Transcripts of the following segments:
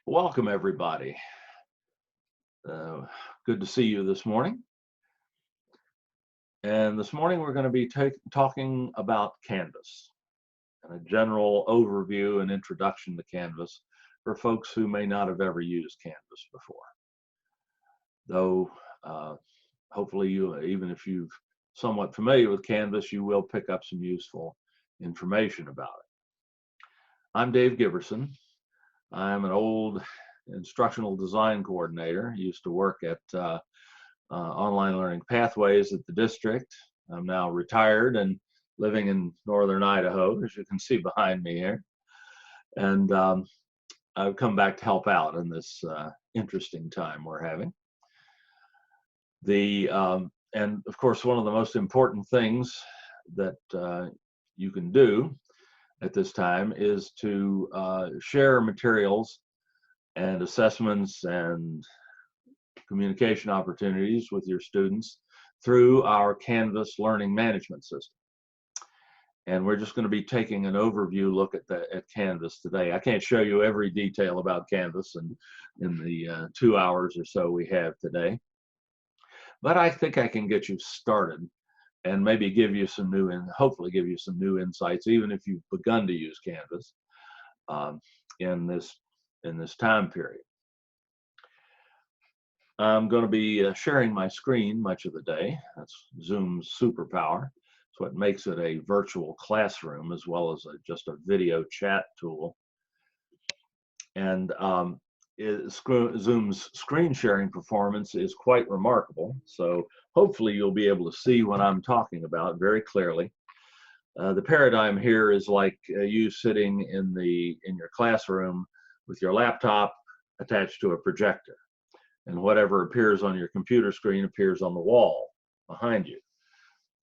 Welcome, everybody. Good to see you this morning. And this morning we're going to be talking about Canvas and a general overview and introduction to Canvas for folks who may not have ever used Canvas before. Though hopefully even if you're somewhat familiar with Canvas, you will pick up some useful information about it. I'm Dave Giberson. I'm an old instructional design coordinator. Used to work at Online Learning Pathways at the district. I'm now retired and living in northern Idaho, as you can see behind me here. And I've come back to help out in this interesting time we're having. And of course, one of the most important things that you can do at this time is to share materials and assessments and communication opportunities with your students through our Canvas learning management system. And we're just going to be taking an overview look at Canvas today. I can't show you every detail about Canvas in the 2 hours or so we have today, but I think I can get you started and maybe give you some new, and hopefully give you some new insights, even if you've begun to use Canvas in this time period. I'm going to be sharing my screen much of the day. That's Zoom's superpower. It's what makes it a virtual classroom as well as just a video chat tool. And Zoom's screen sharing performance is quite remarkable. So hopefully you'll be able to see what I'm talking about very clearly. The paradigm here is like you sitting in your classroom with your laptop attached to a projector, and whatever appears on your computer screen appears on the wall behind you.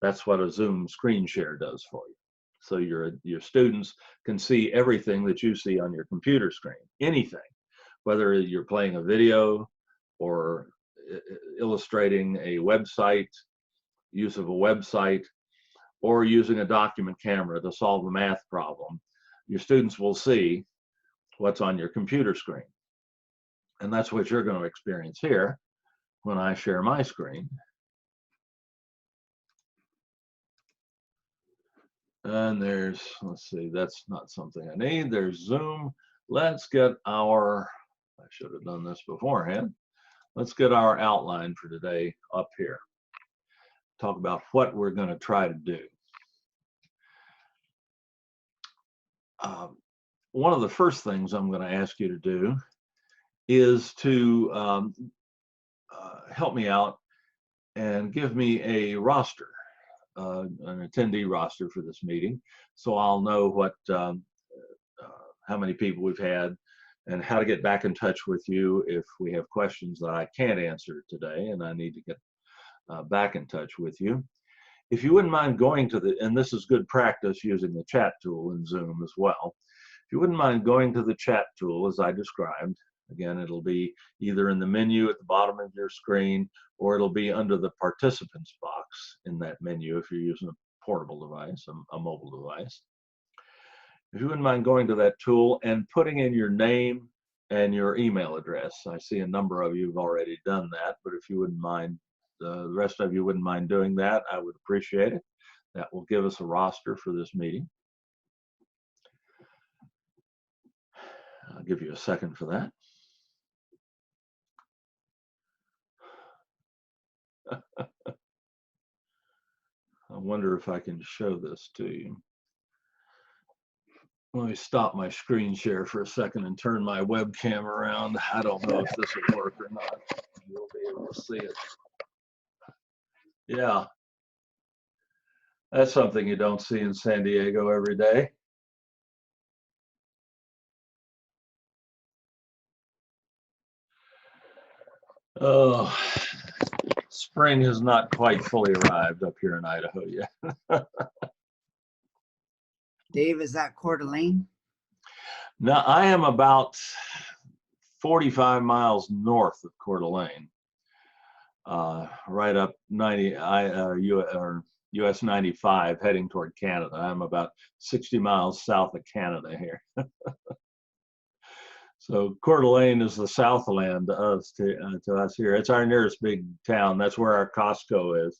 That's what a Zoom screen share does for you. So your students can see everything that you see on your computer screen, anything, whether you're playing a video or illustrating a website, use of a website, or using a document camera to solve a math problem. Your students will see what's on your computer screen. And that's what you're going to experience here when I share my screen. And let's see, that's not something I need. There's Zoom. Let's get I should have done this beforehand. Let's get our outline for today up here. Talk about what we're going to try to do. One of the first things I'm going to ask you to do is to help me out and give me a roster, an attendee roster for this meeting, so I'll know how many people we've had and how to get back in touch with you if we have questions that I can't answer today and I need to get back in touch with you. If you wouldn't mind going to and this is good practice using the chat tool in Zoom as well, if you wouldn't mind going to the chat tool as I described. Again, it'll be either in the menu at the bottom of your screen, or it'll be under the participants box in that menu if you're using a portable device, a mobile device. If you wouldn't mind going to that tool and putting in your name and your email address. I see a number of you have already done that, but if you wouldn't mind, the rest of you wouldn't mind doing that, I would appreciate it. That will give us a roster for this meeting. I'll give you a second for that. I wonder if I can show this to you. Let me stop my screen share for a second and turn my webcam around. I don't know if this will work or not. You'll be able to see it. Yeah. That's something you don't see in San Diego every day. Oh, spring has not quite fully arrived up here in Idaho yet. Dave, is that Coeur d'Alene? Now, I am about 45 miles north of Coeur d'Alene, right up US 95 heading toward Canada. I'm about 60 miles south of Canada here. So Coeur d'Alene is the Southland to us here. It's our nearest big town. That's where our Costco is.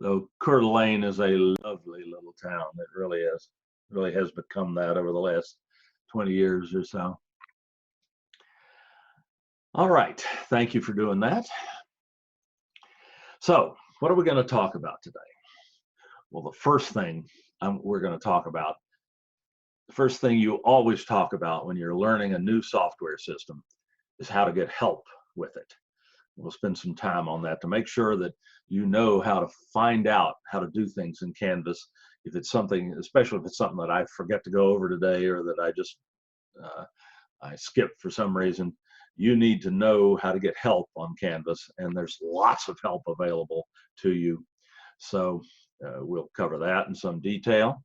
So Coeur d'Alene is a lovely little town. It really is. It really has become that over the last 20 years or so. All right. Thank you for doing that. So what are we going to talk about today? Well, the first thing we're going to talk about, the first thing you always talk about when you're learning a new software system is how to get help with it. We'll spend some time on that to make sure that you know how to find out how to do things in Canvas. If it's something, especially if it's something that I forget to go over today or that I just I skipped for some reason, you need to know how to get help on Canvas, and there's lots of help available to you. So we'll cover that in some detail.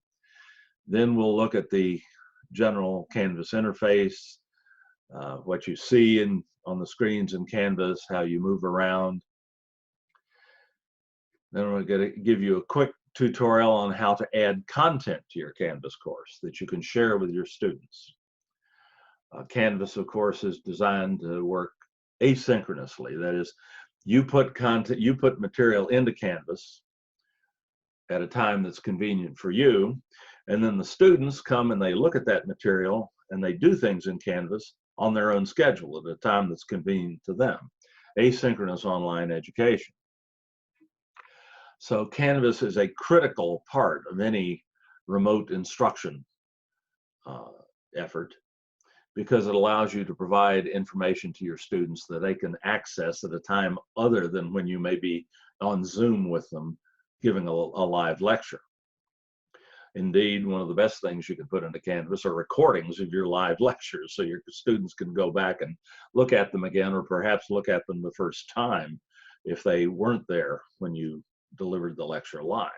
Then we'll look at the general Canvas interface, what you see on the screens in Canvas, how you move around. Then we're going to give you a quick tutorial on how to add content to your Canvas course that you can share with your students. Canvas, of course, is designed to work asynchronously. That is, you put material into Canvas at a time that's convenient for you, and then the students come and they look at that material and they do things in Canvas on their own schedule at a time that's convenient to them. Asynchronous online education. So Canvas is a critical part of any remote instruction effort, because it allows you to provide information to your students that they can access at a time other than when you may be on Zoom with them giving a live lecture. Indeed, one of the best things you can put into Canvas are recordings of your live lectures, so your students can go back and look at them again, or perhaps look at them the first time if they weren't there when you delivered the lecture live.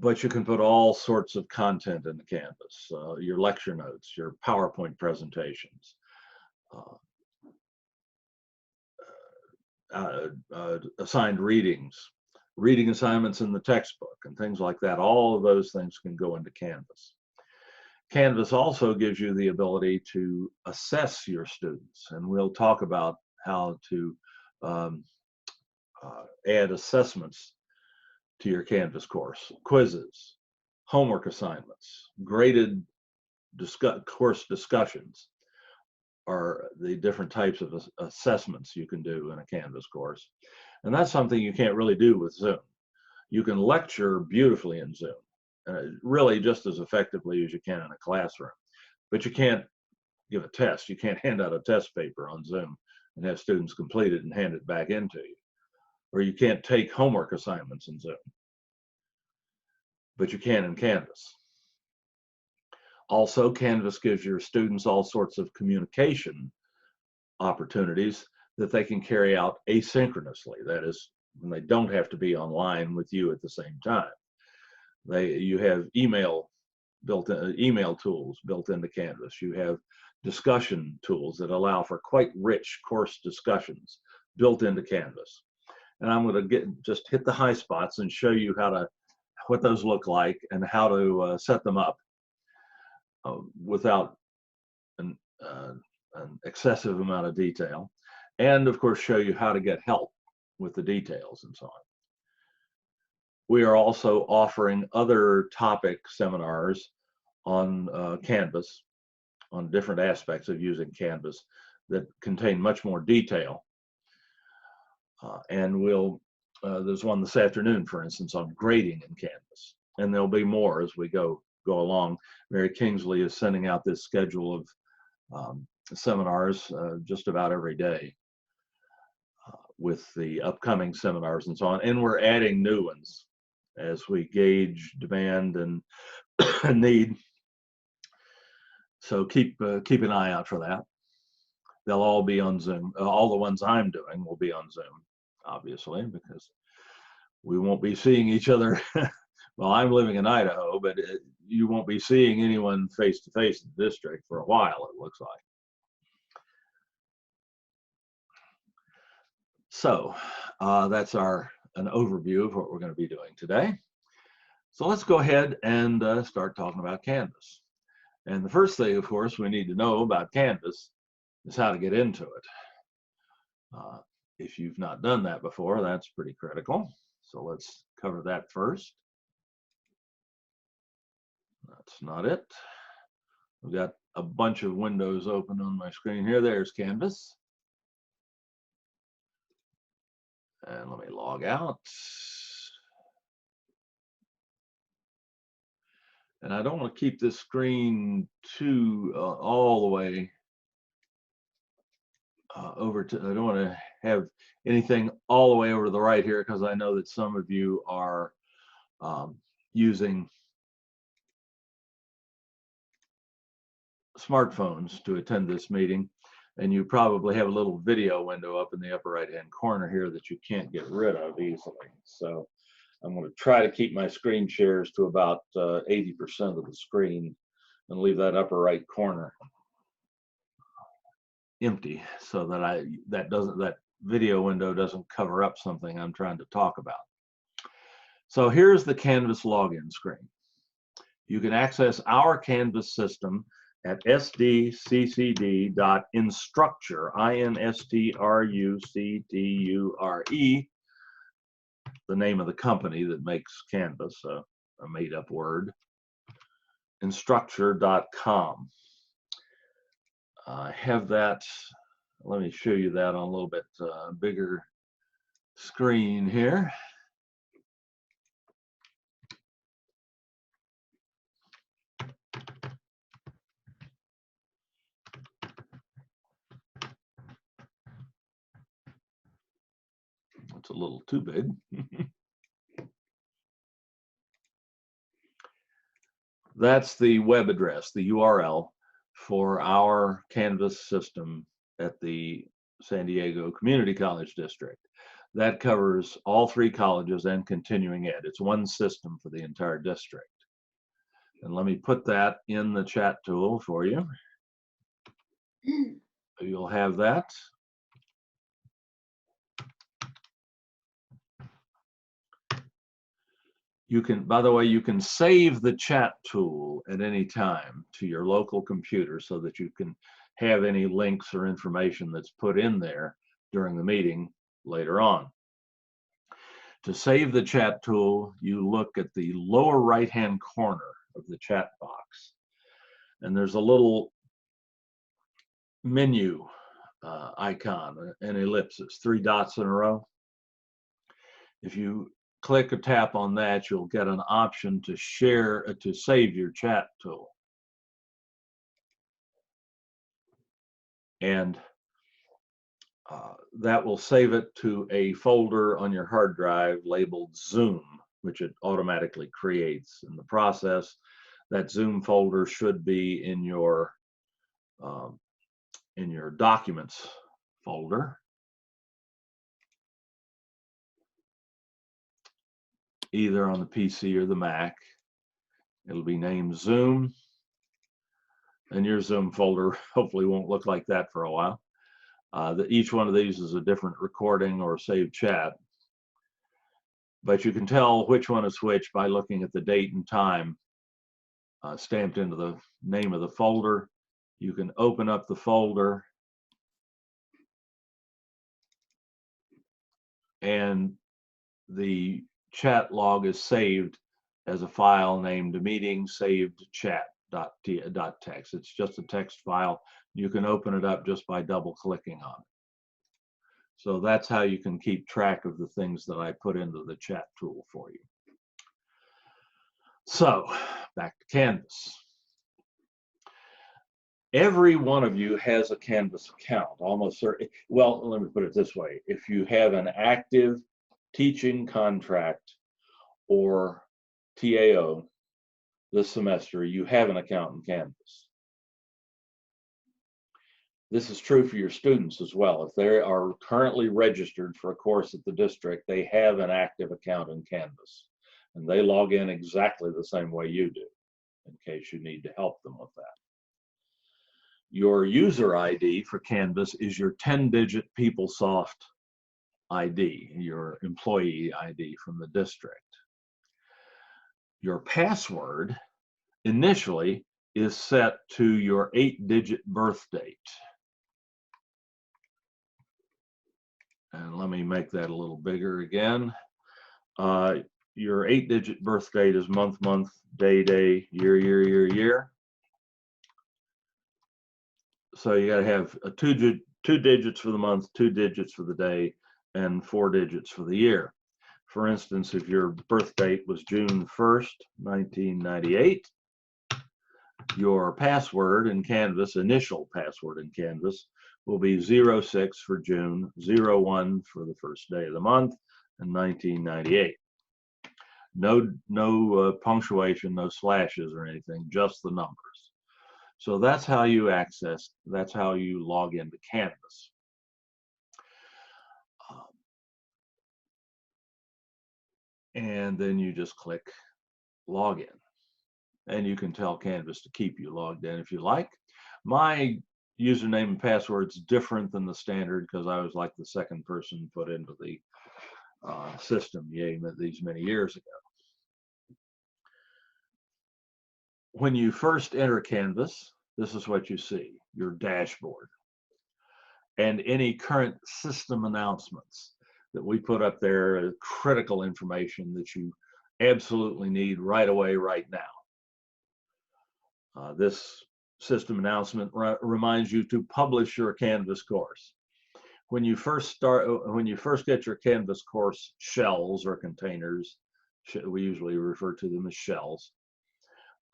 But you can put all sorts of content into Canvas, your lecture notes, your PowerPoint presentations, assigned readings, reading assignments in the textbook, and things like that. All of those things can go into Canvas. Canvas also gives you the ability to assess your students, and we'll talk about how to add assessments to your Canvas course. Quizzes, homework assignments, graded course discussions are the different types of assessments you can do in a Canvas course. And that's something you can't really do with Zoom. You can lecture beautifully in Zoom, really just as effectively as you can in a classroom, but you can't give a test. You can't hand out a test paper on Zoom and have students complete it and hand it back into you. Or you can't take homework assignments in Zoom, but you can in Canvas. Also, Canvas gives your students all sorts of communication opportunities that they can carry out asynchronously. That is, when they don't have to be online with you at the same time. You have email tools built into Canvas. You have discussion tools that allow for quite rich course discussions built into Canvas. And I'm going to just hit the high spots and show you what those look like and how to set them up without an excessive amount of detail, and of course show you how to get help with the details and so on. We are also offering other topic seminars on Canvas, on different aspects of using Canvas that contain much more detail. And there's one this afternoon, for instance, on grading in Canvas, and there'll be more as we go along. Mary Kingsley is sending out this schedule of seminars just about every day with the upcoming seminars and so on, and we're adding new ones as we gauge demand and need. So keep an eye out for that. They'll all be on Zoom. All the ones I'm doing will be on Zoom, obviously, because we won't be seeing each other. Well, I'm living in Idaho, but you won't be seeing anyone face to face in the district for a while, it looks like. So that's an overview of what we're going to be doing today. So let's go ahead and start talking about Canvas. And the first thing, of course, we need to know about Canvas is how to get into it. If you've not done that before, that's pretty critical. So let's cover that first. That's not it. We've got a bunch of windows open on my screen here. There's Canvas. And let me log out. And I don't want to keep this screen too all the way over to, I don't want to have anything all the way over to the right here, because I know that some of you are using smartphones to attend this meeting, and you probably have a little video window up in the upper right hand corner here that you can't get rid of easily. So I'm going to try to keep my screen shares to about 80% of the screen and leave that upper right corner empty, so that that video window doesn't cover up something I'm trying to talk about. So here's the Canvas login screen. You can access our Canvas system at sdccd.instructure, INSTRUCTURE, the name of the company that makes Canvas, a made-up word, instructure.com. I have that. Let me show you that on a little bit bigger screen here. It's a little too big. That's the web address, the URL for our Canvas system at the San Diego Community College District. That covers all 3 colleges and continuing ed. It's one system for the entire district. And let me put that in the chat tool for you. You'll have that. You can, by the way, you can save the chat tool at any time to your local computer so that you can have any links or information that's put in there during the meeting later on. To save the chat tool, you look at the lower right-hand corner of the chat box, and there's a little menu icon, an ellipsis, 3 dots in a row. If you click or tap on that, you'll get an option to share, to save your chat tool. And that will save it to a folder on your hard drive labeled Zoom, which it automatically creates. In the process, that Zoom folder should be in your documents folder. Either on the PC or the Mac. It'll be named Zoom, and your Zoom folder hopefully won't look like that for a while. Each one of these is a different recording or saved chat, but you can tell which one is which by looking at the date and time stamped into the name of the folder. You can open up the folder and the chat log is saved as a file named meeting saved chat.txt. It's just a text file. You can open it up just by double clicking on it. So that's how you can keep track of the things that I put into the chat tool for you. So back to Canvas. Every one of you has a Canvas account, almost certainly. Well, let me put it this way. If you have an active teaching contract or TAO this semester, you have an account in Canvas. This is true for your students as well. If they are currently registered for a course at the district, they have an active account in Canvas, and they log in exactly the same way you do, in case you need to help them with that. Your user ID for Canvas is your 10-digit PeopleSoft ID, your employee ID from the district. Your password initially is set to your 8-digit birth date. And let me make that a little bigger again. Your 8-digit birth date is month, month, day, day, year, year, year, year. So you got to have two digits for the month, 2 digits for the day, and 4 digits for the year. For instance, if your birth date was June 1st, 1998, your password in Canvas, initial password in Canvas, will be 06 for June, 01 for the first day of the month, and 1998. No punctuation, no slashes or anything, just the numbers. So that's how you that's how you log into Canvas. And then you just click Login. And you can tell Canvas to keep you logged in if you like. My username and password's different than the standard because I was like the second person put into the system these many years ago. When you first enter Canvas, this is what you see, your dashboard. And any current system announcements that we put up there, critical information that you absolutely need right away, right now. This system announcement reminds you to publish your Canvas course. When you first get your Canvas course shells or containers, we usually refer to them as shells,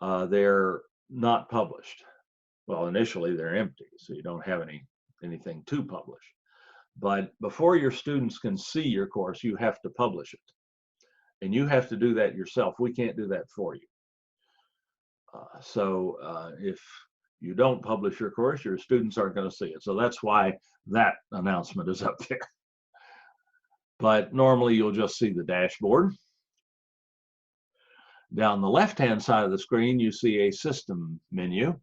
they're not published. Well, initially they're empty, so you don't have anything to publish. But before your students can see your course, you have to publish it. And you have to do that yourself. We can't do that for you. So if you don't publish your course, your students aren't going to see it. So that's why that announcement is up there. But normally you'll just see the dashboard. Down the left-hand side of the screen, you see a system menu,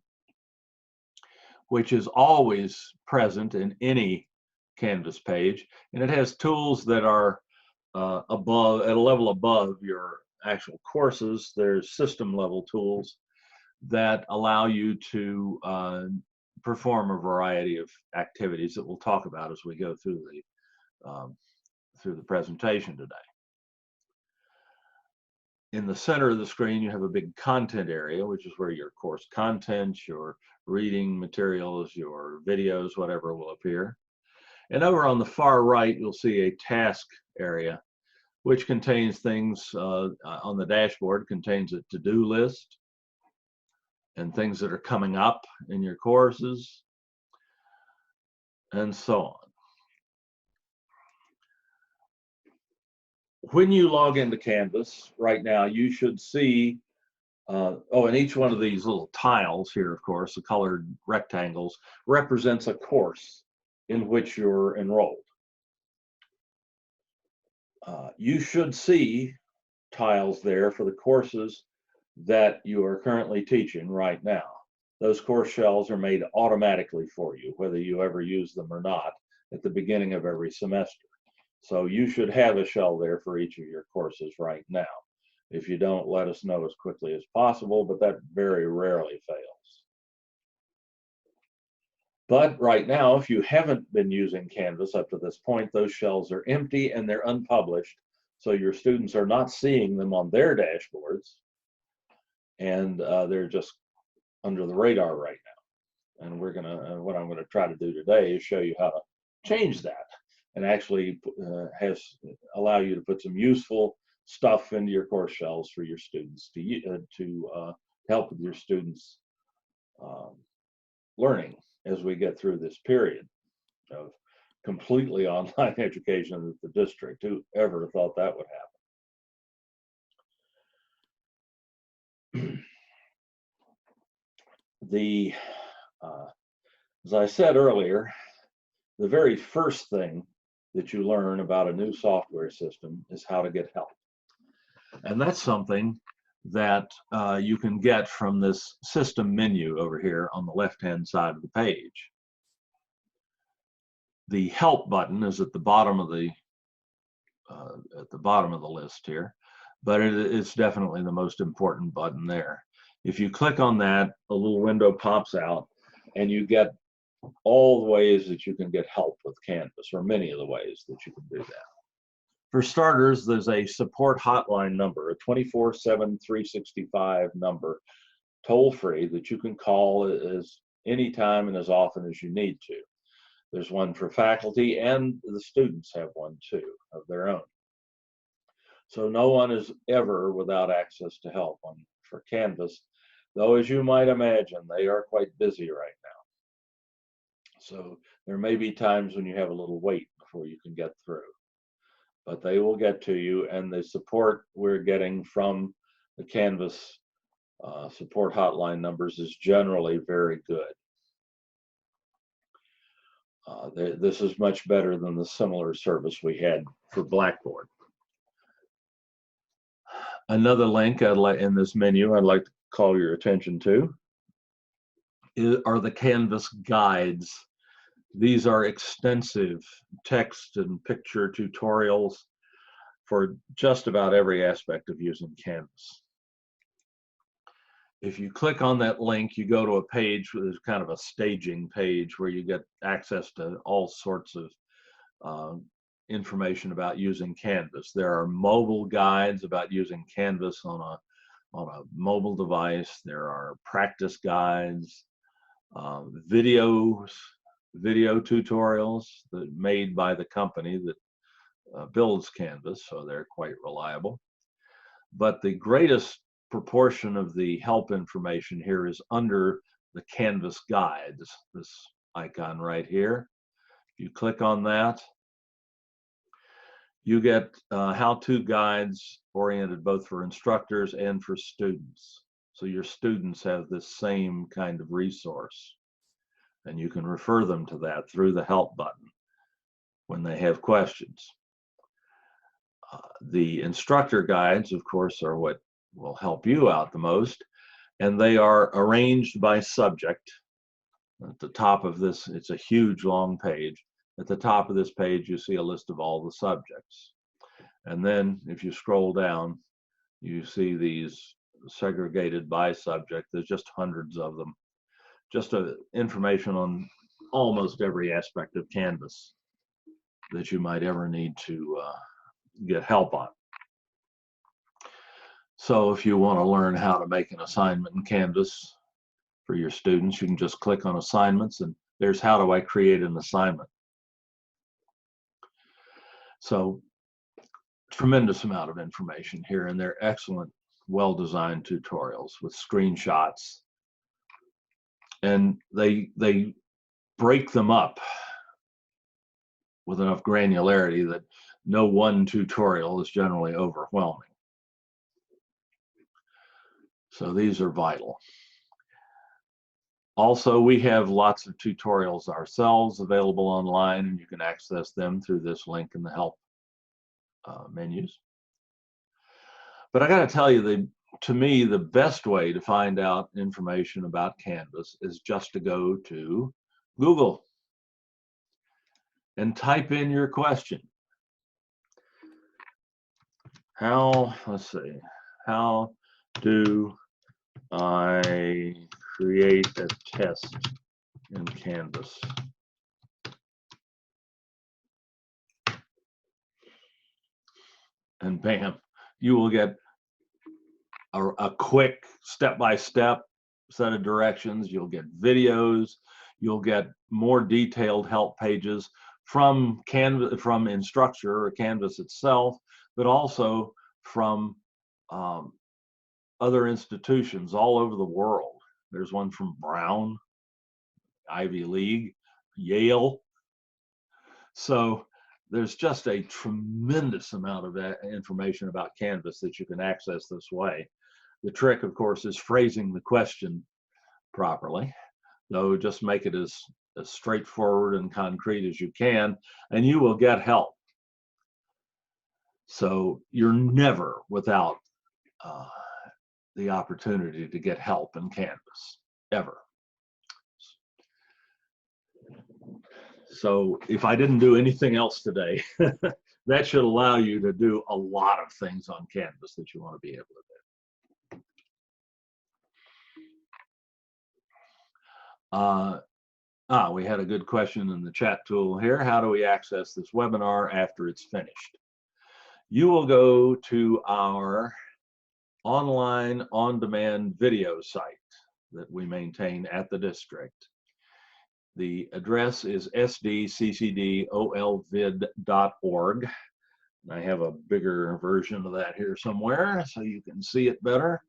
which is always present in any Canvas page. And it has tools that are at a level above your actual courses. There's system level tools that allow you to perform a variety of activities that we'll talk about as we go through the presentation today. In the center of the screen, you have a big content area, which is where your course content, your reading materials, your videos, whatever will appear. And over on the far right, you'll see a task area, which contains things on the dashboard, contains a to-do list, and things that are coming up in your courses, and so on. When you log into Canvas right now, you should see, and each one of these little tiles here, of course, the colored rectangles, represents a course in which you're enrolled. You should see tiles there for the courses that you are currently teaching right now. Those course shells are made automatically for you, whether you ever use them or not, at the beginning of every semester. So you should have a shell there for each of your courses right now. If you don't, let us know as quickly as possible, but that very rarely fails. But right now, if you haven't been using Canvas up to this point, those shells are empty and they're unpublished. So your students are not seeing them on their dashboards, and they're just under the radar right now. And what I'm gonna try to do today is show you how to change that and actually allow you to put some useful stuff into your course shells for your students to help with your students' learning as we get through this period of completely online education at the district. Who ever thought that would happen? As I said earlier, the very first thing that you learn about a new software system is how to get help. And that's something that you can get from this system menu over here on the left-hand side of the page. The help button is at the bottom of the list here. but it's definitely the most important button there. If you click on that, a little window pops out and you get all the ways that you can get help with Canvas, or many of the ways that you can do that. For starters, there's a support hotline number, a 24/7, 365 number, toll-free, that you can call as anytime and as often as you need to. There's one for faculty, and the students have one too of their own. So no one is ever without access to help for Canvas, though as you might imagine, they are quite busy right now. So there may be times when you have a little wait before you can get through, but they will get to you, and the support we're getting from the Canvas support hotline numbers is generally very good. This is much better than the similar service we had for Blackboard. Another link in this menu I'd like to call your attention to are the Canvas guides. These are extensive text and picture tutorials for just about every aspect of using Canvas. If you click on that link, you go to a page with kind of a staging page where you get access to all sorts of information about using Canvas. There are mobile guides about using Canvas on a mobile device. There are practice guides, video tutorials that made by the company that builds Canvas, so they're quite reliable. But the greatest proportion of the help information here is under the Canvas guides, this icon right here. If you click on that, you get how-to guides oriented both for instructors and for students. So your students have this same kind of resource, and you can refer them to that through the help button when they have questions. The instructor guides, of course, are what will help you out the most, and they are arranged by subject. At the top of this, it's a huge long page. At the top of this page, you see a list of all the subjects. And then if you scroll down, you see these segregated by subject. There's just hundreds of them. Just information on almost every aspect of Canvas that you might ever need to get help on. So if you want to learn how to make an assignment in Canvas for your students, you can just click on assignments, and there's how do I create an assignment. So tremendous amount of information here, and they're excellent, well-designed tutorials with screenshots, and they break them up with enough granularity that no one tutorial is generally overwhelming. So these are vital. Also, we have lots of tutorials ourselves available online, and you can access them through this link in the help menus. But I got to tell you, to me, the best way to find out information about Canvas is just to go to Google and type in your question. Let's see, how do I create a test in Canvas? And bam, you will get a quick step-by-step set of directions. You'll get videos. You'll get more detailed help pages from Canvas, from Instructor or Canvas itself, but also from other institutions all over the world. There's one from Brown, Ivy League, Yale. So there's just a tremendous amount of information about Canvas that you can access this way. The trick, of course, is phrasing the question properly, though just make it as straightforward and concrete as you can, and you will get help. So you're never without the opportunity to get help in Canvas, ever. So if I didn't do anything else today, that should allow you to do a lot of things on Canvas that you want to be able to do. We had a good question in the chat tool here. How do we access this webinar after it's finished? You will go to our online on-demand video site that we maintain at the district. The address is sdccdolvid.org. I have a bigger version of that here somewhere so you can see it better.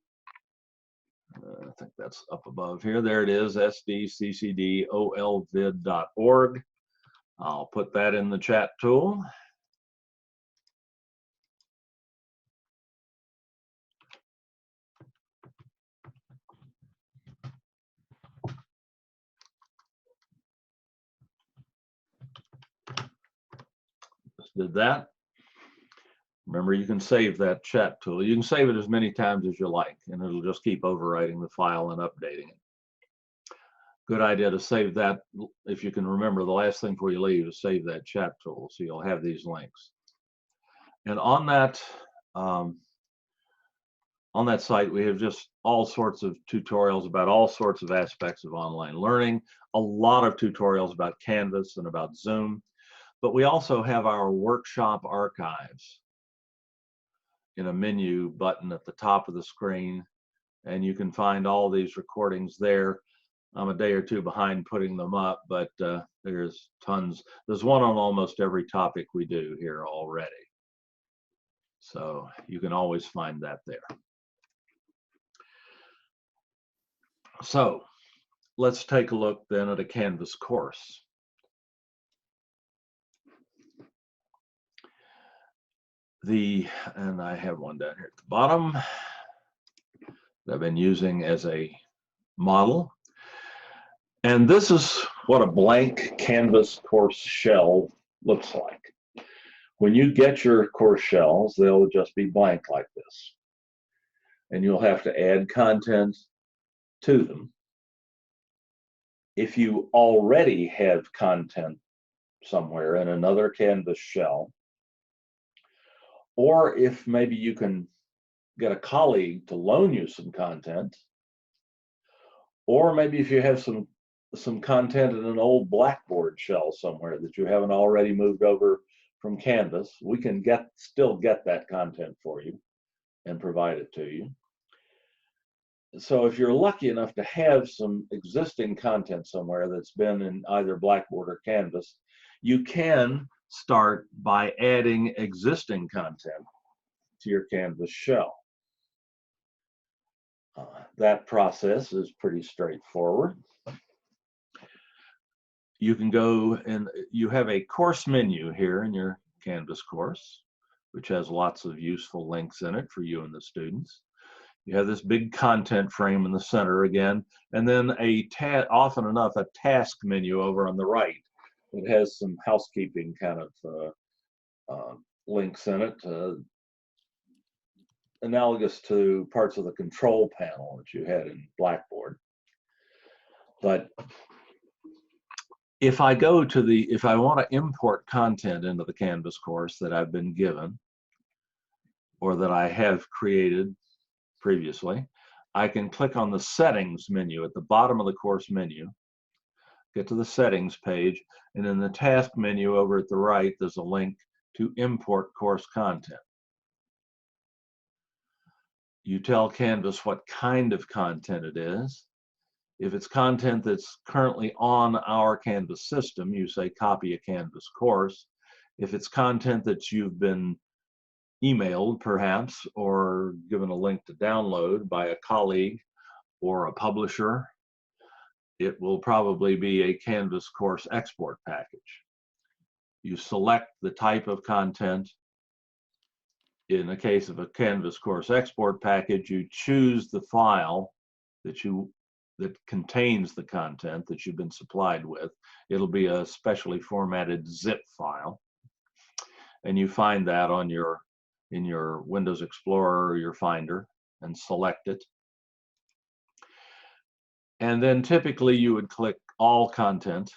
I think that's up above here. There it is, sdccdolvid.org. I'll put that in the chat tool. Just did that. Remember, you can save that chat tool. You can save it as many times as you like, and it'll just keep overwriting the file and updating it. Good idea to save that. If you can remember, the last thing before you leave is save that chat tool, so you'll have these links. And on that site, we have just all sorts of tutorials about all sorts of aspects of online learning, a lot of tutorials about Canvas and about Zoom, but we also have our workshop archives in a menu button at the top of the screen, and you can find all these recordings there. I'm a day or two behind putting them up, but there's tons. There's one on almost every topic we do here already. So you can always find that there. So let's take a look then at a Canvas course. And I have one down here at the bottom that I've been using as a model. And this is what a blank Canvas course shell looks like. When you get your course shells, they'll just be blank like this. And you'll have to add content to them. If you already have content somewhere in another Canvas shell, or if maybe you can get a colleague to loan you some content, or maybe if you have some content in an old Blackboard shell somewhere that you haven't already moved over from Canvas, we can still get that content for you and provide it to you. So if you're lucky enough to have some existing content somewhere that's been in either Blackboard or Canvas, you can start by adding existing content to your Canvas shell. That process is pretty straightforward. You can go and you have a course menu here in your Canvas course, which has lots of useful links in it for you and the students. You have this big content frame in the center again, and then often enough a task menu over on the right. It has some housekeeping kind of links in it, analogous to parts of the control panel that you had in Blackboard. But if I want to import content into the Canvas course that I've been given or that I have created previously, I can click on the settings menu at the bottom of the course menu, get to the settings page, and in the task menu over at the right, there's a link to import course content. You tell Canvas what kind of content it is. If it's content that's currently on our Canvas system, you say copy a Canvas course. If it's content that you've been emailed perhaps or given a link to download by a colleague or a publisher, it will probably be a Canvas course export package. You select the type of content. In the case of a Canvas course export package, you choose the file that contains the content that you've been supplied with. It'll be a specially formatted zip file, and you find that in your Windows Explorer or your Finder and select it. And then typically you would click all content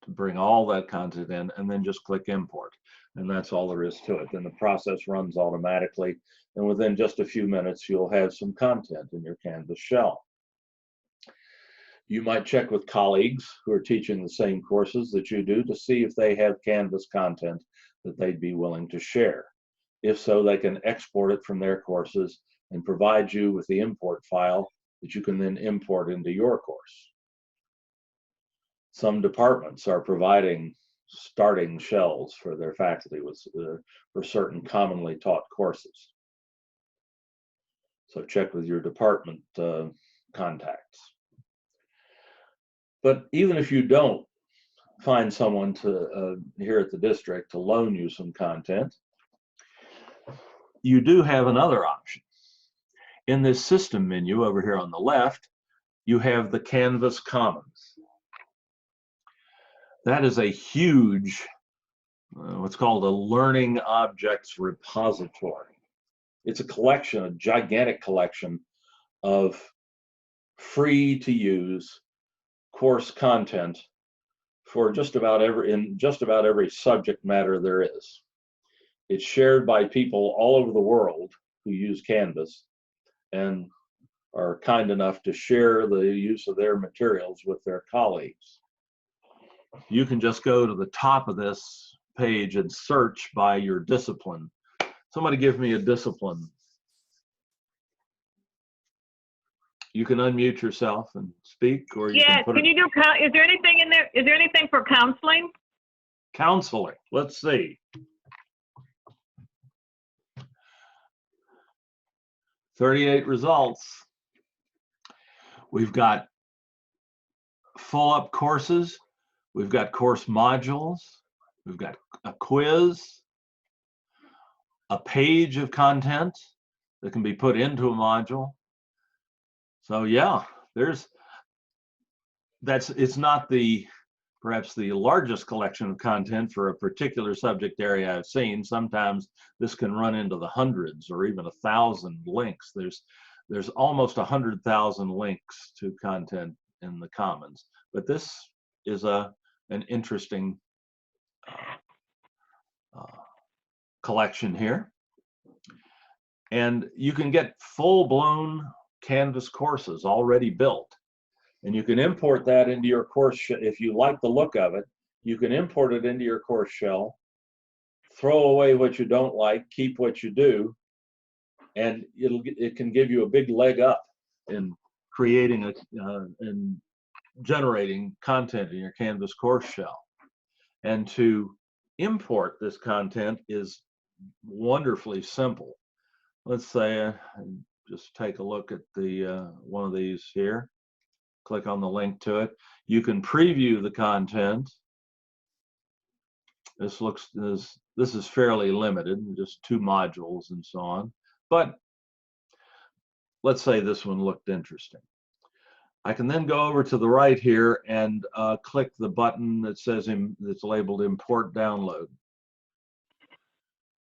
to bring all that content in, and then just click import. and that's all there is to it. Then the process runs automatically, and within just a few minutes, you'll have some content in your Canvas shell. You might check with colleagues who are teaching the same courses that you do to see if they have Canvas content that they'd be willing to share. If so, they can export it from their courses and provide you with the import file that you can then import into your course. Some departments are providing starting shells for their faculty for certain commonly taught courses. So check with your department contacts. But even if you don't find someone to here at the district to loan you some content, you do have another option. In this system menu over here on the left, you have the Canvas Commons. That is a huge, what's called a learning objects repository. It's a collection, a gigantic collection of free to use course content for just about every subject matter there is. It's shared by people all over the world who use Canvas and are kind enough to share the use of their materials with their colleagues. You can just go to the top of this page and search by your discipline. Somebody give me a discipline. You can unmute yourself and speak, or you can put you do, is there anything in there, is there anything for counseling? Counseling, let's see. 38 results. We've got full up courses. We've got course modules. We've got a quiz, a page of content that can be put into a module. So yeah, it's not perhaps the largest collection of content for a particular subject area I've seen. Sometimes this can run into the hundreds or even 1,000 links. There's almost 100,000 links to content in the Commons, but this is an interesting collection here. And you can get full-blown Canvas courses already built. And you can import that into your course. If you like the look of it, you can import it into your course shell, throw away what you don't like, keep what you do, and it can give you a big leg up in creating and generating content in your Canvas course shell. And to import this content is wonderfully simple. Let's say just take a look at the one of these here. Click on the link to it. You can preview the content. This is fairly limited, just 2 modules and so on. But let's say this one looked interesting. I can then go over to the right here and click the button that says that's labeled Import Download.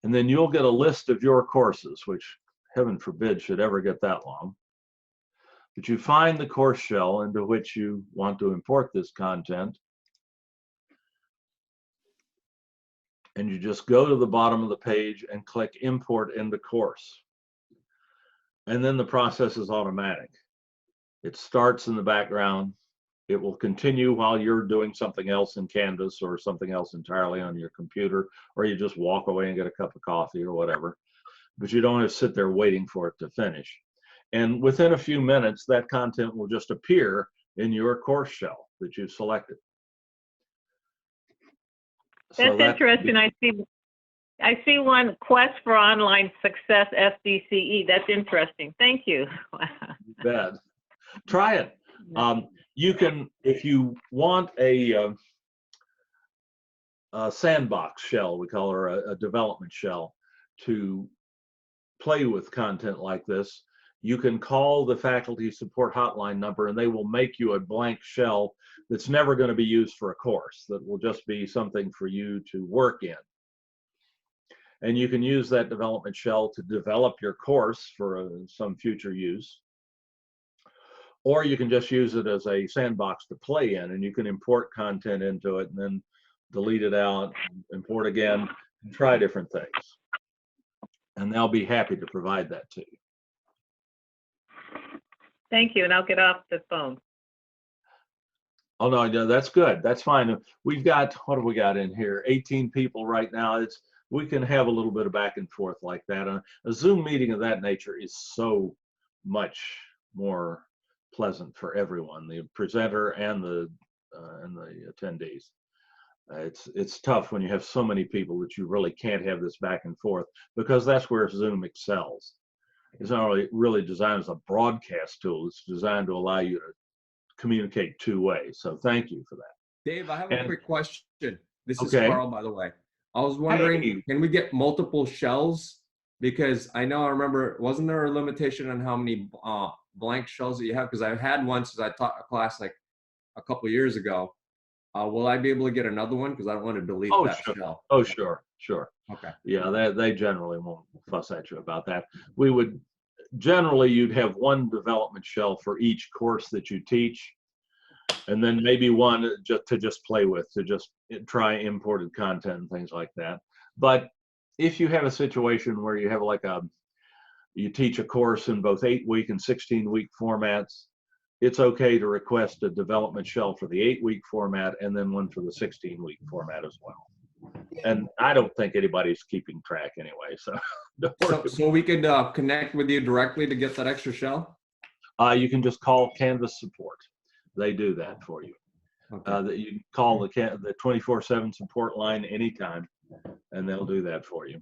And then you'll get a list of your courses, which heaven forbid should ever get that long. But you find the course shell into which you want to import this content. And you just go to the bottom of the page and click Import into Course. And then the process is automatic. It starts in the background. It will continue while you're doing something else in Canvas or something else entirely on your computer, or you just walk away and get a cup of coffee or whatever. But you don't have to sit there waiting for it to finish. And within a few minutes, that content will just appear in your course shell that you've selected. That's interesting. I see one, Quest for Online Success SDCE. That's interesting. Thank you. Bad. Try it. You can, if you want a sandbox shell, we call her a development shell, to play with content like this, you can call the faculty support hotline number and they will make you a blank shell that's never going to be used for a course, that will just be something for you to work in. And you can use that development shell to develop your course for some future use. Or you can just use it as a sandbox to play in, and you can import content into it and then delete it out, import again. and try different things. And they'll be happy to provide that to you. Thank you, and I'll get off the phone. Oh, no, that's good. That's fine. We've got, what have we got in here? 18 people right now. We can have a little bit of back and forth like that. A Zoom meeting of that nature is so much more pleasant for everyone, the presenter and the attendees. It's tough when you have so many people that you really can't have this back and forth, because that's where Zoom excels. It's not really designed as a broadcast tool. It's designed to allow you to communicate two ways. So thank you for that. Dave, I have a quick question. This is Okay. Carl, by the way. I was wondering, Hey. can we get multiple shells? Because I remember, wasn't there a limitation on how many blank shells that you have? Because I had one since I taught a class like a couple of years ago. Will I be able to get another one? Because I don't want to delete that shell. Oh, sure. Okay. Yeah, they generally won't fuss at you about that. We would generally, you'd have one development shell for each course that you teach, and then maybe one to just play with, to just try imported content and things like that. But if you have a situation where you have you teach a course in both 8-week and 16-week formats, it's okay to request a development shell for the 8-week format and then one for the 16-week format as well. And I don't think anybody's keeping track anyway, So we could connect with you directly to get that extra shell? You can just call Canvas support. They do that for you. Okay. You can call the 24/7 support line anytime, and they'll do that for you.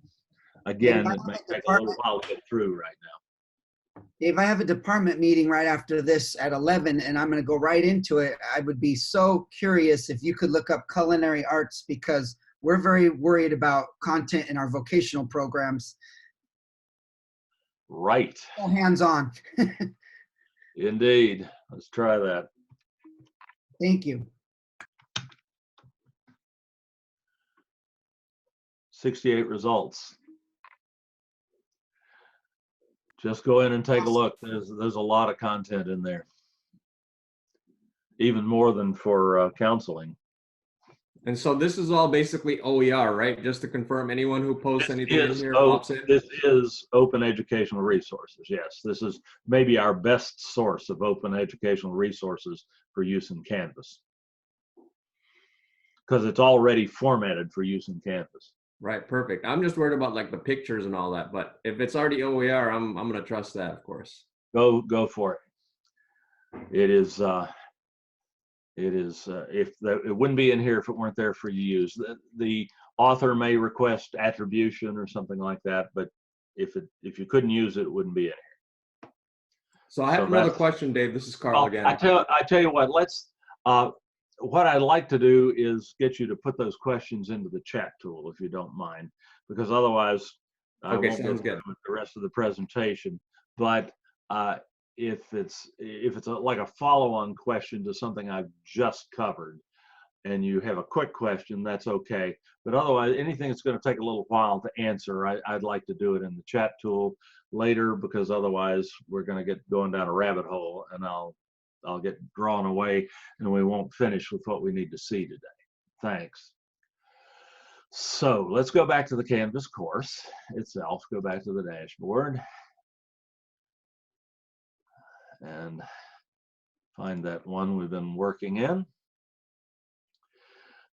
Again, it may take a little while to get through right now. Dave, I have a department meeting right after this at 11, and I'm going to go right into it. I would be so curious if you could look up culinary arts, because we're very worried about content in our vocational programs. Right. All hands on. Indeed. Let's try that. Thank you. 68 results. Just go in and take a look. There's a lot of content in there, even more than for counseling. And so this is all basically OER, right? Just to confirm, anyone who posts anything in here pops in? This is open educational resources. Yes, this is maybe our best source of open educational resources for use in Canvas, because it's already formatted for use in Canvas. Right, perfect. I'm just worried about like the pictures and all that, but if it's already OER, I'm going to trust that, of course. Go for it. It wouldn't be in here if it weren't there for you to use. The author may request attribution or something like that, but if you couldn't use it, it wouldn't be in here. So I have another question, Dave. This is Carl again. I tell you what, what I'd like to do is get you to put those questions into the chat tool, if you don't mind, because otherwise I won't get through the rest of the presentation. But if it's like a follow-on question to something I've just covered, and you have a quick question, that's okay. But otherwise, anything that's going to take a little while to answer, I'd like to do it in the chat tool later, because otherwise we're going to get going down a rabbit hole, and I'll get drawn away, and we won't finish with what we need to see today. Thanks. So let's go back to the Canvas course itself. Go back to the dashboard and find that one we've been working in.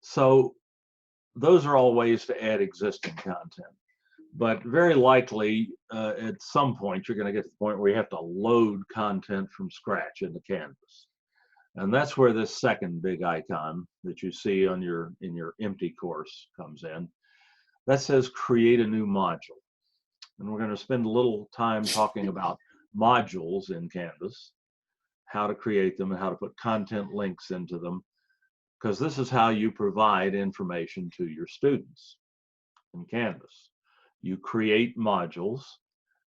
So those are all ways to add existing content, but very likely at some point you're going to get to the point where you have to load content from scratch into Canvas. And that's where this second big icon that you see on in your empty course comes in. That says create a new module. And we're going to spend a little time talking about modules in Canvas, how to create them and how to put content links into them, because this is how you provide information to your students in Canvas. You create modules,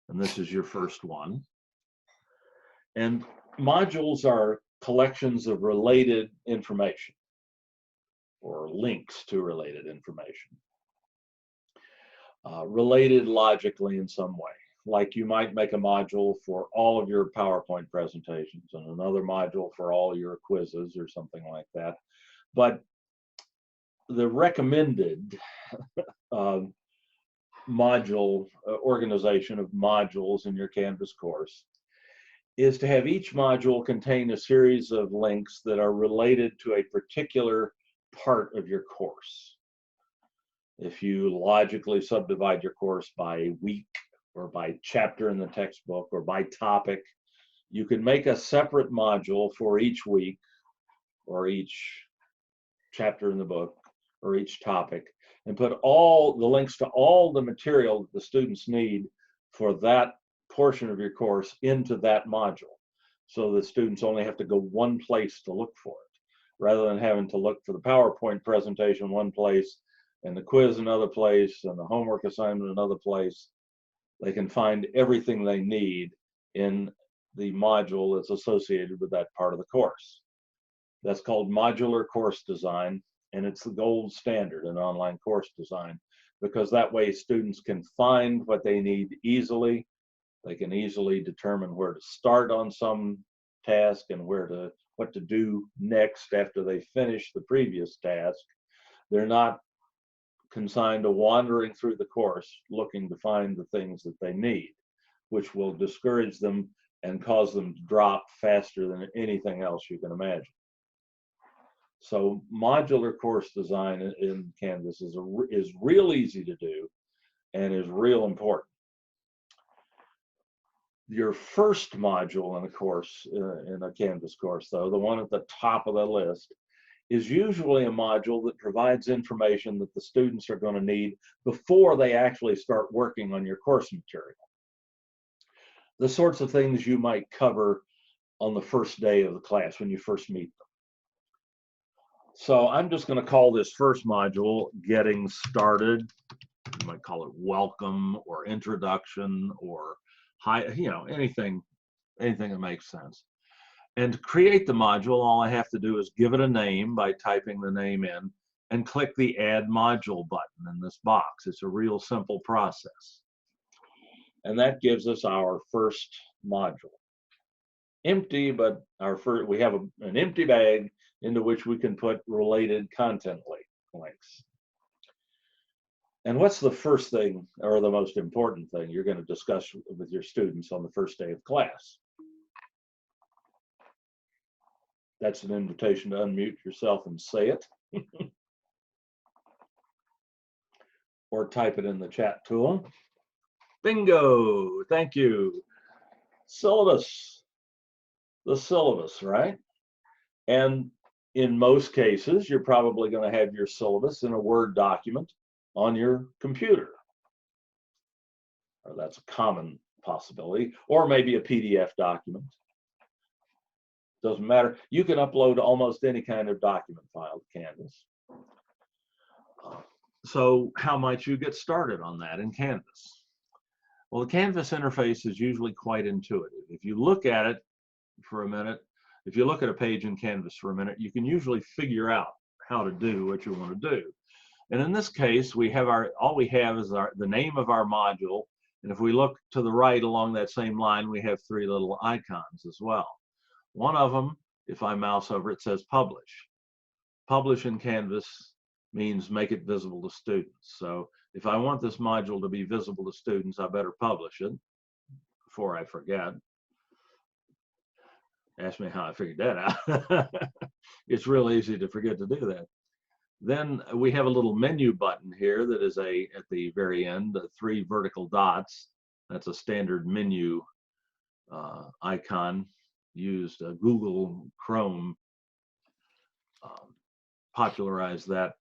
and this is your first one. And modules are collections of related information or links to related information, related logically in some way. Like you might make a module for all of your PowerPoint presentations and another module for all your quizzes or something like that. But the recommended module organization of modules in your Canvas course is to have each module contain a series of links that are related to a particular part of your course. If you logically subdivide your course by week or by chapter in the textbook or by topic, you can make a separate module for each week or each chapter in the book or each topic, and put all the links to all the material that the students need for that portion of your course into that module. So the students only have to go one place to look for it, rather than having to look for the PowerPoint presentation one place and the quiz another place and the homework assignment another place. They can find everything they need in the module that's associated with that part of the course. That's called modular course design, and it's the gold standard in online course design, because that way students can find what they need easily. They can easily determine where to start on some task and what to do next after they finish the previous task. They're not consigned to wandering through the course looking to find the things that they need, which will discourage them and cause them to drop faster than anything else you can imagine. So modular course design in Canvas is real easy to do and is real important. Your first module in a course, in a Canvas course though, the one at the top of the list, is usually a module that provides information that the students are going to need before they actually start working on your course material. The sorts of things you might cover on the first day of the class when you first meet them. So I'm just going to call this first module Getting Started. You might call it Welcome or Introduction or anything that makes sense. And to create the module, all I have to do is give it a name by typing the name in and click the Add Module button in this box. It's a real simple process. And that gives us our first module. Empty, but we have an empty bag into which we can put related content links. And what's the first thing or the most important thing you're going to discuss with your students on the first day of class? That's an invitation to unmute yourself and say it. Or type it in the chat tool. Bingo, thank you. Syllabus, the syllabus, right? And in most cases, you're probably going to have your syllabus in a Word document on your computer. Or that's a common possibility, or maybe a PDF document. Doesn't matter. You can upload almost any kind of document file to Canvas. So how might you get started on that in Canvas? Well, the Canvas interface is usually quite intuitive. If you look at it for a minute, if you look at a page in Canvas for a minute, you can usually figure out how to do what you want to do. And in this case, we have all we have is the name of our module. And if we look to the right along that same line, we have three little icons as well. One of them, if I mouse over it, says Publish. Publish in Canvas means make it visible to students. So if I want this module to be visible to students, I better publish it before I forget. Ask me how I figured that out. It's real easy to forget to do that. Then we have a little menu button here that is at the very end, 3 vertical dots. That's a standard menu icon used. Google Chrome popularized that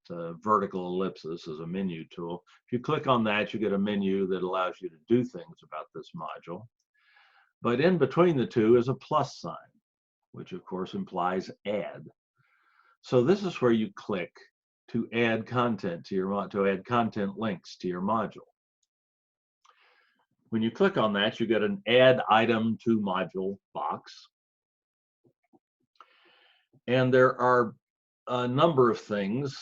vertical ellipsis as a menu tool. If you click on that, you get a menu that allows you to do things about this module. But in between the two is a plus sign, which of course implies add. So this is where you click to add content to add content links to your module. When you click on that, you get an Add Item to Module box. And there are a number of things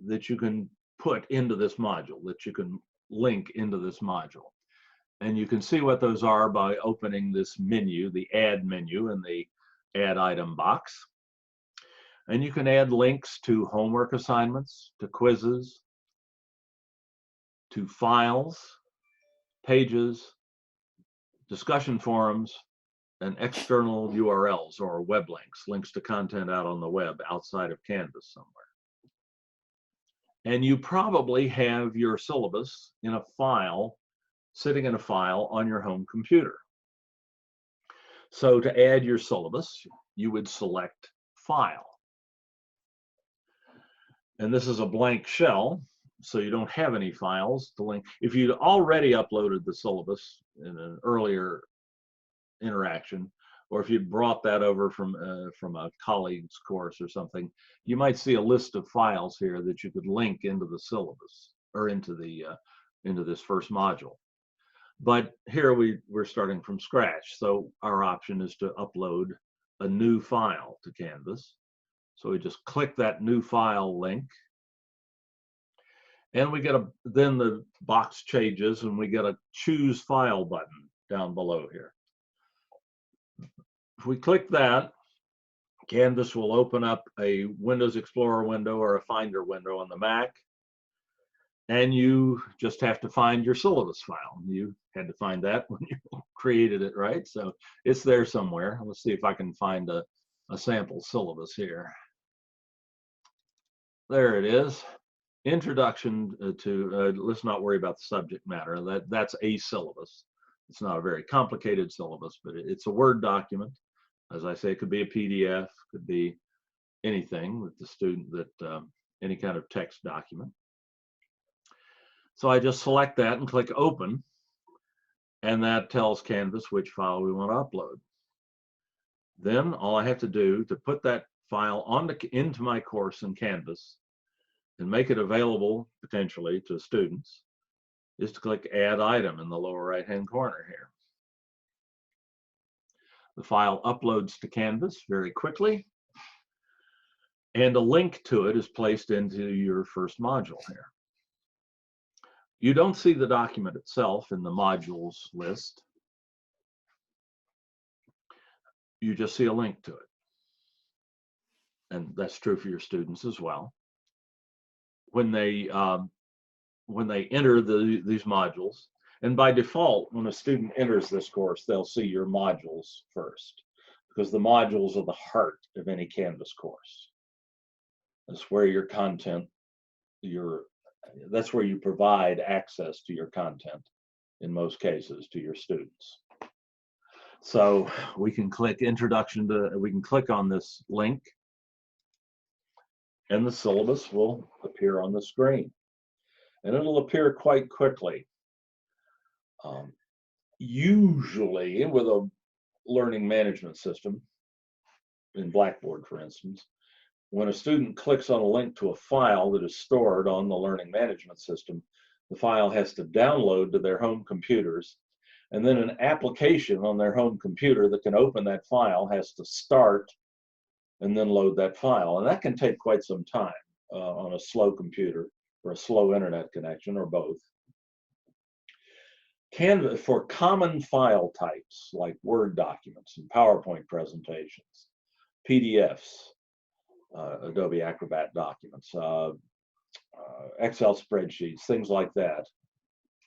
that you can put into this module, that you can link into this module. And you can see what those are by opening this menu, the Add menu in the Add Item box. And you can add links to homework assignments, to quizzes, to files, pages, discussion forums, and external URLs or web links, links to content out on the web outside of Canvas somewhere. And you probably have your syllabus in a file, sitting in a file on your home computer. So to add your syllabus, you would select File. And this is a blank shell, so you don't have any files to link. If you'd already uploaded the syllabus in an earlier interaction, or if you'd brought that over from a colleague's course or something, you might see a list of files here that you could link into the syllabus or into this first module. But here we're starting from scratch, so our option is to upload a new file to Canvas. So we just click that new file link, and we get then the box changes, and we get a choose file button down below here. If we click that, Canvas will open up a Windows Explorer window or a Finder window on the Mac, and you just have to find your syllabus file. You had to find that when you created it, right? So it's there somewhere. Let's see if I can find a sample syllabus here. There it is. Introduction to, let's not worry about the subject matter. That's a syllabus. It's not a very complicated syllabus, but it's a Word document. As I say, it could be a PDF, could be anything that the student, any kind of text document. So I just select that and click Open, and that tells Canvas which file we want to upload. Then all I have to do to put that file into my course in Canvas and make it available potentially to students is to click Add Item in the lower right-hand corner here. The file uploads to Canvas very quickly, and a link to it is placed into your first module here. You don't see the document itself in the modules list. You just see a link to it. And that's true for your students as well. When they enter these modules, and by default, when a student enters this course, they'll see your modules first, because the modules are the heart of any Canvas course. That's where your content, that's where you provide access to your content, in most cases, to your students. So we can click we can click on this link, and the syllabus will appear on the screen. And it'll appear quite quickly. Usually with a learning management system, in Blackboard, for instance, when a student clicks on a link to a file that is stored on the learning management system, the file has to download to their home computers, and then an application on their home computer that can open that file has to start and then load that file. And that can take quite some time on a slow computer or a slow internet connection, or both. Canvas, for common file types like Word documents and PowerPoint presentations, PDFs, Adobe Acrobat documents, Excel spreadsheets, things like that,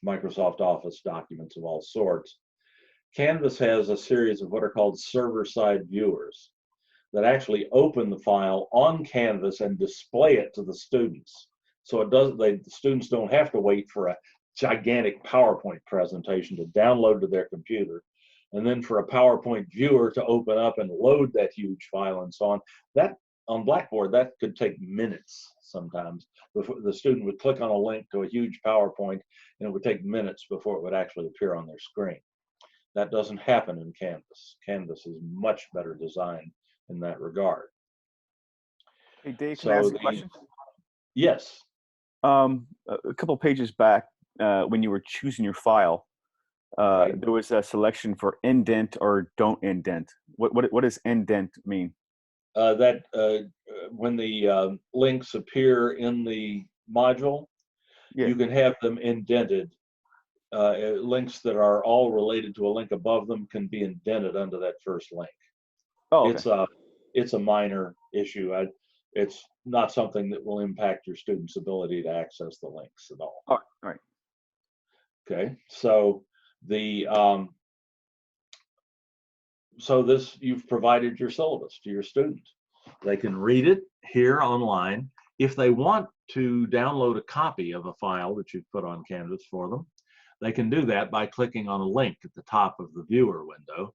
Microsoft Office documents of all sorts, Canvas has a series of what are called server-side viewers that actually open the file on Canvas and display it to the students. So the students don't have to wait for a gigantic PowerPoint presentation to download to their computer, and then for a PowerPoint viewer to open up and load that huge file and so on. That, on Blackboard, that could take minutes sometimes. Before the student would click on a link to a huge PowerPoint, and it would take minutes before it would actually appear on their screen. That doesn't happen in Canvas. Canvas is much better designed in that regard. Hey, Dave, can I ask a question? Yes. A couple pages back, when you were choosing your file, Right. there was a selection for indent or don't indent. What does indent mean? When the links appear in the module, Yeah. you can have them indented. Links that are all related to a link above them can be indented under that first link. Oh, okay. It's a minor issue. It's not something that will impact your students' ability to access the links at all. All right. Okay, so the you've provided your syllabus to your students. They can read it here online. If they want to download a copy of a file that you've put on Canvas for them, they can do that by clicking on a link at the top of the viewer window,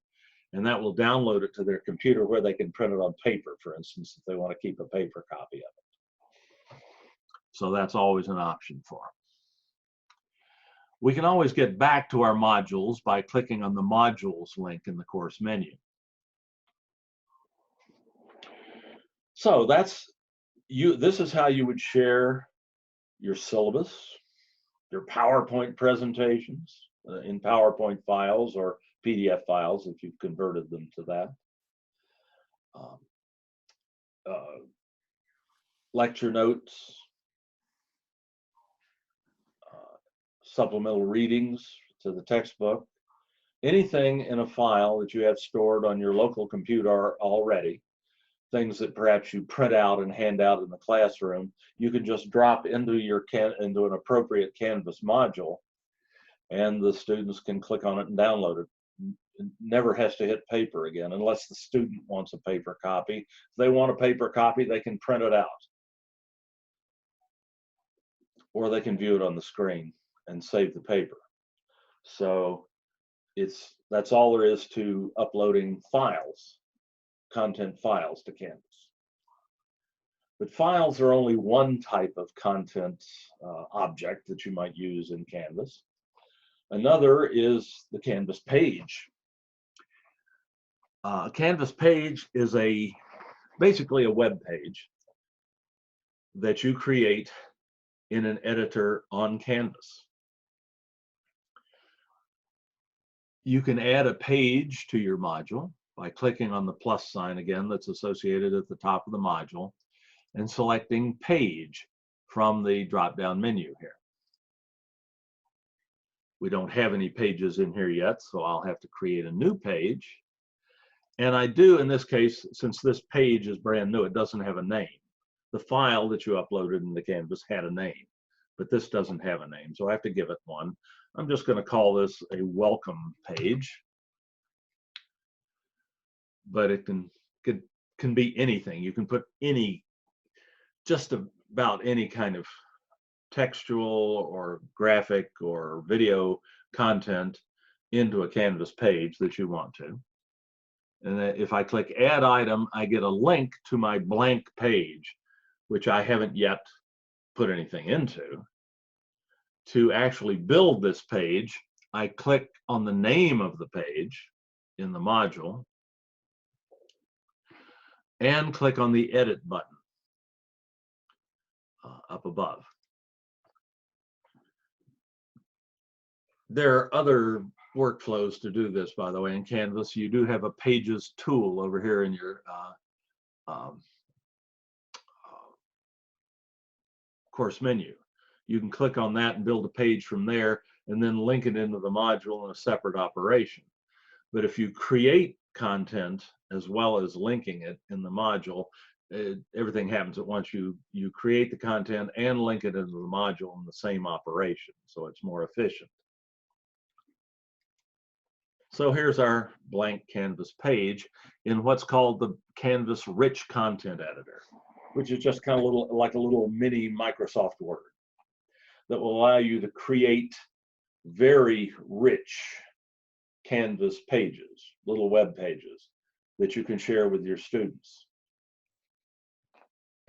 and that will download it to their computer where they can print it on paper, for instance, if they want to keep a paper copy of it. So that's always an option for them. We can always get back to our modules by clicking on the modules link in the course menu. So this is how you would share your syllabus, your PowerPoint presentations in PowerPoint files or PDF files if you've converted them to that. Lecture notes, supplemental readings to the textbook, anything in a file that you have stored on your local computer already, things that perhaps you print out and hand out in the classroom, you can just drop into into an appropriate Canvas module, and the students can click on it and download it. It never has to hit paper again unless the student wants a paper copy. If they want a paper copy, they can print it out, or they can view it on the screen and save the paper. So that's all there is to uploading files, content files to Canvas. But files are only one type of content object that you might use in Canvas. Another is the Canvas page. Canvas page is basically a web page that you create in an editor on Canvas. You can add a page to your module by clicking on the plus sign again that's associated at the top of the module and selecting Page from the drop-down menu here. We don't have any pages in here yet, so I'll have to create a new page. And I do, in this case, since this page is brand new, it doesn't have a name. The file that you uploaded into Canvas had a name, but this doesn't have a name, so I have to give it one. I'm just going to call this a welcome page, but it can be anything. You can put just about any kind of textual or graphic or video content into a Canvas page that you want to. And if I click Add Item, I get a link to my blank page, which I haven't yet put anything into. To actually build this page, I click on the name of the page in the module and click on the Edit button up above. There are other workflows to do this, by the way, in Canvas. You do have a Pages tool over here in your course menu. You can click on that and build a page from there and then link it into the module in a separate operation. But if you create content as well as linking it in the module, everything happens at once. You create the content and link it into the module in the same operation, so it's more efficient. So here's our blank Canvas page in what's called the Canvas Rich Content Editor, which is just kind of like a little mini Microsoft Word that will allow you to create very rich Canvas pages, little web pages that you can share with your students.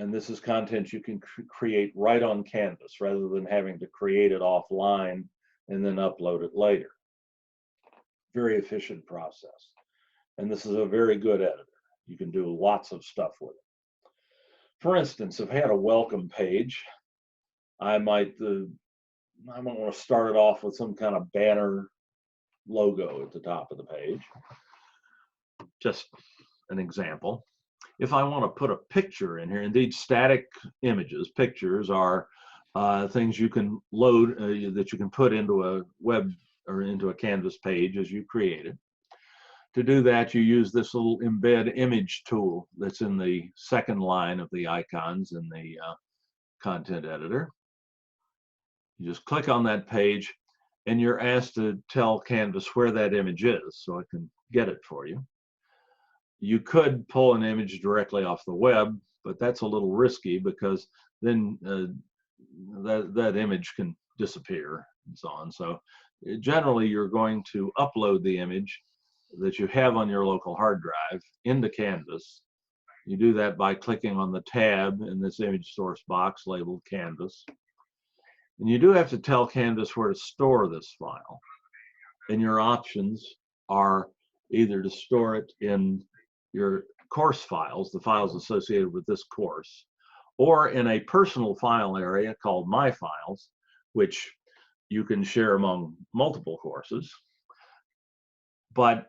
And this is content you can create right on Canvas rather than having to create it offline and then upload it later. Very efficient process. And this is a very good editor. You can do lots of stuff with it. For instance, if I had a welcome page, I might want to start it off with some kind of banner logo at the top of the page. Just an example. If I want to put a picture in here, indeed static images, pictures are things you can load that you can put into a web or into a Canvas page as you create it. To do that, you use this little Embed Image tool that's in the second line of the icons in the content editor. You just click on that page and you're asked to tell Canvas where that image is so it can get it for you. You could pull an image directly off the web, but that's a little risky because then that image can disappear and so on. So generally, you're going to upload the image that you have on your local hard drive into Canvas. You do that by clicking on the tab in this image source box labeled Canvas. And you do have to tell Canvas where to store this file. And your options are either to store it in your course files, the files associated with this course, or in a personal file area called My Files, which you can share among multiple courses. But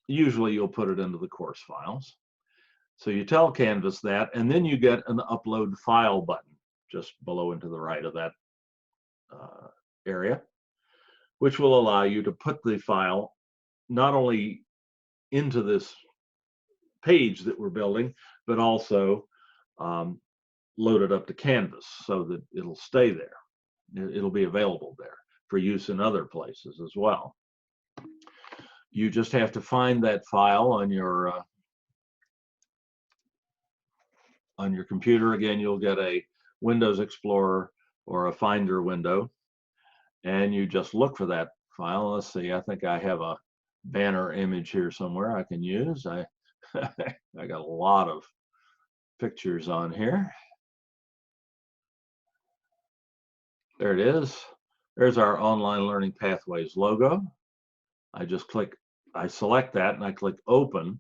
usually you'll put it into the course files. So you tell Canvas that, and then you get an upload file button just below and to the right of that area, which will allow you to put the file not only into this page that we're building, but also load it up to Canvas so that it'll stay there. It'll be available there for use in other places as well. You just have to find that file on your computer. Again, you'll get a Windows Explorer or a Finder window, and you just look for that file. Let's see, I think I have a banner image here somewhere I can use. I got a lot of pictures on here. There it is. There's our Online Learning Pathways logo. I select that and I click Open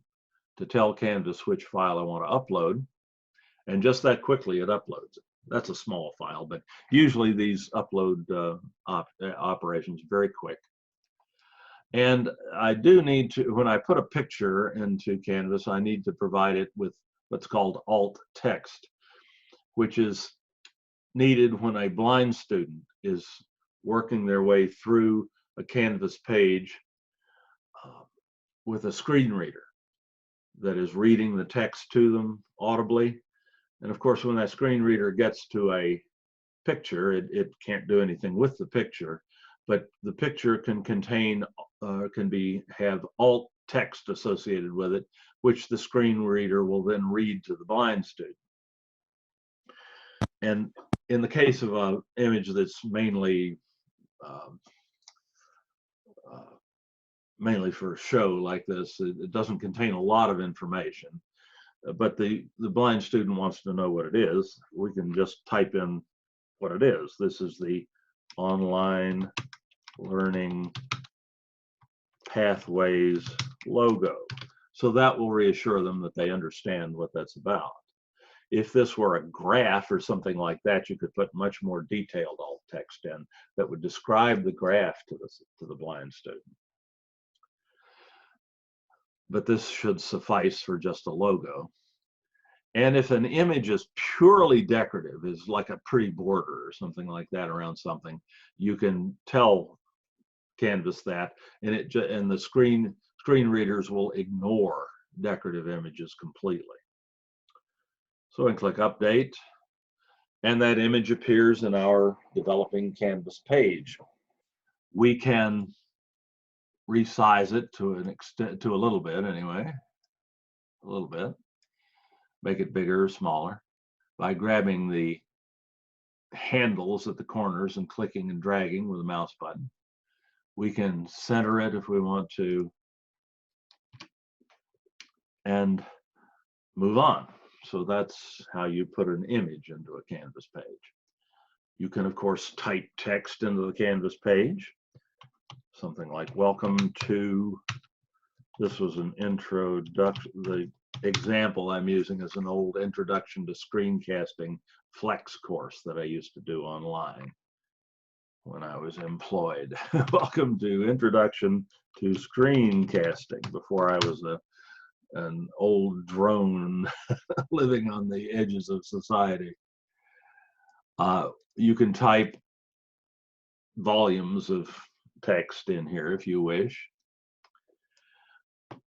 to tell Canvas which file I want to upload. And just that quickly it uploads it. That's a small file, but usually these upload operations are very quick. And I do need to, when I put a picture into Canvas, I need to provide it with what's called alt text, which is needed when a blind student is working their way through a Canvas page with a screen reader that is reading the text to them audibly. And of course, when that screen reader gets to a picture, it can't do anything with the picture, but the picture can contain, have alt text associated with it, which the screen reader will then read to the blind student. And in the case of an image that's mainly for a show like this, it doesn't contain a lot of information, but the blind student wants to know what it is. We can just type in what it is. This is the Online Learning Pathways logo. So that will reassure them that they understand what that's about. If this were a graph or something like that, you could put much more detailed alt text in that would describe the graph to the blind student. But this should suffice for just a logo. And if an image is purely decorative, is like a pretty border or something like that around something, you can tell Canvas that, and the screen readers will ignore decorative images completely. So I can click Update, and that image appears in our developing Canvas page. We can resize it to an extent, to a little bit anyway, a little bit, make it bigger or smaller by grabbing the handles at the corners and clicking and dragging with a mouse button. We can center it if we want to and move on. So that's how you put an image into a Canvas page. You can, of course, type text into the Canvas page. Something like, welcome to, this was an introduction, the example I'm using is an old Introduction to Screencasting Flex course that I used to do online when I was employed. Welcome to Introduction to Screencasting, before I was an old drone living on the edges of society. You can type volumes of text in here if you wish.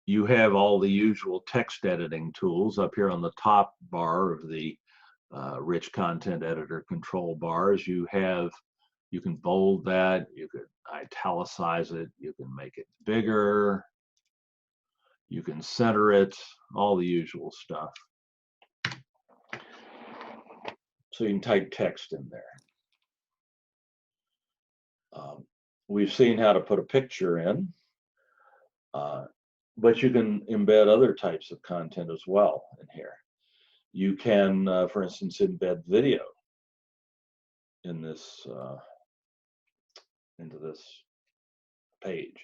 You have all the usual text editing tools up here on the top bar of the rich content editor control bars. You have You can bold that, you could italicize it, you can make it bigger, you can center it, all the usual stuff. So you can type text in there. We've seen how to put a picture in, but you can embed other types of content as well in here. You can, for instance, embed video in this into this page.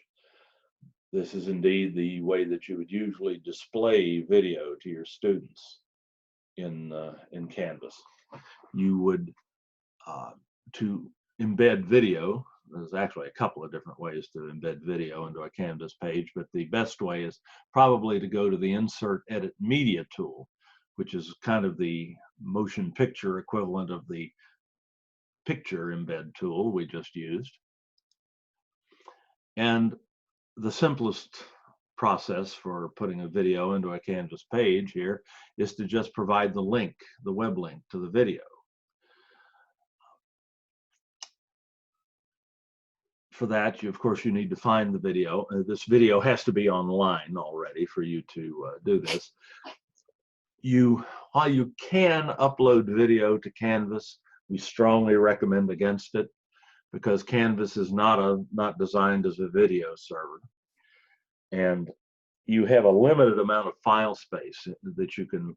This is indeed the way that you would usually display video to your students in Canvas. You would to embed video. There's actually a couple of different ways to embed video into a Canvas page, but the best way is probably to go to the Insert Edit Media tool, which is kind of the motion picture equivalent of the picture embed tool we just used. And the simplest process for putting a video into a Canvas page here is to just provide the link, the web link to the video. For that, of course, you need to find the video. This video has to be online already for you to do this. While you can upload video to Canvas, we strongly recommend against it because Canvas is not designed as a video server. And you have a limited amount of file space that you can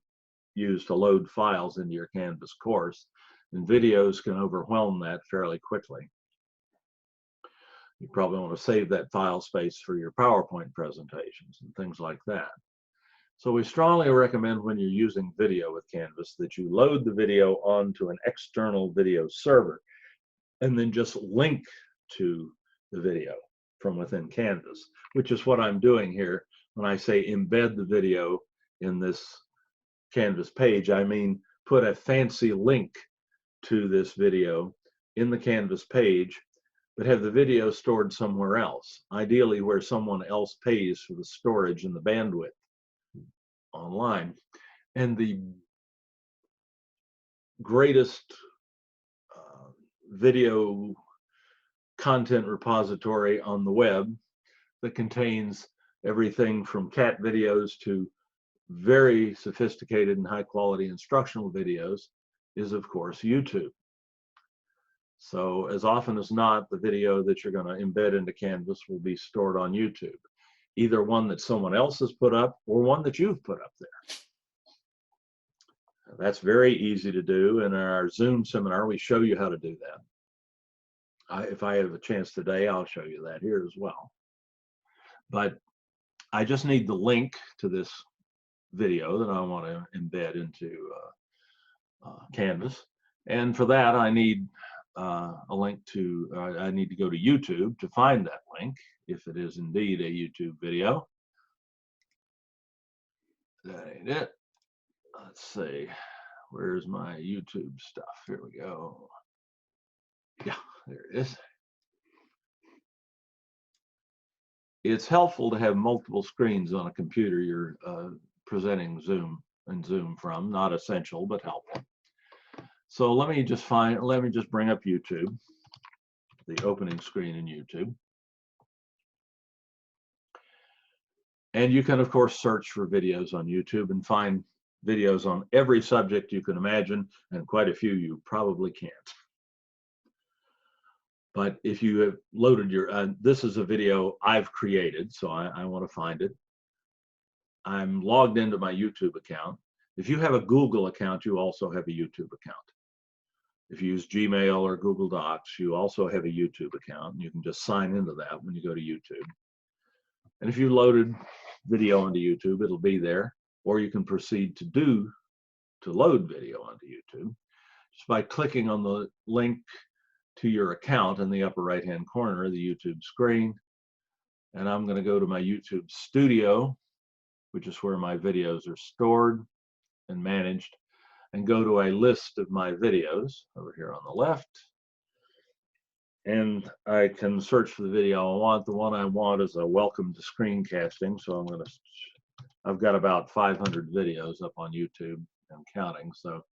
use to load files into your Canvas course, and videos can overwhelm that fairly quickly. You probably want to save that file space for your PowerPoint presentations and things like that. So we strongly recommend when you're using video with Canvas that you load the video onto an external video server and then just link to the video from within Canvas, which is what I'm doing here. When I say embed the video in this Canvas page, I mean put a fancy link to this video in the Canvas page, but have the video stored somewhere else, ideally where someone else pays for the storage and the bandwidth online. And the greatest video content repository on the web that contains everything from cat videos to very sophisticated and high quality instructional videos is, of course, YouTube. So as often as not, the video that you're going to embed into Canvas will be stored on YouTube, either one that someone else has put up or one that you've put up there. That's very easy to do. In our Zoom seminar, we show you how to do that. If I have a chance today, I'll show you that here as well. But I just need the link to this video that I want to embed into Canvas. And for that, I need a link to, I need to go to YouTube to find that link, if it is indeed a YouTube video. That ain't it. Let's see, where's my YouTube stuff? Here we go. Yeah, there it is. It's helpful to have multiple screens on a computer you're presenting Zoom from. Not essential, but helpful. So let me just bring up YouTube, the opening screen in YouTube. And you can, of course, search for videos on YouTube and find videos on every subject you can imagine, and quite a few you probably can't. But if you have loaded your, this is a video I've created, so I want to find it. I'm logged into my YouTube account. If you have a Google account, you also have a YouTube account. If you use Gmail or Google Docs, you also have a YouTube account. And you can just sign into that when you go to YouTube. And if you loaded video onto YouTube, it'll be there. Or you can proceed to load video onto YouTube just by clicking on the link to your account in the upper right-hand corner of the YouTube screen. And I'm going to go to my YouTube Studio, which is where my videos are stored and managed, and go to a list of my videos over here on the left. And I can search for the video I want. The one I want is a welcome to screencasting. So I've got about 500 videos up on YouTube and counting. So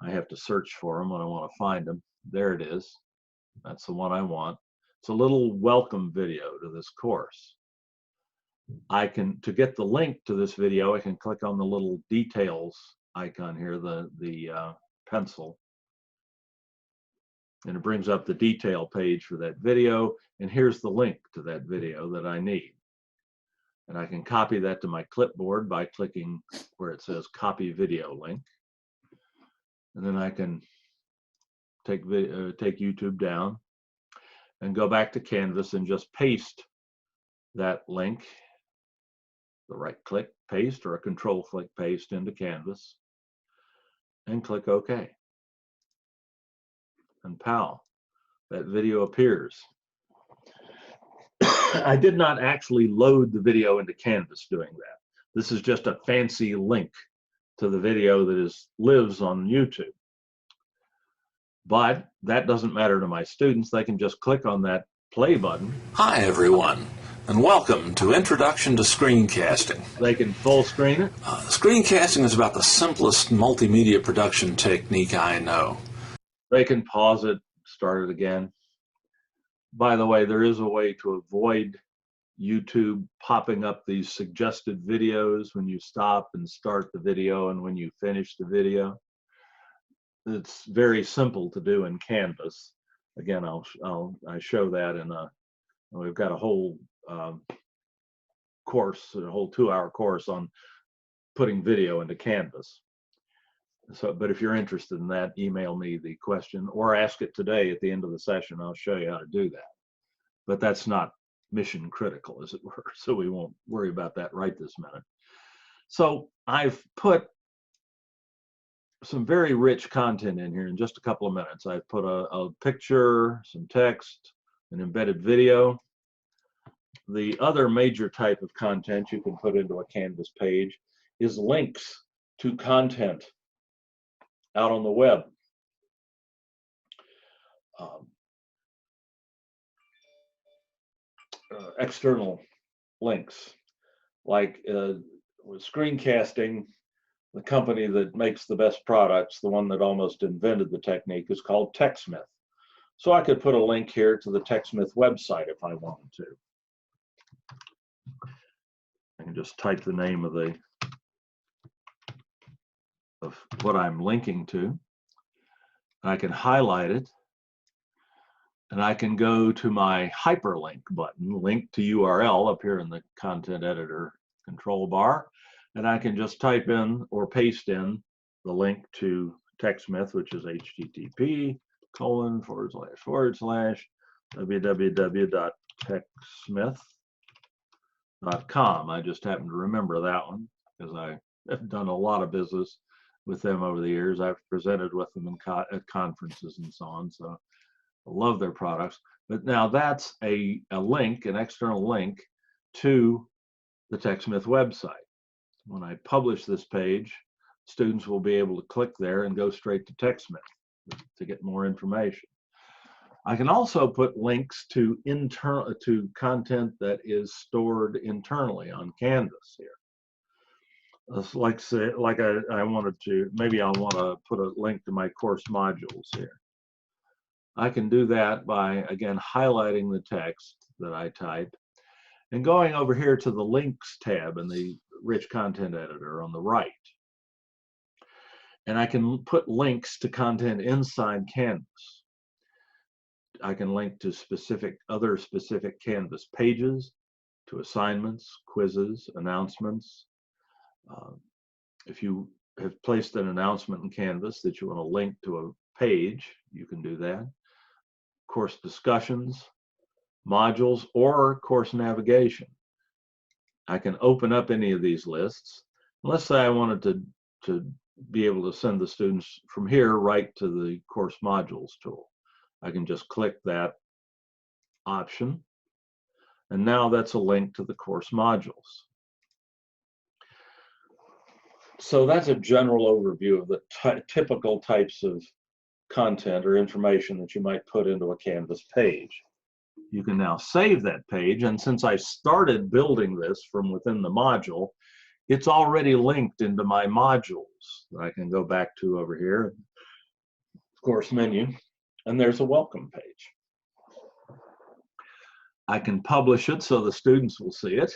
I have to search for them when I want to find them. There it is. That's the one I want. It's a little welcome video to this course. To get the link to this video, I can click on the little details icon here, the pencil, and it brings up the detail page for that video, and here's the link to that video that I need. And I can copy that to my clipboard by clicking where it says copy video link. And then I can take YouTube down and go back to Canvas and just paste that link, the right click paste or a control click paste into Canvas, and click OK. And pow, that video appears. I did not actually load the video into Canvas doing that. This is just a fancy link to the video that lives on YouTube. But that doesn't matter to my students. They can just click on that play button. Hi everyone, and welcome to Introduction to Screencasting. They can full screen it. Screencasting is about the simplest multimedia production technique I know. They can pause it, start it again. By the way, there is a way to avoid YouTube popping up these suggested videos when you stop and start the video and when you finish the video. It's very simple to do in Canvas. Again, I show that in we've got a whole course, a whole 2-hour course on putting video into Canvas. So, but if you're interested in that, email me the question or ask it today at the end of the session. I'll show you how to do that. But that's not mission critical, as it were, so we won't worry about that right this minute. So I've put some very rich content in here in just a couple of minutes. I've put a picture, some text, an embedded video. The other major type of content you can put into a Canvas page is links to content out on the web. External links, like with Screencasting, the company that makes the best products, the one that almost invented the technique, is called TechSmith. So I could put a link here to the TechSmith website if I wanted to. I can just type the name of what I'm linking to. I can highlight it, and I can go to my hyperlink button, link to URL up here in the content editor control bar, and I can just type in or paste in the link to TechSmith, which is http://www.techsmith.com. I just happen to remember that one because I have done a lot of business with them over the years. I've presented with them at conferences and so on, so I love their products. But now that's a link, an external link to the TechSmith website. When I publish this page, students will be able to click there and go straight to TechSmith to get more information. I can also put links to content that is stored internally on Canvas here. Like I wanted to, maybe I want to put a link to my course modules here. I can do that by, again, highlighting the text that I type and going over here to the links tab in the rich content editor on the right. And I can put links to content inside Canvas. I can link to other specific Canvas pages, to assignments, quizzes, announcements. If you have placed an announcement in Canvas that you want to link to a page, you can do that. Course discussions, modules, or course navigation. I can open up any of these lists. Let's say I wanted to be able to send the students from here right to the course modules tool. I can just click that option, and now that's a link to the course modules. So that's a general overview of the typical types of content or information that you might put into a Canvas page. You can now save that page, and since I started building this from within the module, it's already linked into my modules that I can go back to over here, course menu, and there's a welcome page. I can publish it so the students will see it.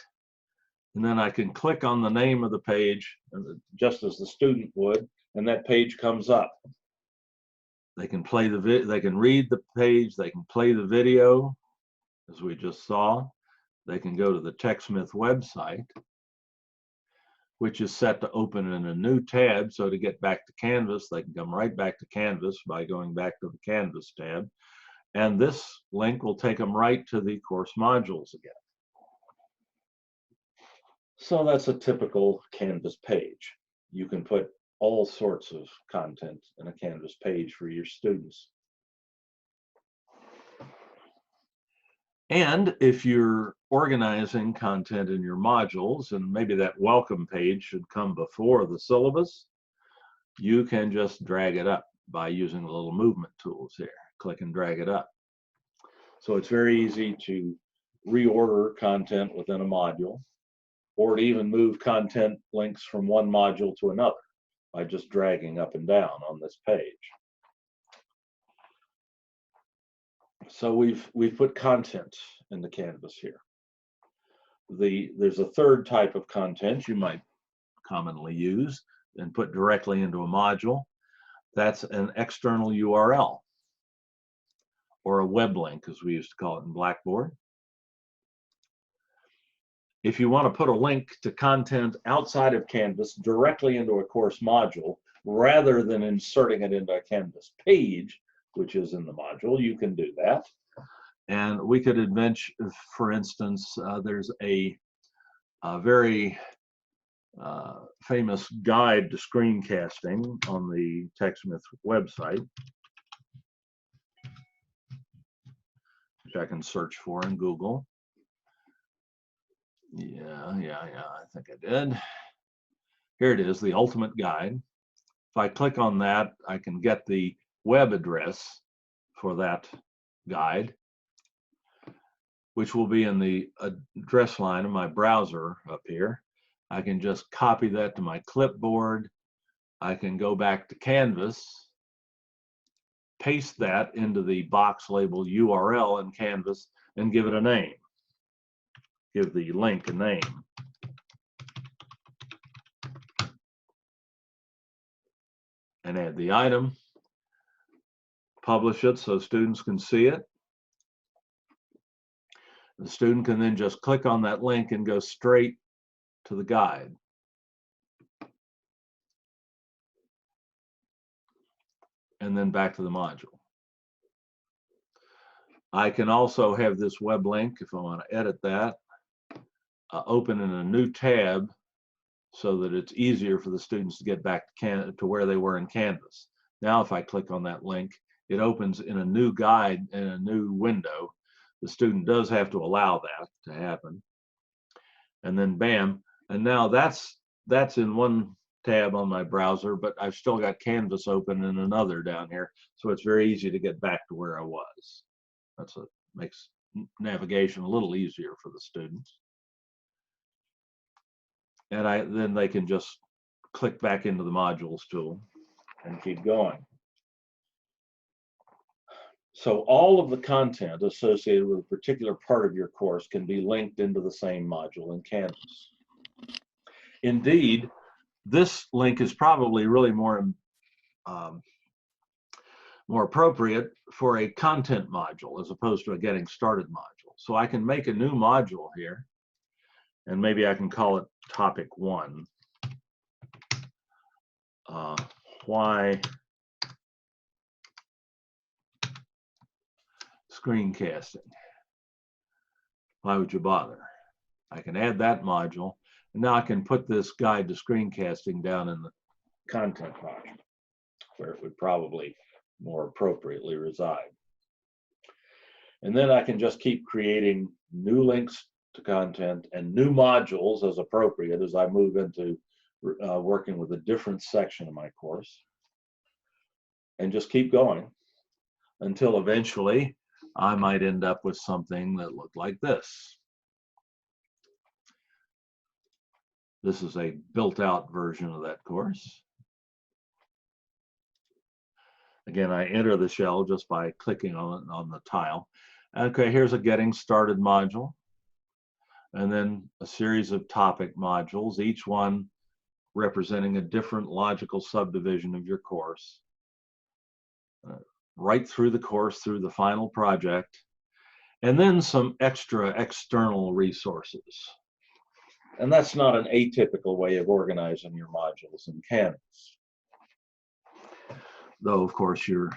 And then I can click on the name of the page just as the student would, and that page comes up. They can play they can read the page, they can play the video, as we just saw. They can go to the TechSmith website, which is set to open in a new tab. So to get back to Canvas, they can come right back to Canvas by going back to the Canvas tab. And this link will take them right to the course modules again. So that's a typical Canvas page. You can put all sorts of content in a Canvas page for your students. And if you're organizing content in your modules, and maybe that welcome page should come before the syllabus, you can just drag it up by using the little movement tools here. Click and drag it up. So it's very easy to reorder content within a module, or to even move content links from one module to another by just dragging up and down on this page. So we've put content in the Canvas here. There's a third type of content you might commonly use and put directly into a module. That's an external URL, or a web link, as we used to call it in Blackboard. If you want to put a link to content outside of Canvas directly into a course module, rather than inserting it into a Canvas page, which is in the module, you can do that. And we could adventure, for instance, there's a very famous guide to screencasting on the TechSmith website, which I can search for in Google. Yeah, I think I did. Here it is, the ultimate guide. If I click on that, I can get the web address for that guide, which will be in the address line of my browser up here. I can just copy that to my clipboard. I can go back to Canvas, paste that into the box labeled URL in Canvas, and give it a name. Give the link a name. And add the item. Publish it so students can see it. The student can then just click on that link and go straight to the guide. And then back to the module. I can also have this web link, if I want to edit that, open in a new tab so that it's easier for the students to get back to where they were in Canvas. Now, if I click on that link, it opens in a new guide in a new window. The student does have to allow that to happen. And then bam, and now that's in one tab on my browser, but I've still got Canvas open in another down here. So it's very easy to get back to where I was. Makes navigation a little easier for the students. And then they can just click back into the modules tool and keep going. So all of the content associated with a particular part of your course can be linked into the same module in Canvas. Indeed, this link is probably really more appropriate for a content module as opposed to a getting started module. So I can make a new module here, and maybe I can call it topic 1. Why screencasting? Why would you bother? I can add that module, and now I can put this guide to screencasting down in the content module, where it would probably more appropriately reside. And then I can just keep creating new links to content and new modules as appropriate as I move into working with a different section of my course, and just keep going until eventually I might end up with something that looked like this. This is a built-out version of that course. Again, I enter the shell just by clicking on the tile. Okay, here's a getting started module, and then a series of topic modules, each one representing a different logical subdivision of your course, right through the course, through the final project, and then some extra external resources. And that's not an atypical way of organizing your modules in Canvas. Though, of course, you're,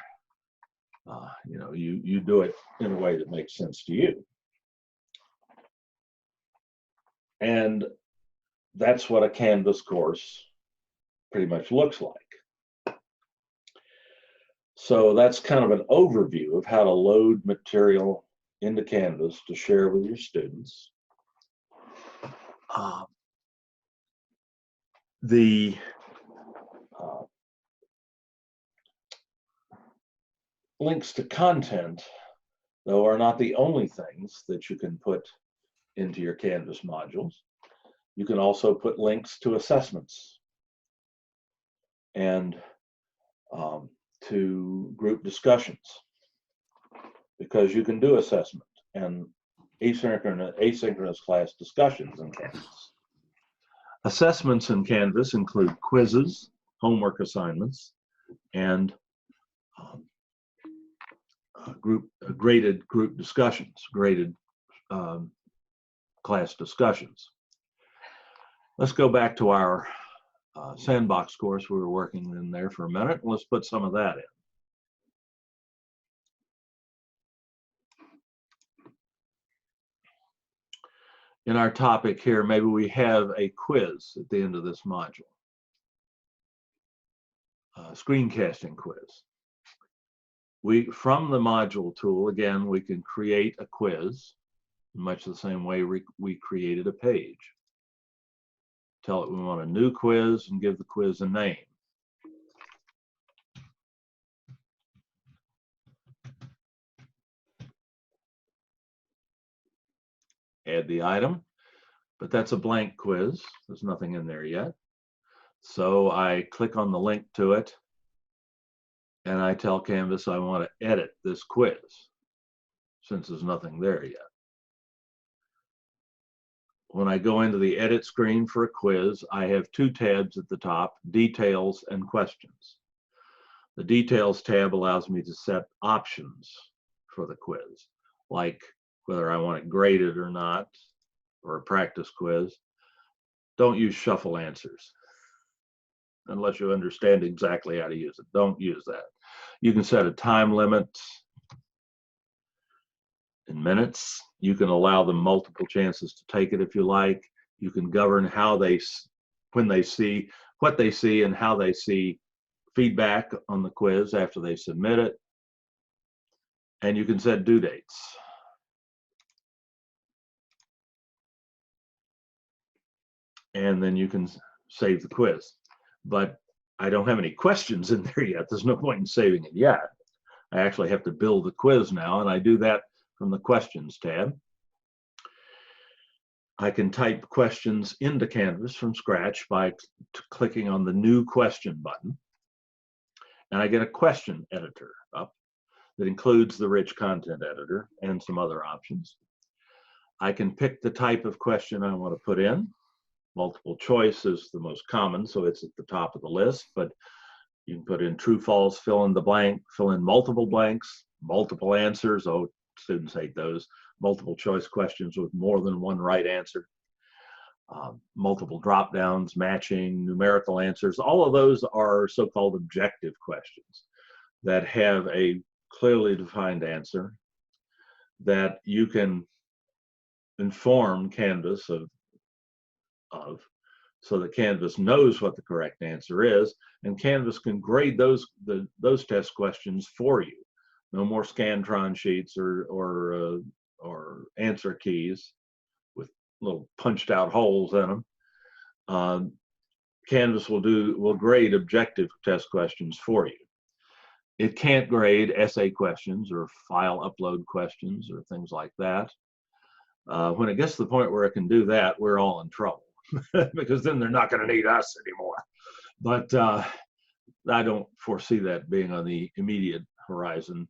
you do it in a way that makes sense to you. And that's what a Canvas course pretty much looks like. So that's kind of an overview of how to load material into Canvas to share with your students. The links to content, though, are not the only things that you can put into your Canvas modules. You can also put links to assessments and to group discussions, because you can do assessment and asynchronous class discussions in Canvas. Assessments in Canvas include quizzes, homework assignments, and graded group discussions, graded class discussions. Let's go back to our sandbox course we were working in there for a minute, and let's put some of that in. In our topic here, maybe we have a quiz at the end of this module. Screencasting quiz. From the module tool, again, we can create a quiz in much the same way we created a page. Tell it we want a new quiz and give the quiz a name. Add the item, but that's a blank quiz. There's nothing in there yet. So I click on the link to it, and I tell Canvas I want to edit this quiz, since there's nothing there yet. When I go into the edit screen for a quiz, I have two tabs at the top, details and questions. The details tab allows me to set options for the quiz, like whether I want it graded or not, or a practice quiz. Don't use shuffle answers unless you understand exactly how to use it. Don't use that. You can set a time limit in minutes. You can allow them multiple chances to take it if you like. You can govern how when they see, what they see and how they see feedback on the quiz after they submit it. And you can set due dates. And then you can save the quiz. But I don't have any questions in there yet. There's no point in saving it yet. I actually have to build the quiz now, and I do that from the questions tab. I can type questions into Canvas from scratch by clicking on the new question button. And I get a question editor up that includes the rich content editor and some other options. I can pick the type of question I want to put in. Multiple choice is the most common, so it's at the top of the list, but you can put in true, false, fill in the blank, fill in multiple blanks, multiple answers. Oh, students hate those. Multiple choice questions with more than one right answer. Multiple drop downs, matching, numerical answers. All of those are so-called objective questions that have a clearly defined answer that you can inform Canvas of so that Canvas knows what the correct answer is, and Canvas can grade those test questions for you. No more Scantron sheets or answer keys with little punched out holes in them. Canvas will grade objective test questions for you. It can't grade essay questions or file upload questions or things like that. When it gets to the point where it can do that, we're all in trouble. Because then they're not going to need us anymore. But I don't foresee that being on the immediate horizon.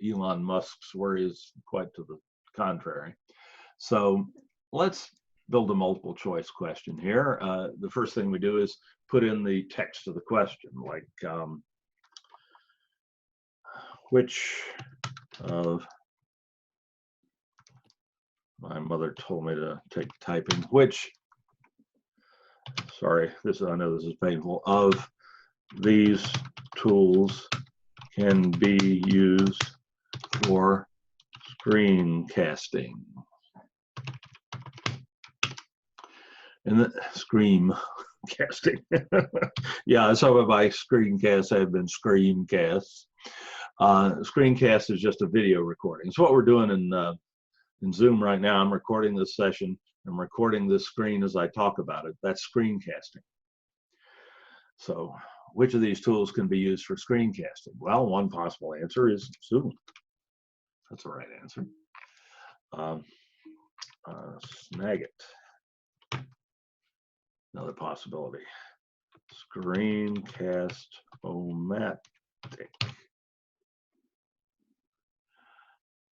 Elon Musk's worry is quite to the contrary. So let's build a multiple choice question here. The first thing we do is put in the text of the question, like which of, my mother told me to take typing, which, sorry, I know this is painful, of these tools can be used for screencasting. And the screencasting. Yeah, some of my screencasts have been screencasts. Screencast is just a video recording. So what we're doing in Zoom right now, I'm recording this session. I'm recording this screen as I talk about it. That's screencasting. So which of these tools can be used for screencasting? Well, one possible answer is Zoom. That's the right answer. Snag it. Another possibility. Screencast-O-Matic.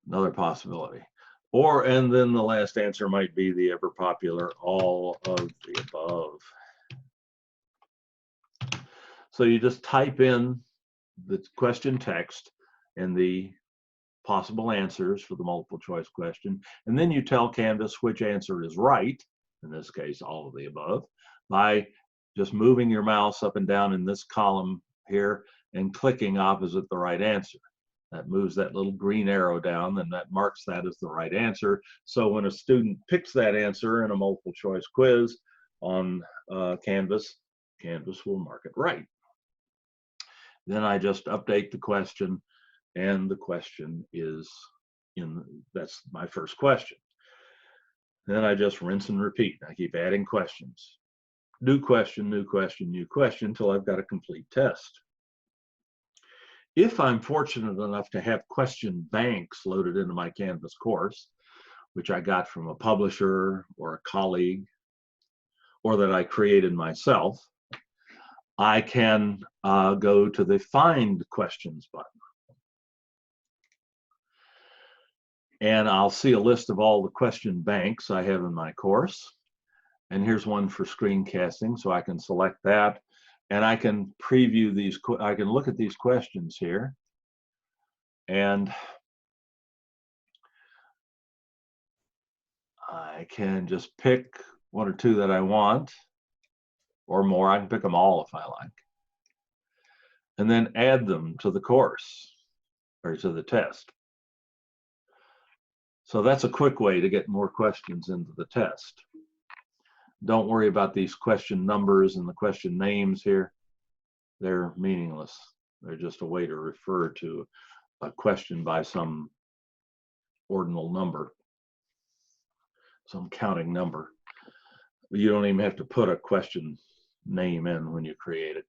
Another possibility. And then the last answer might be the ever popular all of the above. So you just type in the question text and the possible answers for the multiple choice question, and then you tell Canvas which answer is right, in this case all of the above, by just moving your mouse up and down in this column here and clicking opposite the right answer. That moves that little green arrow down, and that marks that as the right answer. So when a student picks that answer in a multiple choice quiz on Canvas, Canvas will mark it right. Then I just update the question, and the question is that's my first question. Then I just rinse and repeat. I keep adding questions. New question, new question, new question, until I've got a complete test. If I'm fortunate enough to have question banks loaded into my Canvas course, which I got from a publisher or a colleague, or that I created myself, I can go to the Find Questions button. And I'll see a list of all the question banks I have in my course. And here's one for screencasting, so I can select that. And I can preview these, I can look at these questions here. And I can just pick one or two that I want, or more. I can pick them all if I like. And then add them to the course, or to the test. So that's a quick way to get more questions into the test. Don't worry about these question numbers and the question names here. They're meaningless. They're just a way to refer to a question by some ordinal number, some counting number. You don't even have to put a question name in when you create it.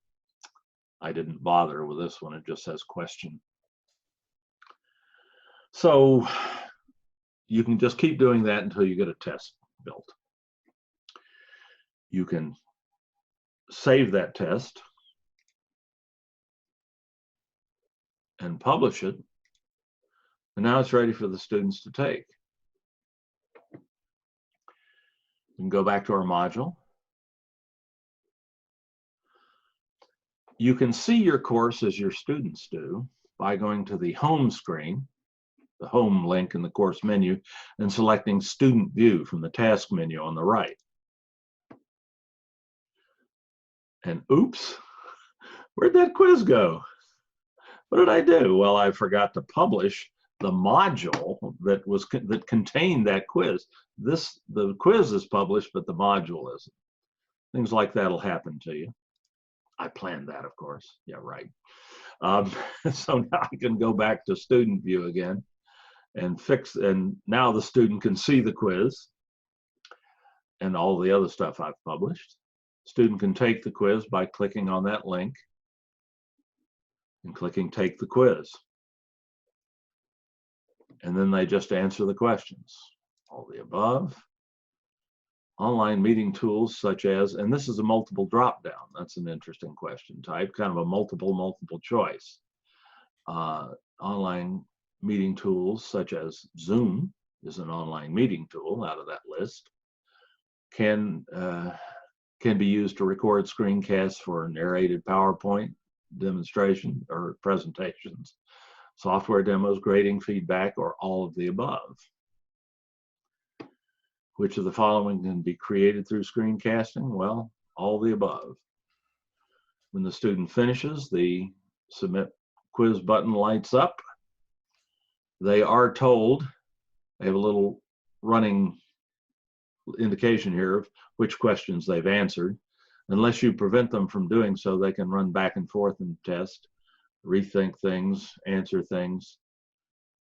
I didn't bother with this one. It just says question. So you can just keep doing that until you get a test built. You can save that test and publish it. And now it's ready for the students to take. We can go back to our module. You can see your course as your students do by going to the home screen, the home link in the course menu, and selecting Student View from the task menu on the right. And oops, where'd that quiz go? What did I do? Well, I forgot to publish the module that contained that quiz. The quiz is published, but the module isn't. Things like that'll happen to you. I planned that, of course. Yeah, right. So now I can go back to Student View again and and now the student can see the quiz and all the other stuff I've published. Student can take the quiz by clicking on that link and clicking Take the Quiz. And then they just answer the questions. All the above. Online meeting tools such as, and this is a multiple drop down. That's an interesting question type, kind of a multiple choice. Online meeting tools such as Zoom is an online meeting tool out of that list, can be used to record screencasts for narrated PowerPoint demonstration or presentations, software demos, grading, feedback, or all of the above. Which of the following can be created through screencasting? Well, all the above. When the student finishes, the submit quiz button lights up. They are told, they have a little running indication here of which questions they've answered. Unless you prevent them from doing so, they can run back and forth and test, rethink things, answer things.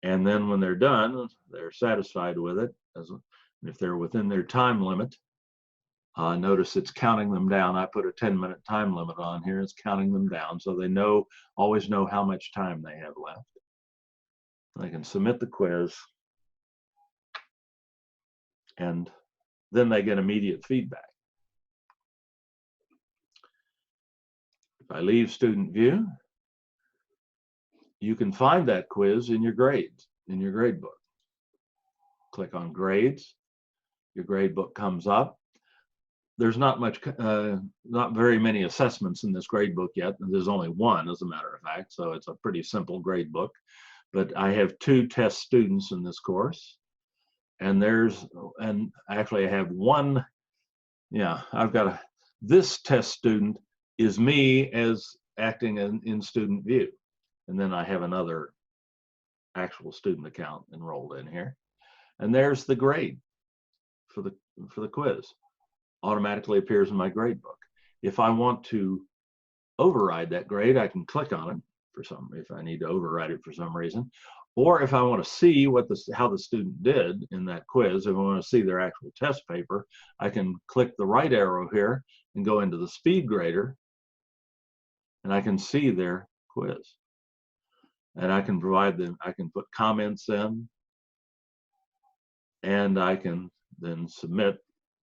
And then when they're done, they're satisfied with it. If they're within their time limit, notice it's counting them down. I put a 10-minute time limit on here. It's counting them down so they always know how much time they have left. They can submit the quiz, and then they get immediate feedback. If I leave student view, you can find that quiz in your grades, in your grade book. Click on grades, your grade book comes up. There's not very many assessments in this grade book yet. There's only one, as a matter of fact, so it's a pretty simple grade book. But I have 2 test students in this course, and actually I have one. Yeah, this test student is me as acting in student view, and then I have another actual student account enrolled in here, and there's the grade for the quiz. Automatically appears in my grade book. If I want to override that grade, I can click on it if I need to override it for some reason, or if I want to see how the student did in that quiz, if I want to see their actual test paper, I can click the right arrow here and go into the Speedgrader, and I can see their quiz. And I can I can put comments in, and I can then submit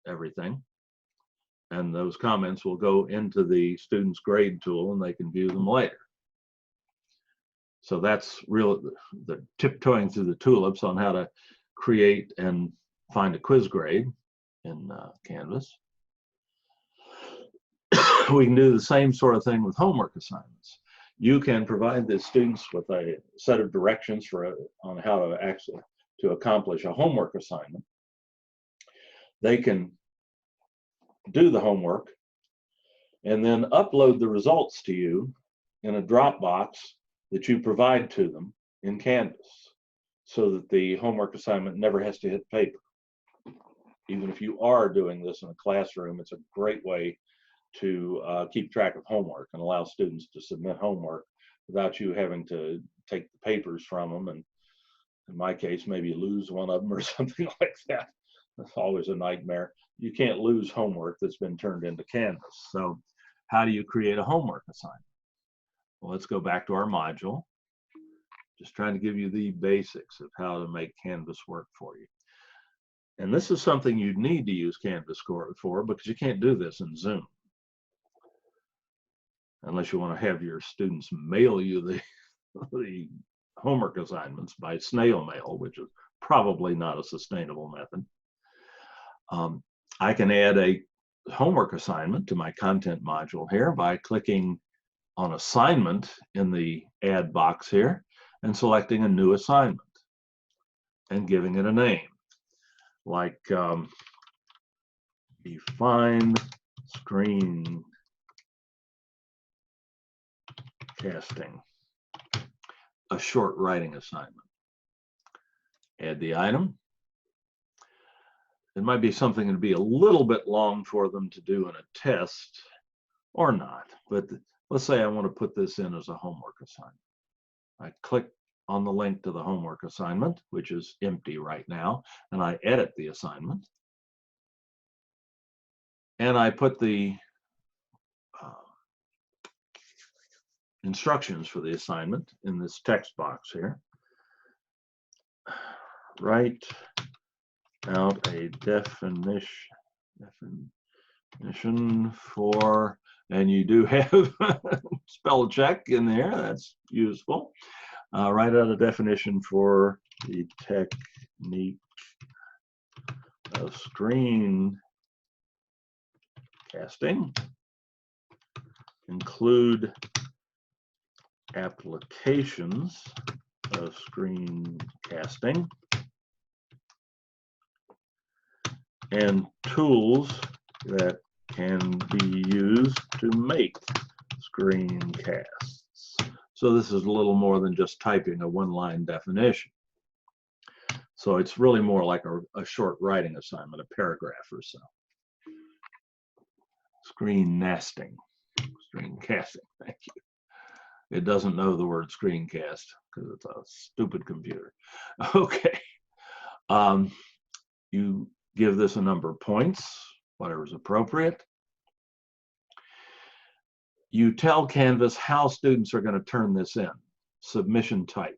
everything. And those comments will go into the student's grade tool, and they can view them later. So that's the tiptoeing through the tulips on how to create and find a quiz grade in Canvas. We can do the same sort of thing with homework assignments. You can provide the students with a set of directions on how to accomplish a homework assignment. They can do the homework and then upload the results to you in a Dropbox that you provide to them in Canvas, so that the homework assignment never has to hit paper. Even if you are doing this in a classroom, it's a great way to keep track of homework and allow students to submit homework without you having to take the papers from them, and in my case, maybe lose one of them or something like that. That's always a nightmare. You can't lose homework that's been turned into Canvas. So how do you create a homework assignment? Well, let's go back to our module. Just trying to give you the basics of how to make Canvas work for you. And this is something you'd need to use Canvas for, because you can't do this in Zoom. Unless you want to have your students mail you the homework assignments by snail mail, which is probably not a sustainable method. I can add a homework assignment to my content module here by clicking on assignment in the add box here and selecting a new assignment and giving it a name, like define screencasting, a short writing assignment. Add the item. It might be something that would be a little bit long for them to do in a test, or not, but let's say I want to put this in as a homework assignment. I click on the link to the homework assignment, which is empty right now, and I edit the assignment. And I put the instructions for the assignment in this text box here. Write out a definition for, and you do have spell check in there, that's useful. Write out a definition for the technique of screencasting. Include applications of screencasting and tools that can be used to make screencasts. So this is a little more than just typing a one-line definition. So it's really more like a short writing assignment, a paragraph or so. Screencasting, thank you. It doesn't know the word screencast because it's a stupid computer. Okay. You give this a number of points, whatever is appropriate. You tell Canvas how students are going to turn this in, submission type.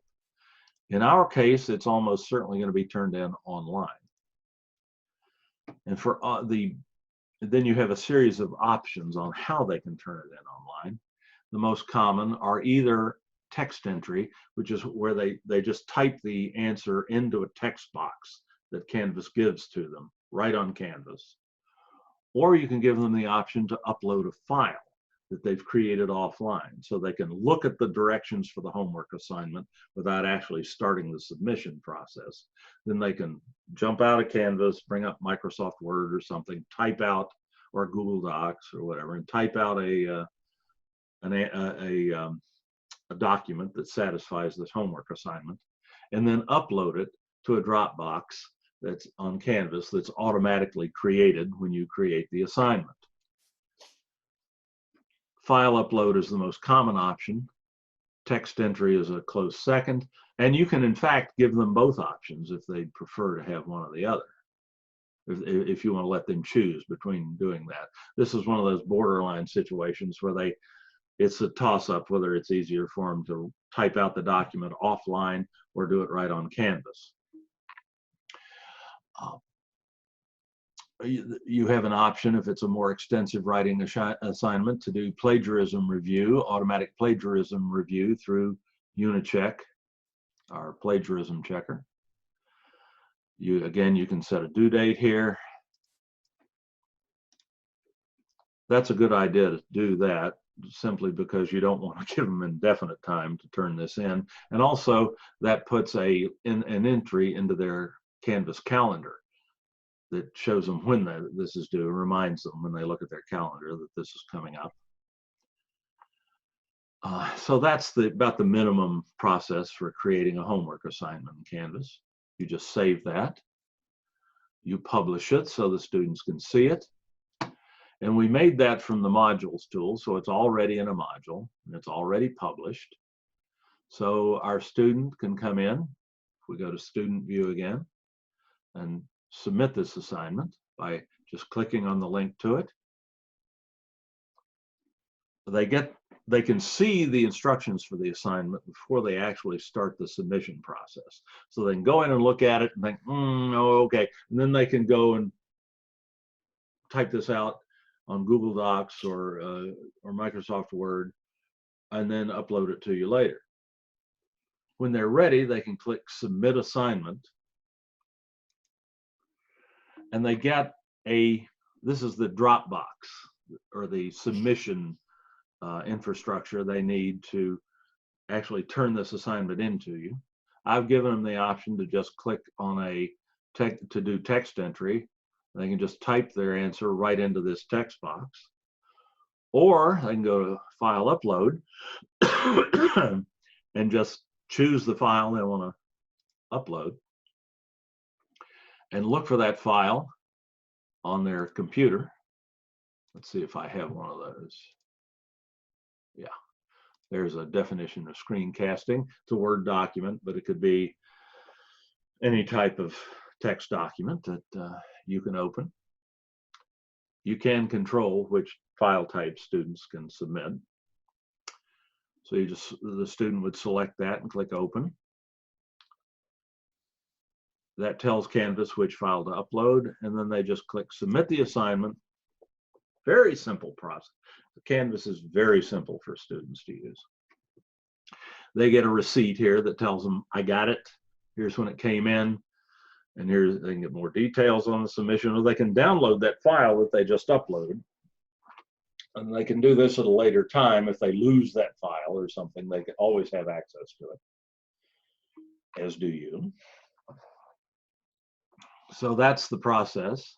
In our case, it's almost certainly going to be turned in online. And for then you have a series of options on how they can turn it in online. The most common are either text entry, which is where they just type the answer into a text box that Canvas gives to them right on Canvas. Or you can give them the option to upload a file that they've created offline so they can look at the directions for the homework assignment without actually starting the submission process. Then they can jump out of Canvas, bring up Microsoft Word or something, type out, or Google Docs or whatever, and type out a document that satisfies this homework assignment, and then upload it to a Dropbox that's on Canvas that's automatically created when you create the assignment. File upload is the most common option. Text entry is a close second. And you can, in fact, give them both options if they prefer to have one or the other, if you want to let them choose between doing that. This is one of those borderline situations where it's a toss-up whether it's easier for them to type out the document offline or do it right on Canvas. You have an option, if it's a more extensive writing assignment, to do plagiarism review, automatic plagiarism review through Unicheck, our plagiarism checker. Again, you can set a due date here. That's a good idea to do that, simply because you don't want to give them indefinite time to turn this in. And also that puts an entry into their Canvas calendar that shows them when this is due, reminds them when they look at their calendar that this is coming up. So that's about the minimum process for creating a homework assignment in Canvas. You just save that. You publish it so the students can see it. And we made that from the Modules tool, so it's already in a module, and it's already published. So our student can come in, if we go to Student View again, and submit this assignment by just clicking on the link to it. They can see the instructions for the assignment before they actually start the submission process. So they can go in and look at it and think, oh, okay. And then they can go and type this out on Google Docs or Microsoft Word and then upload it to you later. When they're ready, they can click Submit Assignment. And they get this is the Dropbox or the submission infrastructure they need to actually turn this assignment into you. I've given them the option to just click on to do text entry. They can just type their answer right into this text box. Or they can go to File Upload and just choose the file they want to upload and look for that file on their computer. Let's see if I have one of those. Yeah, there's a definition of screencasting. It's a Word document, but it could be any type of text document that you can open. You can control which file type students can submit. So the student would select that and click Open. That tells Canvas which file to upload, and then they just click Submit the Assignment. Very simple process. Canvas is very simple for students to use. they get a receipt here that tells them, I got it. Here's when it came in. And here they can get more details on the submission, or they can download that file that they just uploaded. And they can do this at a later time. If they lose that file or something, they can always have access to it, as do you. So that's the process.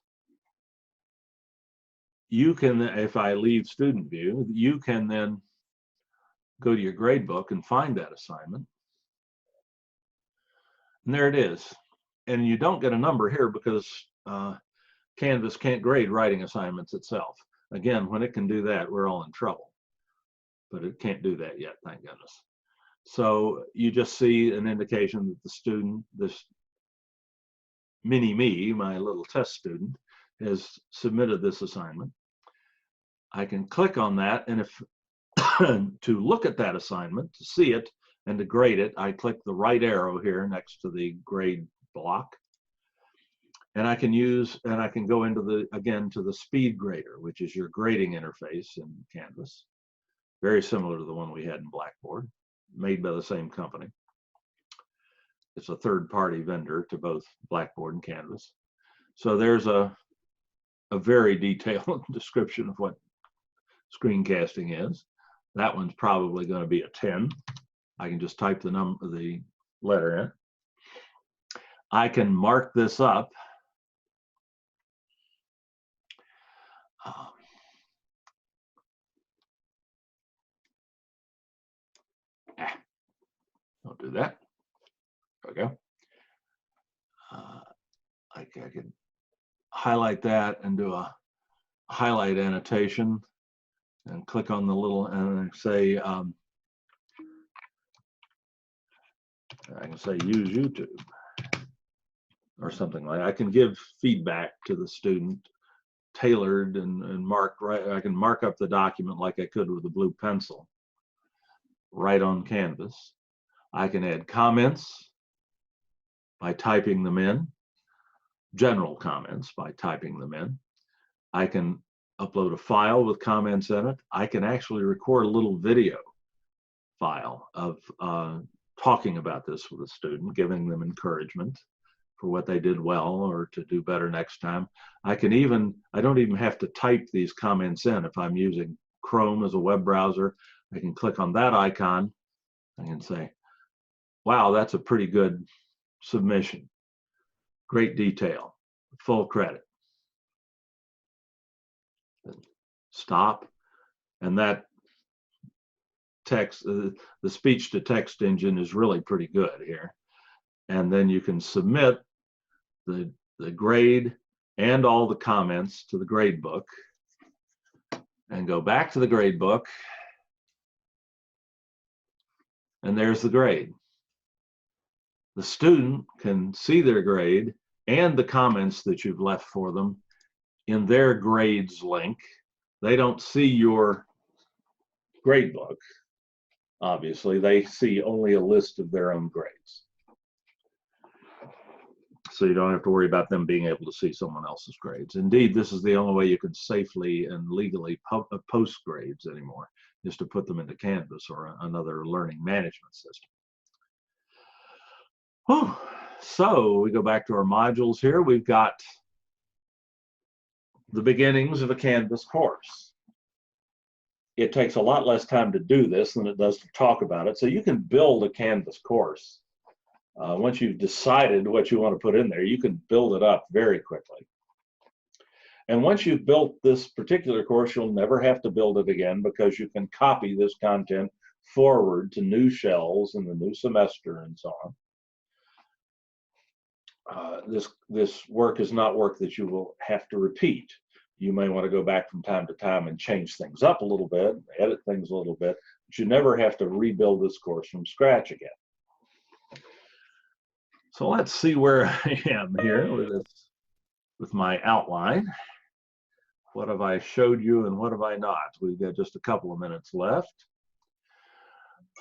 You can, if I leave student view, you can then go to your gradebook and find that assignment. And there it is. And you don't get a number here because Canvas can't grade writing assignments itself. Again, when it can do that, we're all in trouble. But it can't do that yet, thank goodness. So you just see an indication that the student, this mini me, my little test student, has submitted this assignment. I can click on that, and if to look at that assignment, to see it and to grade it, I click the right arrow here next to the grade block. And I can use, and I can go into the, again, to the Speedgrader, which is your grading interface in Canvas. Very similar to the one we had in Blackboard, made by the same company. It's a third-party vendor to both Blackboard and Canvas. So there's a very detailed description of what screencasting is. That one's probably going to be a 10. I can just type the letter in. I can mark this up. Don't do that. There we go. I can highlight that and do a highlight annotation and click on the little and say, I can say use YouTube or something like that. I can give feedback to the student, tailored and marked right. I can mark up the document like I could with a blue pencil right on Canvas. I can add comments by typing them in, general comments by typing them in. I can upload a file with comments in it. I can actually record a little video file of talking about this with a student, giving them encouragement for what they did well or to do better next time. I don't even have to type these comments in. If I'm using Chrome as a web browser, I can click on that icon. I can say, wow, that's a pretty good submission. Great detail, full credit. Stop. And that text, the speech to text engine is really pretty good here. And then you can submit the grade and all the comments to the grade book and go back to the grade book. And there's the grade. The student can see their grade and the comments that you've left for them in their grades link. They don't see your grade book, obviously. They see only a list of their own grades. So you don't have to worry about them being able to see someone else's grades. Indeed, this is the only way you can safely and legally post grades anymore, is to put them into Canvas or another learning management system. Whew. So we go back to our modules here. We've got the beginnings of a Canvas course. It takes a lot less time to do this than it does to talk about it. So you can build a Canvas course. Once you've decided what you want to put in there, you can build it up very quickly. And once you've built this particular course, you'll never have to build it again because you can copy this content forward to new shells in the new semester and so on. This work is not work that you will have to repeat. You may want to go back from time to time and change things up a little bit, edit things a little bit, but you never have to rebuild this course from scratch again. So let's see where I am here with my outline. What have I showed you and what have I not? We've got just a couple of minutes left.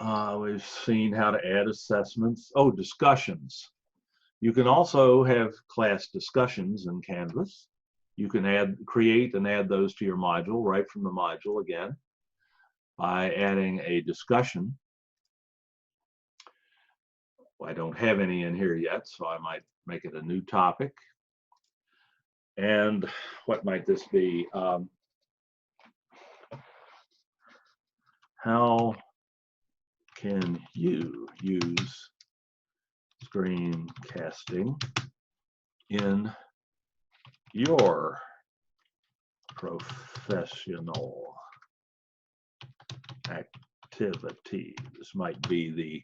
We've seen how to add assessments. Oh, discussions. You can also have class discussions in Canvas. You can create and add those to your module right from the module again by adding a discussion. I don't have any in here yet, so I might make it a new topic. And what might this be? How can you use screencasting in your professional activities? Might be the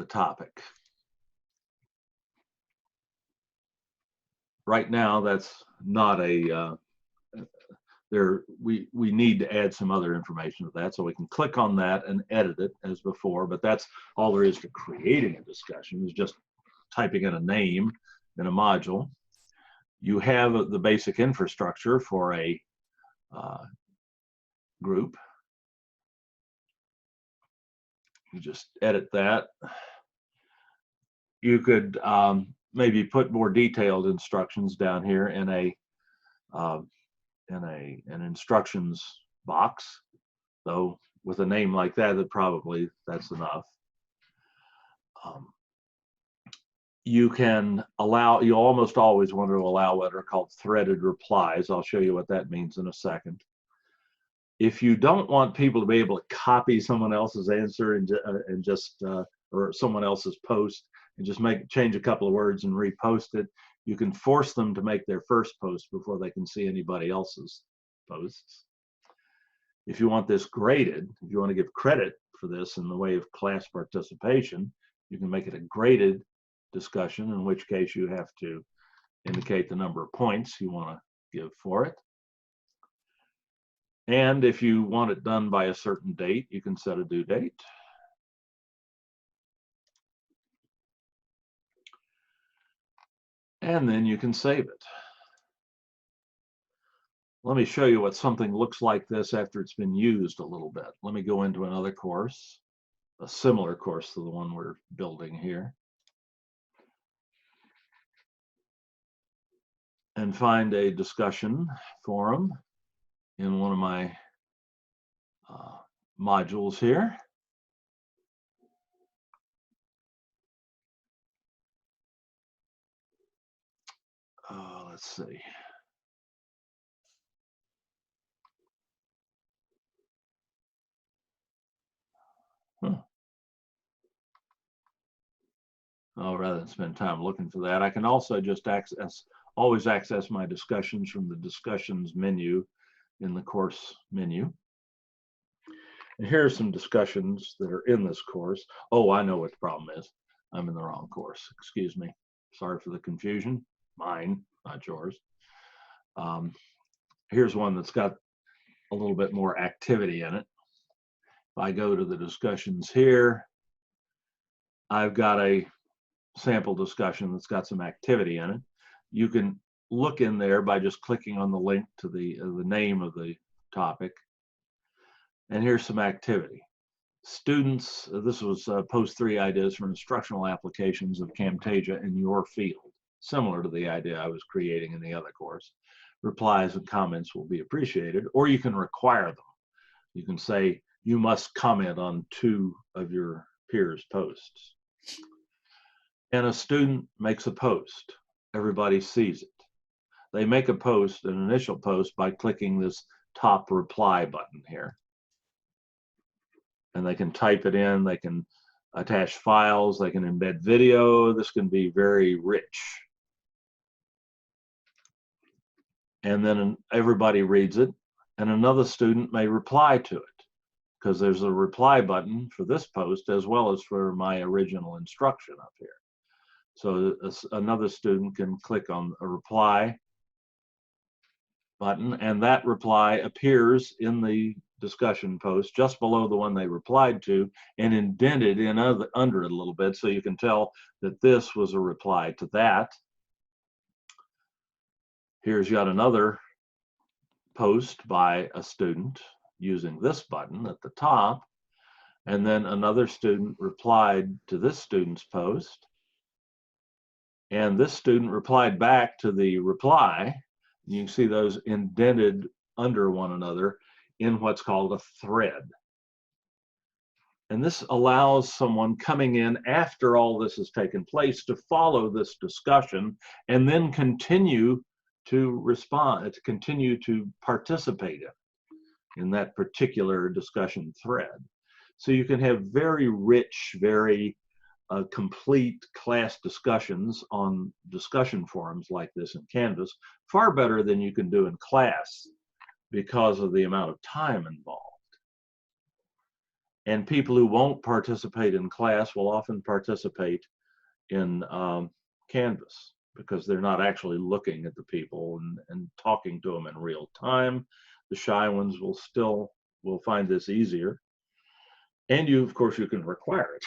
topic. Right now, that's not a we need to add some other information to that, so we can click on that and edit it as before, but that's all there is to creating a discussion, is just typing in a name in a module. You have the basic infrastructure for a group. You just edit that. You could maybe put more detailed instructions down here in an instructions box, though with a name like that, that's enough. You can allow, you almost always want to allow what are called threaded replies. I'll show you what that means in a second. If you don't want people to be able to copy someone else's answer and just or someone else's post and just change a couple of words and repost it, you can force them to make their first post before they can see anybody else's posts. If you want this graded, if you want to give credit for this in the way of class participation, you can make it a graded discussion, in which case you have to indicate the number of points you want to give for it. And if you want it done by a certain date, you can set a due date. And then you can save it. Let me show you what something looks like this after it's been used a little bit. Let me go into another course, a similar course to the one we're building here, and find a discussion forum in one of my modules here. Let's see. Oh, rather than spend time looking for that, I can also just always access my discussions from the discussions menu in the course menu. And here are some discussions that are in this course. Oh, I know what the problem is. I'm in the wrong course. Excuse me. Sorry for the confusion. Mine, not yours. Here's one that's got a little bit more activity in it. If I go to the discussions here, I've got a sample discussion that's got some activity in it. You can look in there by just clicking on the link to the name of the topic. And here's some activity. Students, this was post 3 ideas for instructional applications of Camtasia in your field, similar to the idea I was creating in the other course. Replies and comments will be appreciated, or you can require them. You can say, you must comment on 2 of your peers' posts. And a student makes a post. Everybody sees it. They make a post, an initial post, by clicking this top reply button here. And they can type it in, they can attach files, they can embed video. This can be very rich. And then everybody reads it, and another student may reply to it, because there's a reply button for this post as well as for my original instruction up here. So another student can click on a reply button, and that reply appears in the discussion post just below the one they replied to and indented in under it a little bit, so you can tell that this was a reply to that. Here's yet another post by a student using this button at the top, and then another student replied to this student's post, and this student replied back to the reply, You can see those indented under one another in what's called a thread. And this allows someone coming in after all this has taken place to follow this discussion and then continue to respond, to continue to participate in that particular discussion thread. So you can have very rich, very complete class discussions on discussion forums like this in Canvas, far better than you can do in class because of the amount of time involved. And people who won't participate in class will often participate in Canvas because they're not actually looking at the people and talking to them in real time. The shy ones will find this easier. And of course, you can require it.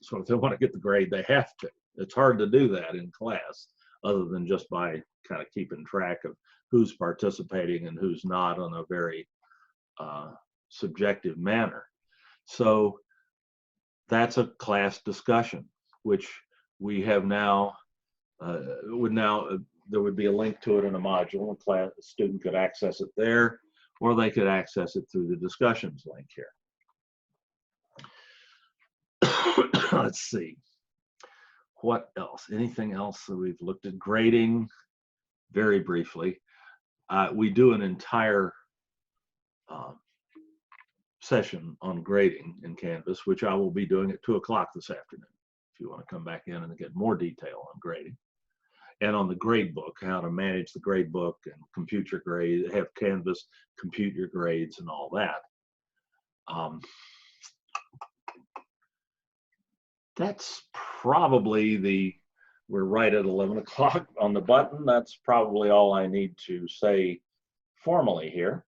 So if they want to get the grade, they have to. It's hard to do that in class other than just by kind of keeping track of who's participating and who's not on a very subjective manner. So that's a class discussion, which we have now, there would be a link to it in a module. A student could access it there, or they could access it through the discussions link here. Let's see. What else? Anything else that we've looked at? Grading, very briefly. We do an entire session on grading in Canvas, which I will be doing at 2 o'clock this afternoon, if you want to come back in and get more detail on grading. And on the grade book, how to manage the grade book and compute your grade, have Canvas compute your grades and all that. That's probably we're right at 11 o'clock on the button. That's probably all I need to say formally here.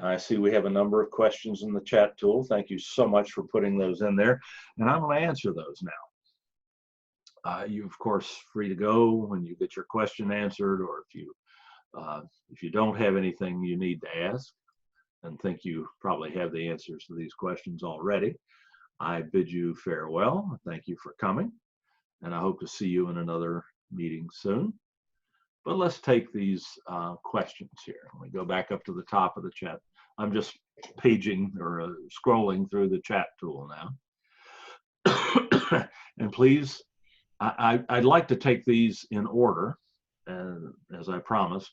I see we have a number of questions in the chat tool. Thank you so much for putting those in there. And I'm going to answer those now. You're, of course, free to go when you get your question answered, or if you don't have anything you need to ask and think you probably have the answers to these questions already, I bid you farewell. Thank you for coming, and I hope to see you in another meeting soon. But let's take these questions here. Let me go back up to the top of the chat. I'm just paging or scrolling through the chat tool now. And please, I'd like to take these in order, as I promised.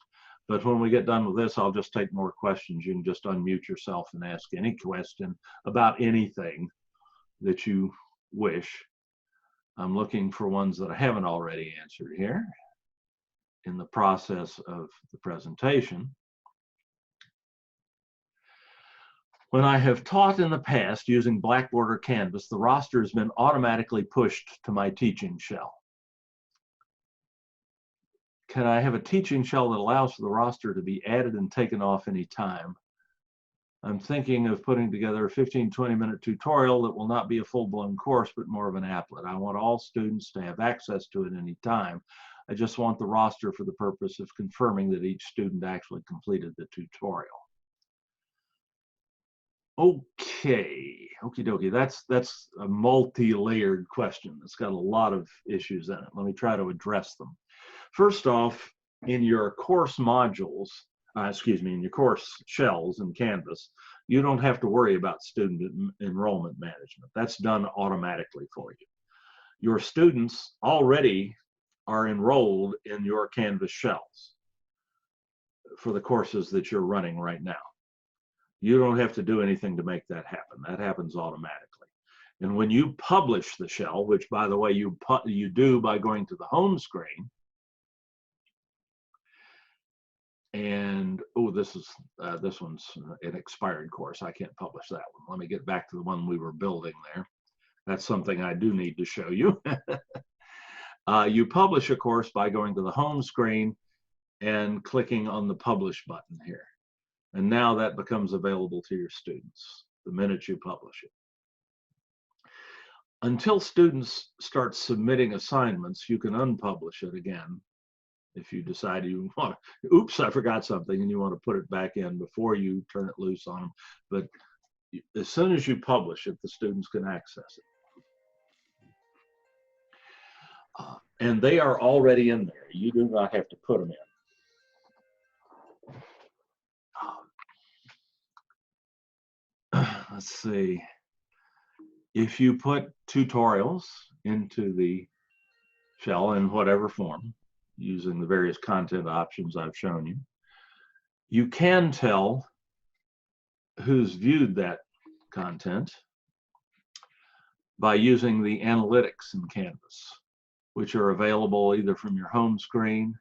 But when we get done with this, I'll just take more questions. You can just unmute yourself and ask any question about anything that you wish. I'm looking for ones that I haven't already answered here in the process of the presentation. When I have taught in the past using Blackboard or Canvas, the roster has been automatically pushed to my teaching shell. Can I have a teaching shell that allows for the roster to be added and taken off any time? I'm thinking of putting together a 15-20 minute tutorial that will not be a full-blown course, but more of an applet. I want all students to have access to it any time. I just want the roster for the purpose of confirming that each student actually completed the tutorial. Okay, okie dokie. That's a multi-layered question. It's got a lot of issues in it. Let me try to address them. First off, in your course modules, in your course shells in Canvas, you don't have to worry about student enrollment management. That's done automatically for you. Your students already are enrolled in your Canvas shells for the courses that you're running right now. You don't have to do anything to make that happen. That happens automatically. And when you publish the shell, which by the way you do by going to the home screen, and oh, this one's an expired course. I can't publish that one. Let me get back to the one we were building there. That's something I do need to show you. You publish a course by going to the home screen and clicking on the publish button here. And now that becomes available to your students the minute you publish it. Until students start submitting assignments, you can unpublish it again if you decide you want to, oops, I forgot something, and you want to put it back in before you turn it loose on them. But as soon as you publish it, the students can access it. And they are already in there. You do not have to put them in. let's see, if you put tutorials into the shell in whatever form, using the various content options I've shown you, you can tell who's viewed that content by using the analytics in Canvas, which are available either from your home screen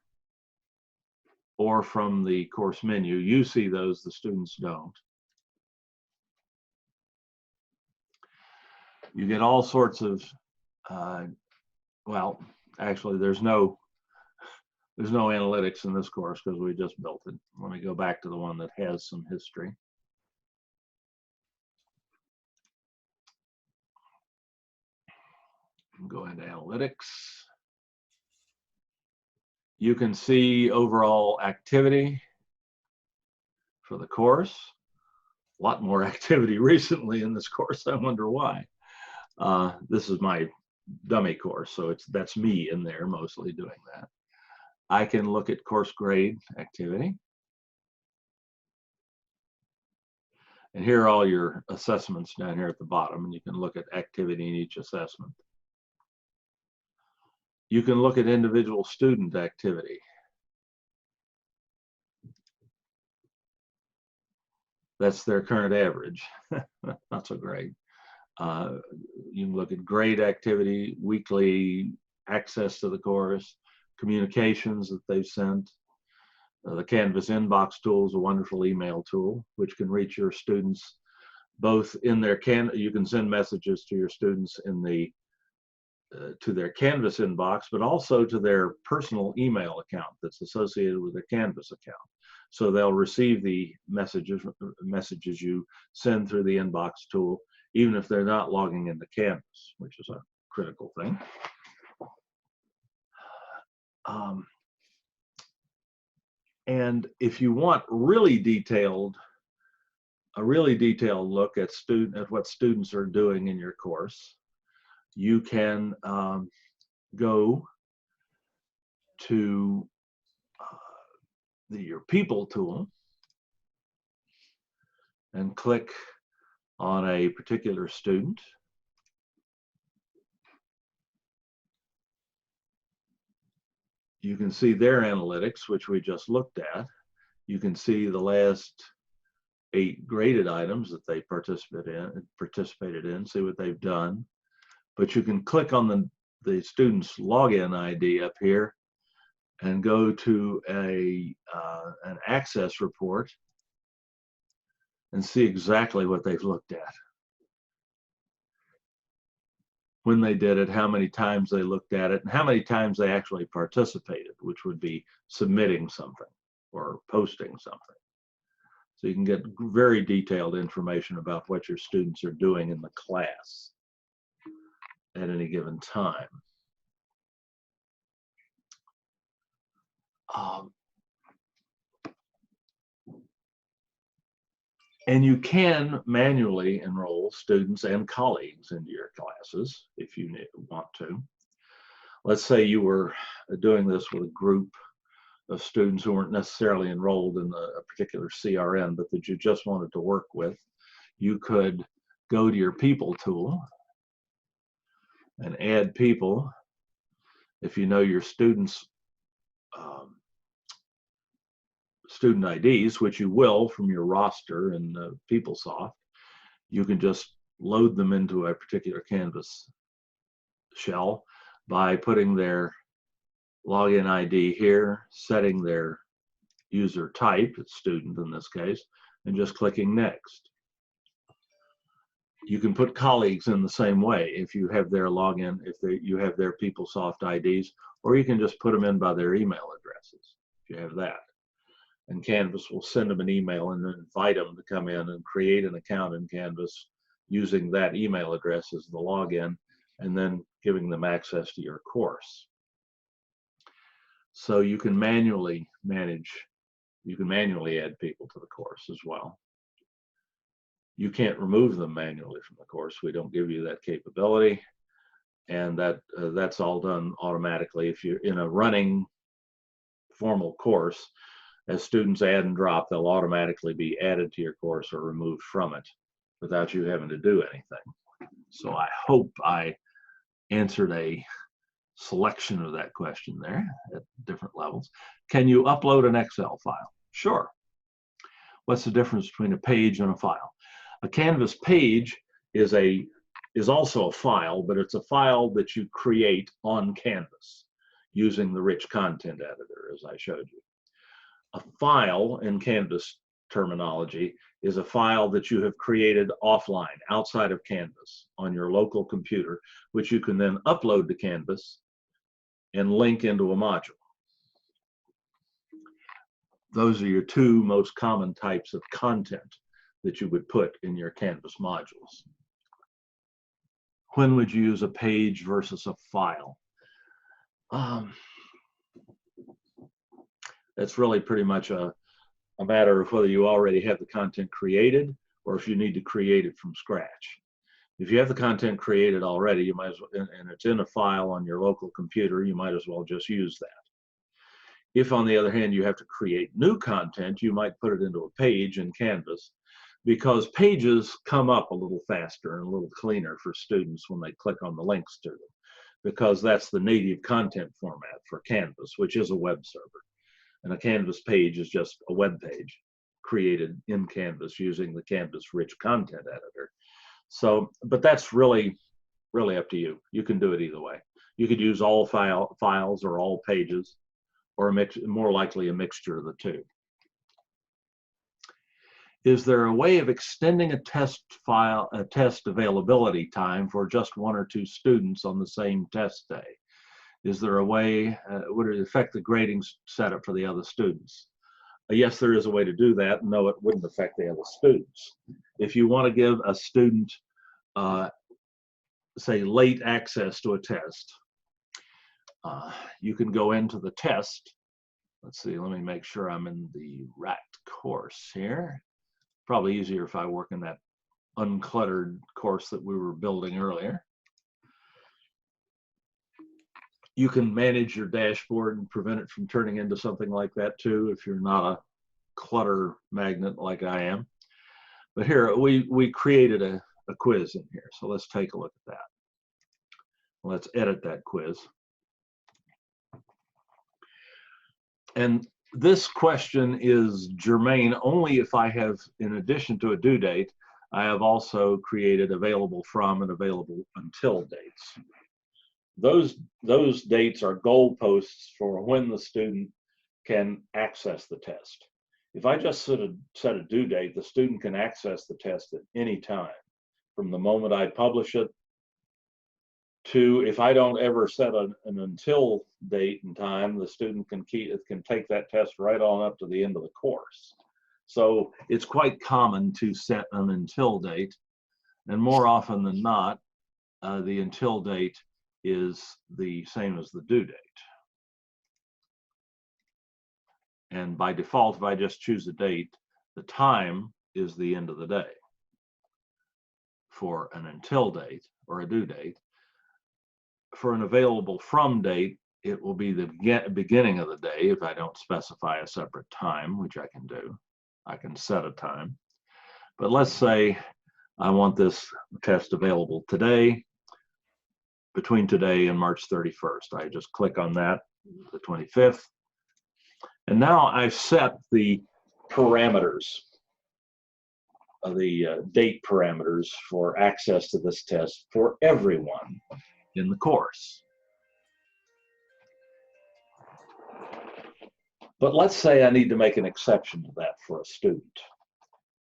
or from the course menu. You see those, the students don't. You get all sorts of, well, actually there's no analytics in this course because we just built it. Let me go back to the one that has some history. Go into analytics. You can see overall activity for the course. A lot more activity recently in this course. I wonder why. This is my dummy course, so that's me in there mostly doing that. I can look at course grade activity. And here are all your assessments down here at the bottom, and you can look at activity in each assessment. You can look at individual student activity. That's their current average. Not so great. You can look at grade activity, weekly access to the course, communications that they've sent. The Canvas inbox tool is a wonderful email tool, which can reach your students both in their you can send messages to your students in the to their Canvas inbox, but also to their personal email account that's associated with their Canvas account. So they'll receive the messages you send through the inbox tool, even if they're not logging into Canvas, which is a critical thing. And if you want a really detailed look at what students are doing in your course, you can go to your people tool and click on a particular student. You can see their analytics, which we just looked at. You can see the last 8 graded items that they participated in, see what they've done. But you can click on the student's login ID up here and go to an access report and see exactly what they've looked at. When they did it, how many times they looked at it, and how many times they actually participated, which would be submitting something or posting something. So you can get very detailed information about what your students are doing in the class at any given time. And you can manually enroll students and colleagues into your classes if you want to. Let's say you were doing this with a group of students who weren't necessarily enrolled in a particular CRN, but that you just wanted to work with. You could go to your people tool and add people. If you know your students' student IDs, which you will from your roster in PeopleSoft, you can just load them into a particular Canvas shell by putting their login ID here, setting their user type, it's student in this case, and just clicking next. You can put colleagues in the same way if you have their login, you have their PeopleSoft IDs, or you can just put them in by their email addresses if you have that. And Canvas will send them an email and then invite them to come in and create an account in Canvas using that email address as the login, and then giving them access to your course. So you can manually add people to the course as well. You can't remove them manually from the course. We don't give you that capability, and that's all done automatically. If you're in a running formal course, as students add and drop, they'll automatically be added to your course or removed from it. without you having to do anything. So I hope I answered a selection of that question there at different levels. Can you upload an Excel file? Sure. What's the difference between a page and a file? A Canvas page is also a file, but it's a file that you create on Canvas using the rich content editor, as I showed you. A file in Canvas terminology is a file that you have created offline, outside of Canvas, on your local computer, which you can then upload to Canvas and link into a module. Those are your two most common types of content that you would put in your Canvas modules. When would you use a page versus a file? It's really pretty much a matter of whether you already have the content created or if you need to create it from scratch. If you have the content created already, you might as well, and it's in a file on your local computer, you might as well just use that. If, on the other hand, you have to create new content, you might put it into a page in Canvas, because pages come up a little faster and a little cleaner for students when they click on the links to them, because that's the native content format for Canvas, which is a web server. And a Canvas page is just a web page created in Canvas using the Canvas rich content editor. So, but that's really up to you. You can do it either way. You could use all files or all pages, or more likely a mixture of the two. Is there a way of extending a test availability time for just one or two students on the same test day? Is there a way, would it affect the grading setup for the other students? Yes, there is a way to do that. No, it wouldn't affect the other students. If you want to give a student, say, late access to a test, you can go into the test. Let's see, let me make sure I'm in the right course here. Probably easier if I work in that uncluttered course that we were building earlier. You can manage your dashboard and prevent it from turning into something like that too, if you're not a clutter magnet like I am. But here, we created a quiz in here, so let's take a look at that. Let's edit that quiz. And this question is germane only if I have, in addition to a due date, I have also created available from and available until dates. Those dates are goalposts for when the student can access the test. If I just set a due date, the student can access the test at any time, from the moment I publish it to, if I don't ever set an until date and time, the student can take that test right on up to the end of the course. So it's quite common to set an until date, and more often than not, the until date is the same as the due date. And by default, if I just choose a date, the time is the end of the day for an until date or a due date. For an available from date, it will be the beginning of the day if I don't specify a separate time, which I can do. I can set a time. But let's say I want this test available today, between today and March 31st. I just click on that, the 25th. And now I've set the parameters, the date parameters for access to this test for everyone in the course. But let's say I need to make an exception to that for a student.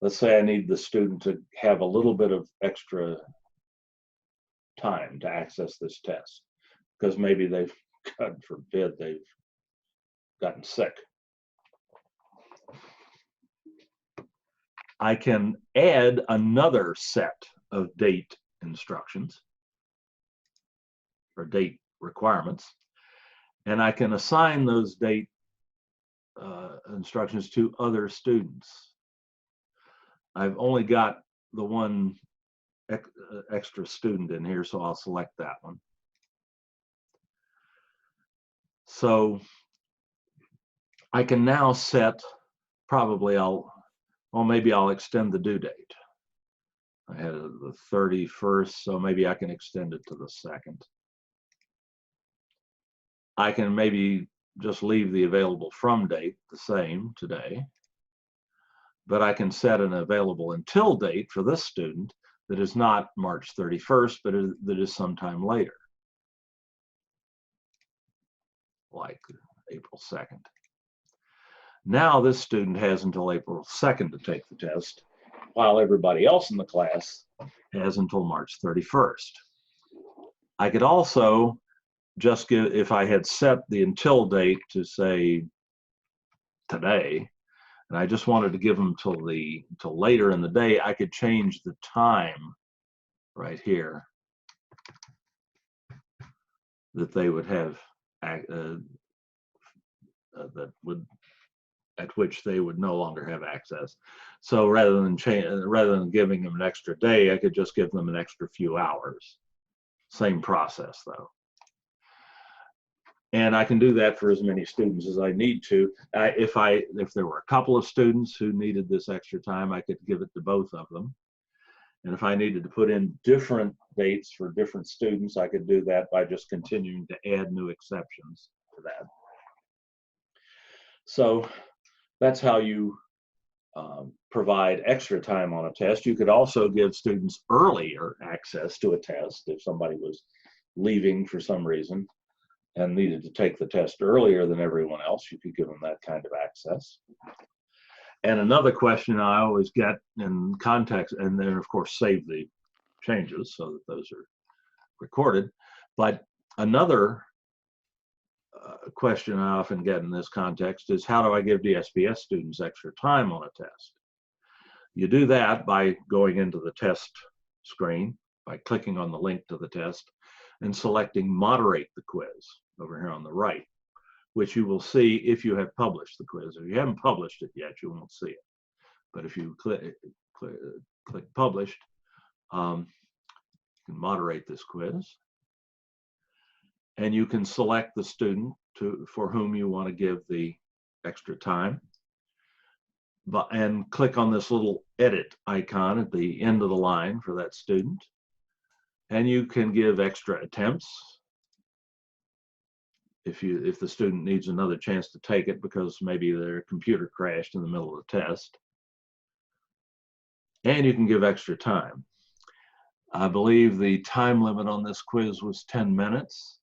Let's say I need the student to have a little bit of extra time to access this test, because maybe they've, God forbid, they've gotten sick. I can add another set of date instructions or date requirements, and I can assign those date instructions to other students. I've only got the one extra student in here, so I'll select that one. So I can now set, maybe I'll extend the due date. I had the 31st, so maybe I can extend it to the 2nd. I can maybe just leave the available from date the same today, but I can set an available until date for this student that is not March 31st, but that is sometime later, like April 2nd. Now this student has until April 2nd to take the test, while everybody else in the class has until March 31st. I could also just give, if I had set the until date to say today, and I just wanted to give them till later in the day, I could change the time right here that they would have at which they would no longer have access. So rather than giving them an extra day, I could just give them an extra few hours. Same process though. And I can do that for as many students as I need to. If there were a couple of students who needed this extra time, I could give it to both of them. And if I needed to put in different dates for different students, I could do that by just continuing to add new exceptions to that. So that's how you provide extra time on a test. You could also give students earlier access to a test if somebody was leaving for some reason and needed to take the test earlier than everyone else. You could give them that kind of access. And another question I always get in context, and then of course save the changes so that those are recorded. But another question I often get in this context is, how do I give Dsps students extra time on a test? You do that by going into the test screen, by clicking on the link to the test and selecting Moderate the Quiz over here on the right, which you will see if you have published the quiz. If you haven't published it yet, you won't see it. But if you click Published, you can moderate this quiz. And you can select the student for whom you want to give the extra time. And click on this little edit icon at the end of the line for that student. And you can give extra attempts if the student needs another chance to take it because maybe their computer crashed in the middle of the test. And you can give extra time. I believe the time limit on this quiz was 10 minutes.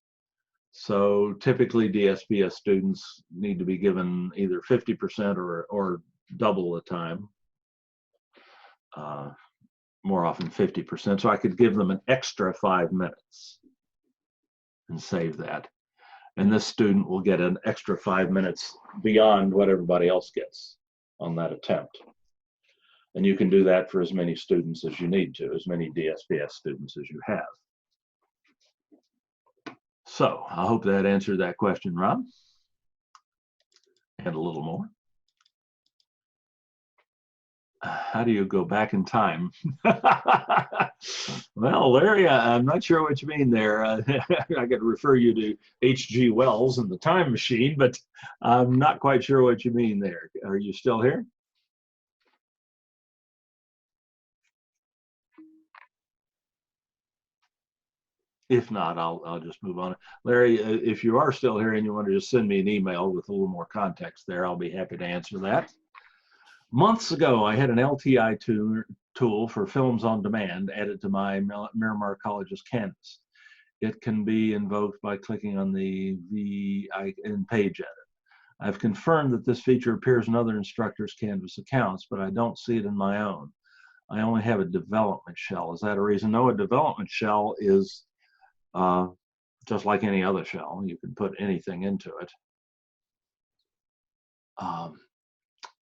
So typically DSPS students need to be given either 50% or double the time. More often 50%. So I could give them an extra 5 minutes and save that. And this student will get an extra 5 minutes beyond what everybody else gets on that attempt. And you can do that for as many students as you need to, as many DSPS students as you have. So I hope that answered that question, Rob, and a little more. How do you go back in time? Well, Larry, I'm not sure what you mean there. I could refer you to H.G. Wells and the Time Machine, but I'm not quite sure what you mean there. Are you still here? If not, I'll just move on. Larry, if you are still here and you want to just send me an email with a little more context there, I'll be happy to answer that. Months ago, I had an Lti tool for films on demand added to my Miramar College's Canvas. It can be invoked by clicking on the in Page Edit. I've confirmed that this feature appears in other instructors' Canvas accounts, but I don't see it in my own. I only have a development shell. Is that a reason? No, a development shell is just like any other shell. You can put anything into it.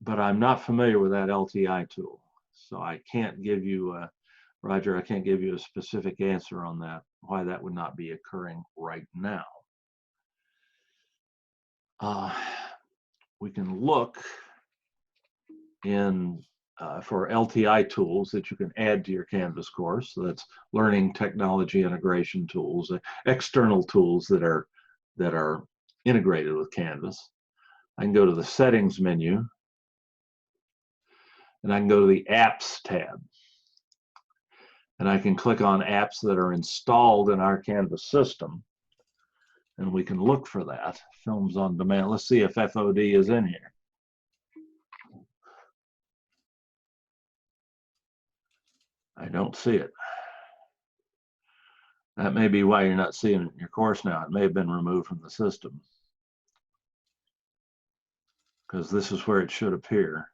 But I'm not familiar with that Lti tool. So I can't give you, Roger, I can't give you a specific answer on that, why that would not be occurring right now. We can look in for Lti tools that you can add to your Canvas course. So that's learning technology integration tools, external tools that are integrated with Canvas. I can go to the Settings menu, and I can go to the Apps tab. And I can click on apps that are installed in our Canvas system, and we can look for that. Films on demand. Let's see if FOD is in here. I don't see it. That may be why you're not seeing it in your course now. It may have been removed from the system, because this is where it should appear.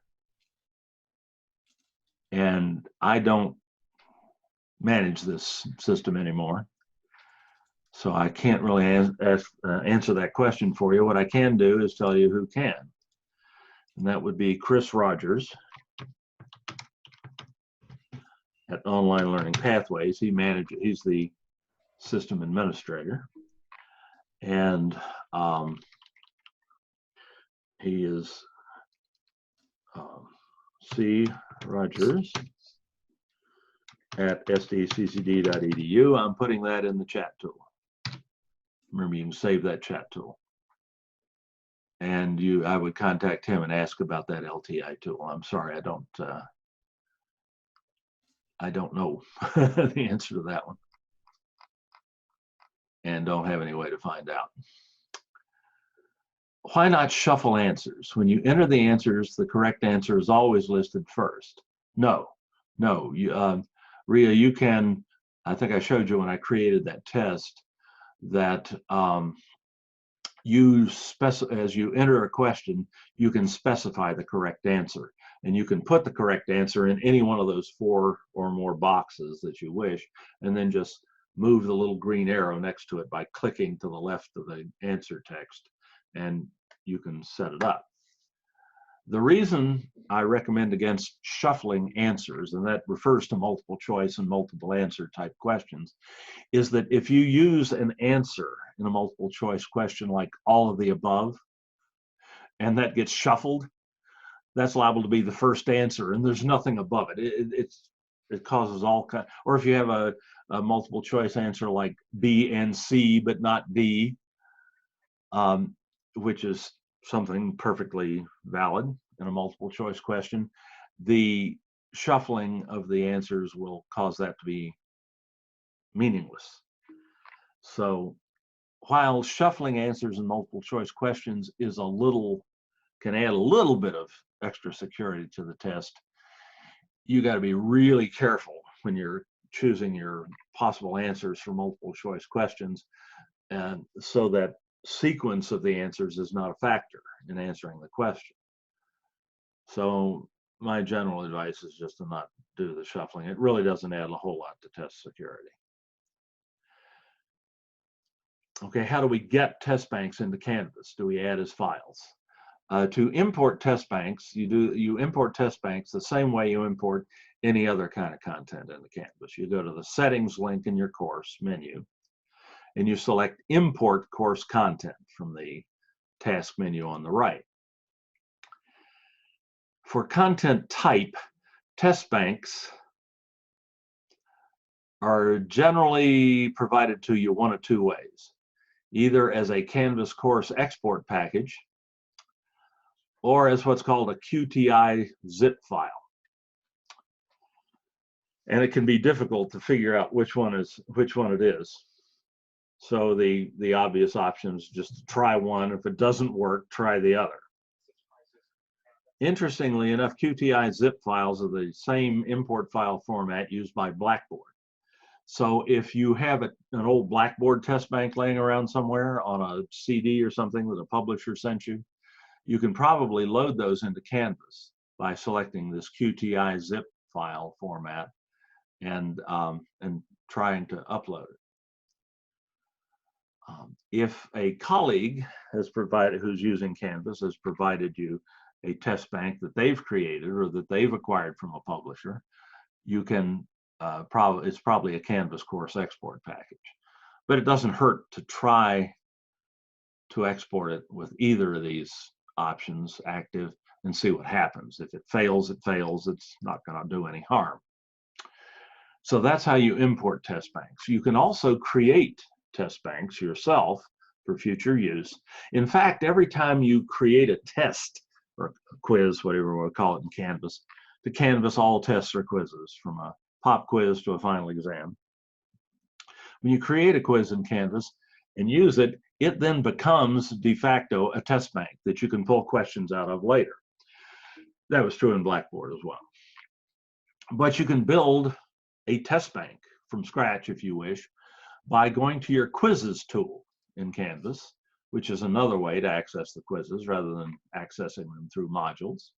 And I don't manage this system anymore, so I can't really answer that question for you. What I can do is tell you who can, and that would be Chris Rogers at Online Learning Pathways. He's the system administrator, and he is C. Rogers at sdccd.edu. I'm putting that in the chat tool. Remember, you can save that chat tool. And I would contact him and ask about that LTI tool. I'm sorry, I don't know the answer to that one, and don't have any way to find out. Why not shuffle answers? When you enter the answers, the correct answer is always listed first. No. Ria, you can, I think I showed you when I created that test that as you enter a question, you can specify the correct answer, and you can put the correct answer in any one of those 4 or more boxes that you wish, and then just move the little green arrow next to it by clicking to the left of the answer text, and you can set it up. The reason I recommend against shuffling answers, and that refers to multiple choice and multiple answer type questions, is that if you use an answer in a multiple choice question like all of the above, and that gets shuffled, that's liable to be the first answer, and there's nothing above it. It causes all kind. Or if you have a multiple choice answer like B and C, but not D, which is something perfectly valid in a multiple choice question, the shuffling of the answers will cause that to be meaningless. So while shuffling answers in multiple choice questions is can add a little bit of extra security to the test, you got to be really careful when you're choosing your possible answers for multiple choice questions, and so that sequence of the answers is not a factor in answering the question. So my general advice is just to not do the shuffling. It really doesn't add a whole lot to test security. Okay, how do we get test banks into Canvas? Do we add as files? To import test banks, you import test banks the same way you import any other kind of content into Canvas. You go to the settings link in your course menu, and you select import course content from the task menu on the right. For content type, test banks are generally provided to you one of 2 ways, either as a Canvas course export package or as what's called a QTI zip file. And it can be difficult to figure out which one it is. So the obvious option is just to try one. If it doesn't work, try the other. Interestingly enough, QTI zip files are the same import file format used by Blackboard. So if you have an old Blackboard test bank laying around somewhere on a CD or something that a publisher sent you, you can probably load those into Canvas by selecting this QTI zip file format and trying to upload it. If a colleague who's using Canvas has provided you a test bank that they've created or that they've acquired from a publisher, you can it's probably a Canvas course export package. But it doesn't hurt to try to export it with either of these options active and see what happens. If it fails, it fails. It's not going to do any harm. So that's how you import test banks. You can also create test banks yourself for future use. In fact, every time you create a test or a quiz, whatever we'll call it in Canvas, to Canvas all tests are quizzes from a pop quiz to a final exam. When you create a quiz in Canvas and use it, it then becomes de facto a test bank that you can pull questions out of later. That was true in Blackboard as well. But you can build a test bank from scratch if you wish by going to your quizzes tool in Canvas, which is another way to access the quizzes rather than accessing them through modules.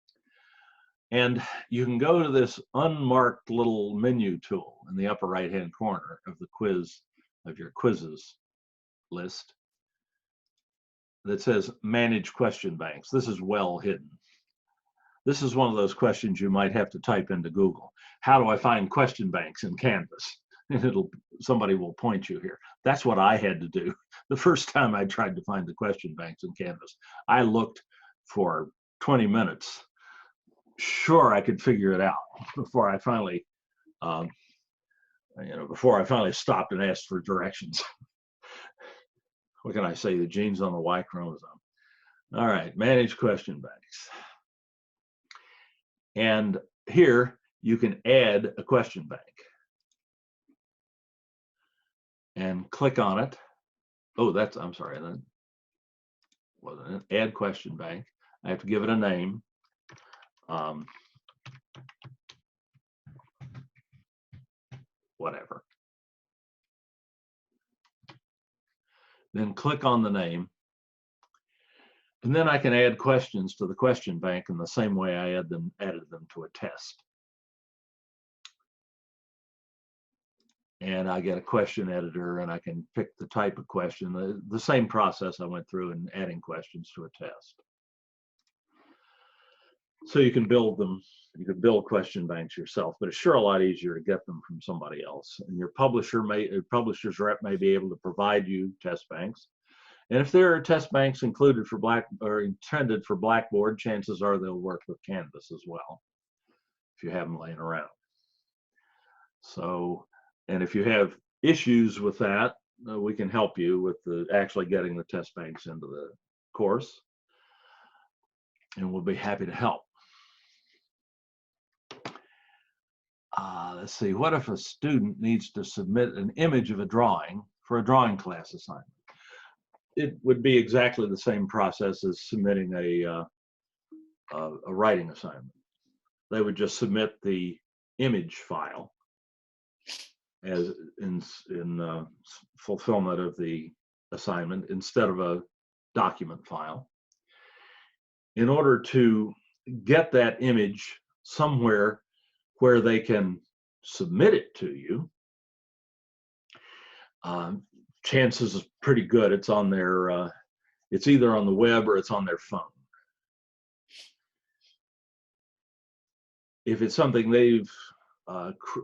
And you can go to this unmarked little menu tool in the upper right-hand corner of the quiz, of your quizzes list, that says Manage Question Banks. This is well hidden. This is one of those questions you might have to type into Google. How do I find question banks in Canvas? And somebody will point you here. That's what I had to do the first time I tried to find the question banks in Canvas. I looked for 20 minutes. Sure, I could figure it out before I finally, before I finally stopped and asked for directions. What can I say? The genes on the Y chromosome. All right, manage question banks. And here you can add a question bank. And click on it. Oh, I'm sorry, that wasn't it. Add question bank. I have to give it a name. Whatever. Then click on the name. And then I can add questions to the question bank in the same way I added them to a test. And I get a question editor and I can pick the type of question, the same process I went through in adding questions to a test. So you can build them, you can build question banks yourself, but it's sure a lot easier to get them from somebody else. And your publisher's rep may be able to provide you test banks. And if there are test banks included for intended for Blackboard, chances are they'll work with Canvas as well, if you have them laying around. So, and if you have issues with that, we can help you with actually getting the test banks into the course, and we'll be happy to help. Let's see, what if a student needs to submit an image of a drawing for a drawing class assignment? It would be exactly the same process as submitting a writing assignment. They would just submit the image file as in fulfillment of the assignment instead of a document file. In order to get that image somewhere where they can submit it to you, chances is pretty good it's on their, it's either on the web or it's on their phone. If it's something they've,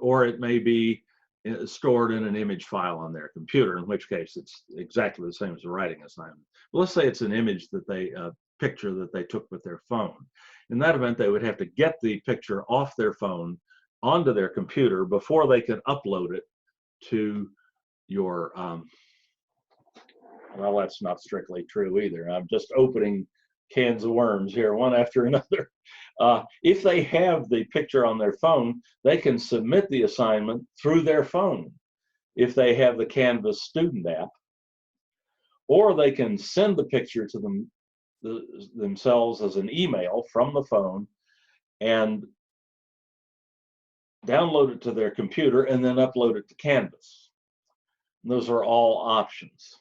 or it may be stored in an image file on their computer, in which case it's exactly the same as a writing assignment. But let's say it's an image that they, picture that they took with their phone. In that event, they would have to get the picture off their phone onto their computer before they could upload it to your, well, that's not strictly true either. I'm just opening cans of worms here, one after another. If they have the picture on their phone, they can submit the assignment through their phone if they have the Canvas student app, or they can send the picture to themselves as an email from the phone and download it to their computer and then upload it to Canvas. And those are all options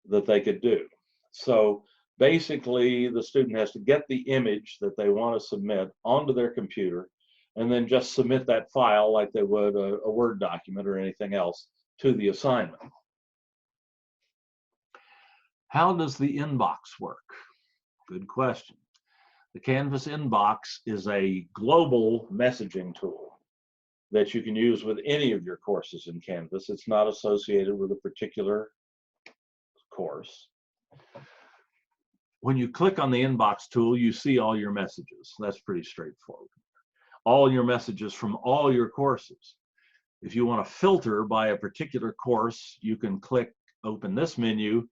that they could do. So basically, the student has to get the image that they want to submit onto their computer and then just submit that file like they would a Word document or anything else to the assignment. How does the inbox work? Good question. The Canvas inbox is a global messaging tool that you can use with any of your courses in Canvas. It's not associated with a particular course. When you click on the inbox tool, you see all your messages. That's pretty straightforward. All your messages from all your courses. If you want to filter by a particular course, you can click open this menu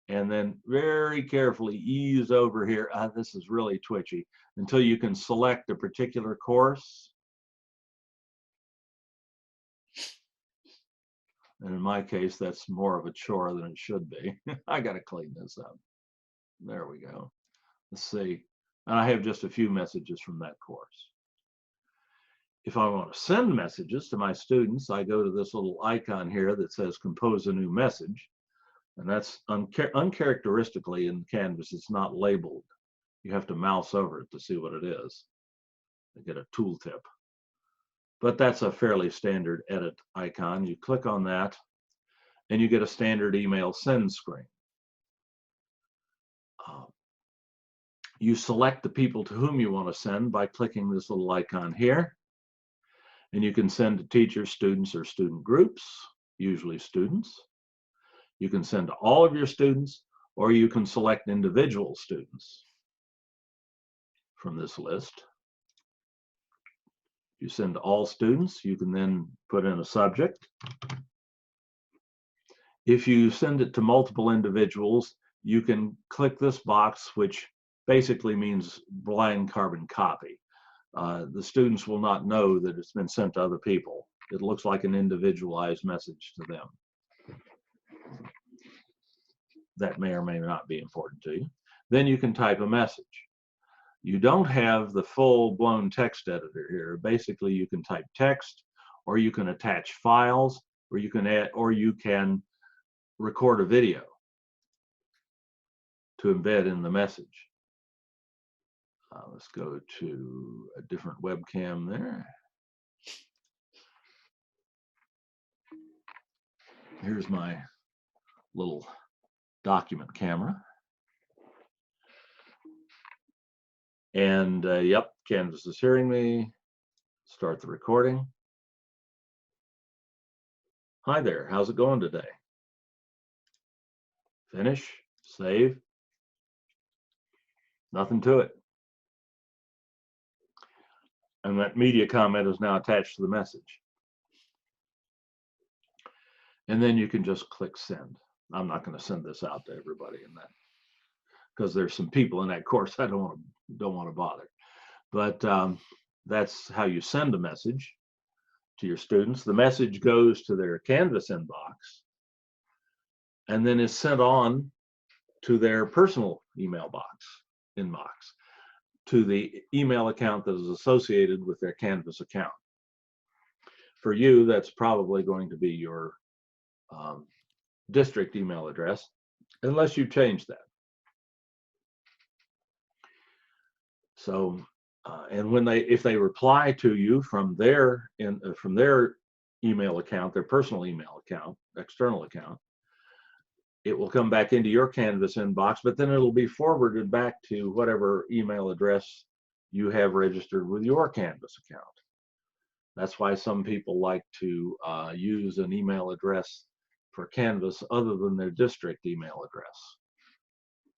and then very carefully ease over here. This is really twitchy, until you can select a particular course And in my case, that's more of a chore than it should be. I got to clean this up. There we go. Let's see. And I have just a few messages from that course. If I want to send messages to my students, I go to this little icon here that says compose a new message. And that's uncharacteristically in Canvas, it's not labeled. You have to mouse over it to see what it is. I get a tooltip. But that's a fairly standard edit icon. You click on that, and you get a standard email send screen. You select the people to whom you want to send by clicking this little icon here. And you can send to teachers, students, or student groups, usually students. You can send to all of your students, or you can select individual students from this list. You send to all students, you can then put in a subject. If you send it to multiple individuals, you can click this box, which basically means blind carbon copy. The students will not know that it's been sent to other people. It looks like an individualized message to them. That may or may not be important to you. Then you can type a message. You don't have the full-blown text editor here. Basically, you can type text, or you can attach files, or you can add, or you can record a video to embed in the message. Let's go to a different webcam there. Here's my little document camera. And yep, Canvas is hearing me. Start the recording. Hi there, how's it going today? Finish, save. Nothing to it. And that media comment is now attached to the message. And then you can just click send. I'm not going to send this out to everybody in that, because there's some people in that course I don't want to bother. But that's how you send a message to your students. The message goes to their Canvas inbox and then is sent on to their personal email inbox, to the email account that is associated with their Canvas account. For you, that's probably going to be your district email address, unless you change that. So, and when if they reply to you from their email account, their personal email account, external account, it will come back into your Canvas inbox, but then it'll be forwarded back to whatever email address you have registered with your Canvas account. That's why some people like to use an email address for Canvas other than their district email address.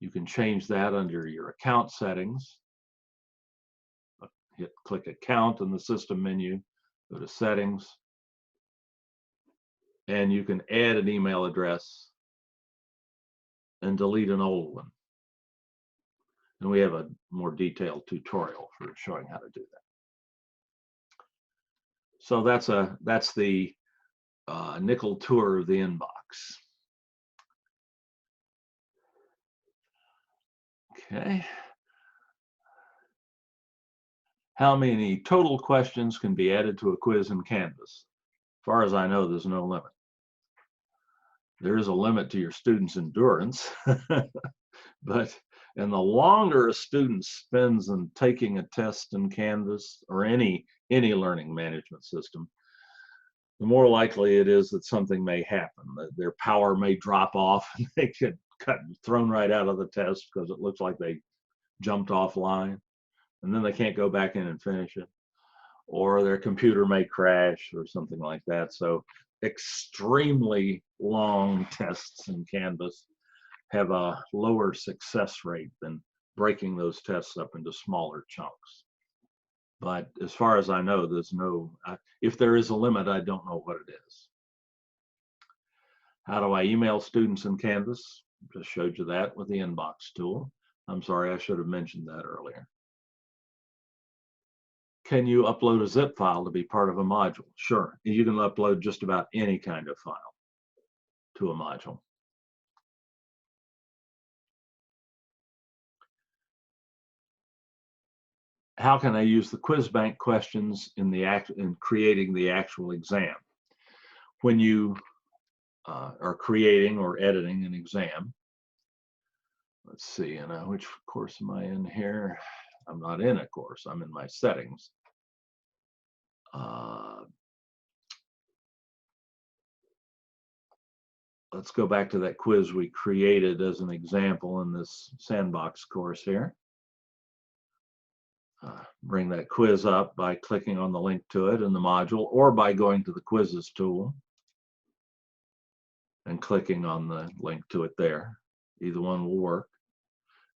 You can change that under your account settings. Click account in the system menu, go to settings, and you can add an email address and delete an old one. And we have a more detailed tutorial for showing how to do that. So that's the nickel tour of the inbox. Okay. How many total questions can be added to a quiz in Canvas? As far as I know, there's no limit. There is a limit to your student's endurance, and the longer a student spends in taking a test in Canvas or any learning management system, the more likely it is that something may happen. That their power may drop off and they get thrown right out of the test because it looks like they jumped offline, and then they can't go back in and finish it. Or their computer may crash or something like that. So extremely long tests in Canvas have a lower success rate than breaking those tests up into smaller chunks. But as far as I know, there's no, if there is a limit, I don't know what it is. How do I email students in Canvas? Just showed you that with the inbox tool. I'm sorry, I should have mentioned that earlier. Can you upload a zip file to be part of a module? Sure, you can upload just about any kind of file. to a module. How can I use the quiz bank questions in creating the actual exam? When you are creating or editing an exam, let's see, which course am I in here? I'm not in a course, I'm in my settings. Let's go back to that quiz we created as an example in this sandbox course here. Bring that quiz up by clicking on the link to it in the module, or by going to the quizzes tool and clicking on the link to it there. Either one will work.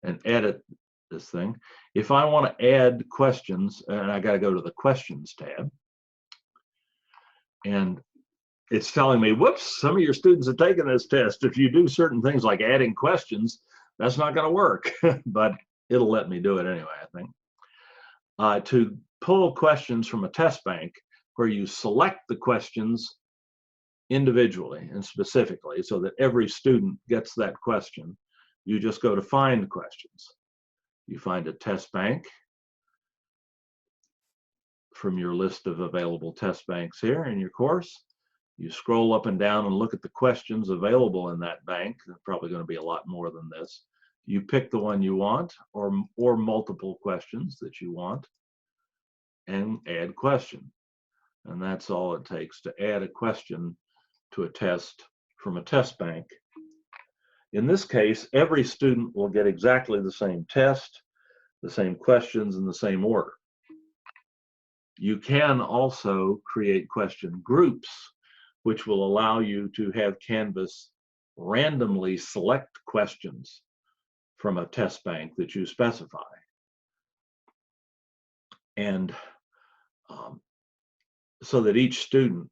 And edit this thing. If I want to add questions, and I got to go to the questions tab, and it's telling me, whoops, some of your students have taken this test. If you do certain things like adding questions, that's not going to work, but it'll let me do it anyway, I think. To pull questions from a test bank, where you select the questions individually and specifically so that every student gets that question, you just go to Find Questions. You find a test bank from your list of available test banks here in your course. You scroll up and down and look at the questions available in that bank. There's probably going to be a lot more than this. You pick the one you want, or multiple questions that you want, and add question. And that's all it takes to add a question to a test from a test bank. In this case, every student will get exactly the same test, the same questions, in the same order. You can also create question groups, which will allow you to have Canvas randomly select questions from a test bank that you specify. And so that each student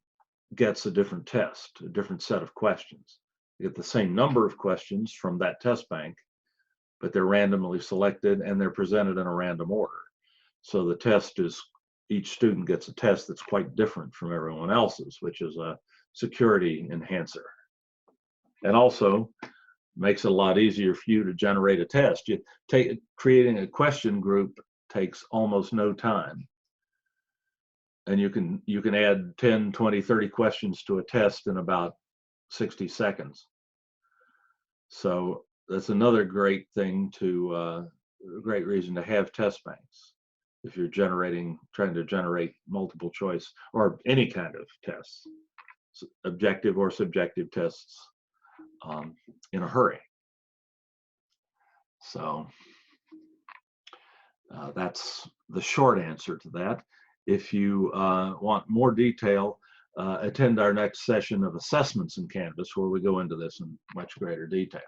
gets a different test, a different set of questions. You get the same number of questions from that test bank, but they're randomly selected and they're presented in a random order. So the test is, each student gets a test that's quite different from everyone else's, which is a security enhancer. And also makes it a lot easier for you to generate a test. Creating a question group takes almost no time. And you can add 10, 20, 30 questions to a test in about 60 seconds. So that's another great thing to, great reason to have test banks if you're trying to generate multiple choice or any kind of tests, objective or subjective tests, in a hurry. So that's the short answer to that. If you want more detail, attend our next session of assessments in Canvas, where we go into this in much greater detail.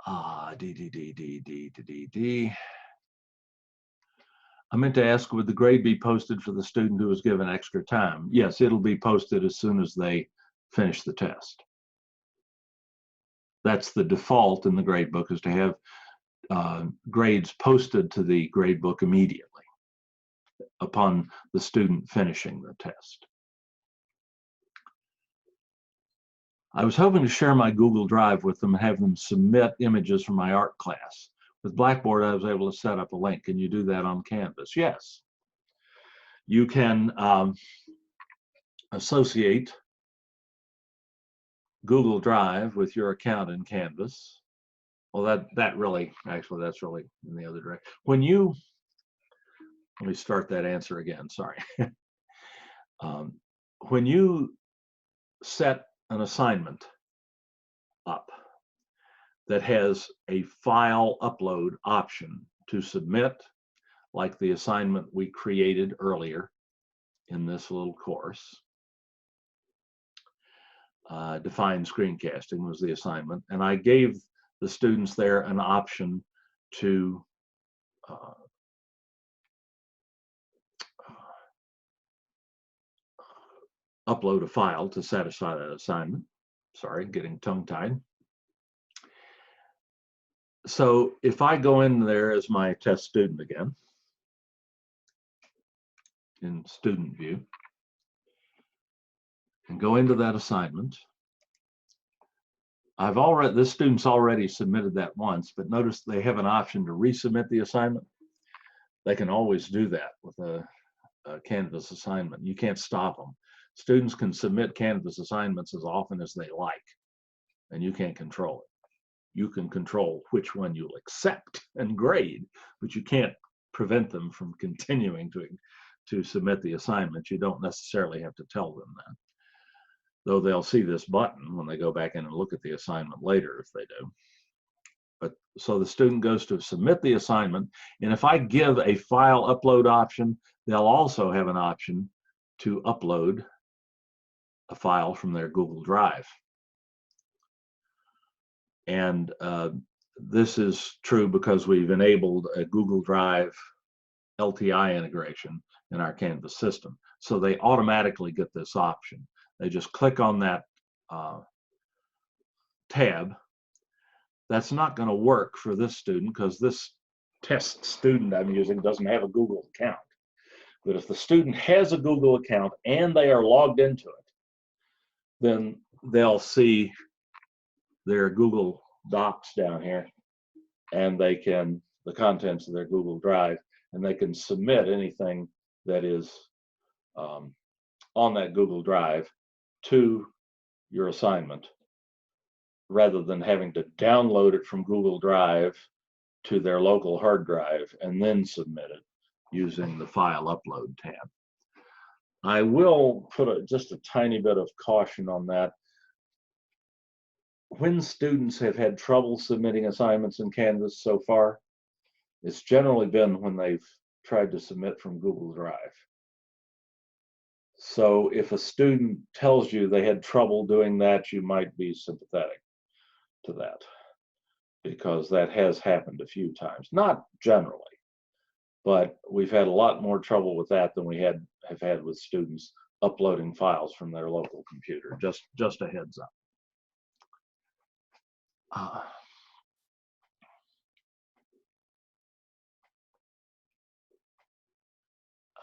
I meant to ask, would the grade be posted for the student who was given extra time? Yes, it'll be posted as soon as they finish the test. That's the default in the gradebook, is to have grades posted to the gradebook immediately upon the student finishing the test. I was hoping to share my Google Drive with them and have them submit images from my art class. With Blackboard, I was able to set up a link. Can you do that on Canvas? Yes. You can associate Google Drive with your account in Canvas. Well, that's really in the other direction. When you, let me start that answer again, sorry. When you set an assignment up that has a file upload option to submit, like the assignment we created earlier in this little course, define screencasting was the assignment, and I gave the students there an option to upload a file to satisfy that assignment. Sorry, getting tongue-tied. So if I go in there as my test student again, in student view, and go into that assignment, this student's already submitted that once, but notice they have an option to resubmit the assignment. They can always do that with a Canvas assignment. You can't stop them. Students can submit Canvas assignments as often as they like, and you can't control it. You can control which one you'll accept and grade, but you can't prevent them from continuing to submit the assignment. You don't necessarily have to tell them that, though they'll see this button when they go back in and look at the assignment later if they do. But so the student goes to submit the assignment, and if I give a file upload option, they'll also have an option to upload a file from their Google Drive. And this is true because we've enabled a Google Drive LTI integration in our Canvas system. So they automatically get this option. They just click on that tab. That's not going to work for this student because this test student I'm using doesn't have a Google account. But if the student has a Google account and they are logged into it, then they'll see their Google Docs down here, and they can, the contents of their Google Drive, and they can submit anything that is on that Google Drive to your assignment, rather than having to download it from Google Drive to their local hard drive and then submit it using the file upload tab. I will put just a tiny bit of caution on that. When students have had trouble submitting assignments in Canvas so far, it's generally been when they've tried to submit from Google Drive. So if a student tells you they had trouble doing that, you might be sympathetic to that, because that has happened a few times. Not generally, but we've had a lot more trouble with that than we have had with students uploading files from their local computer. Just a heads up.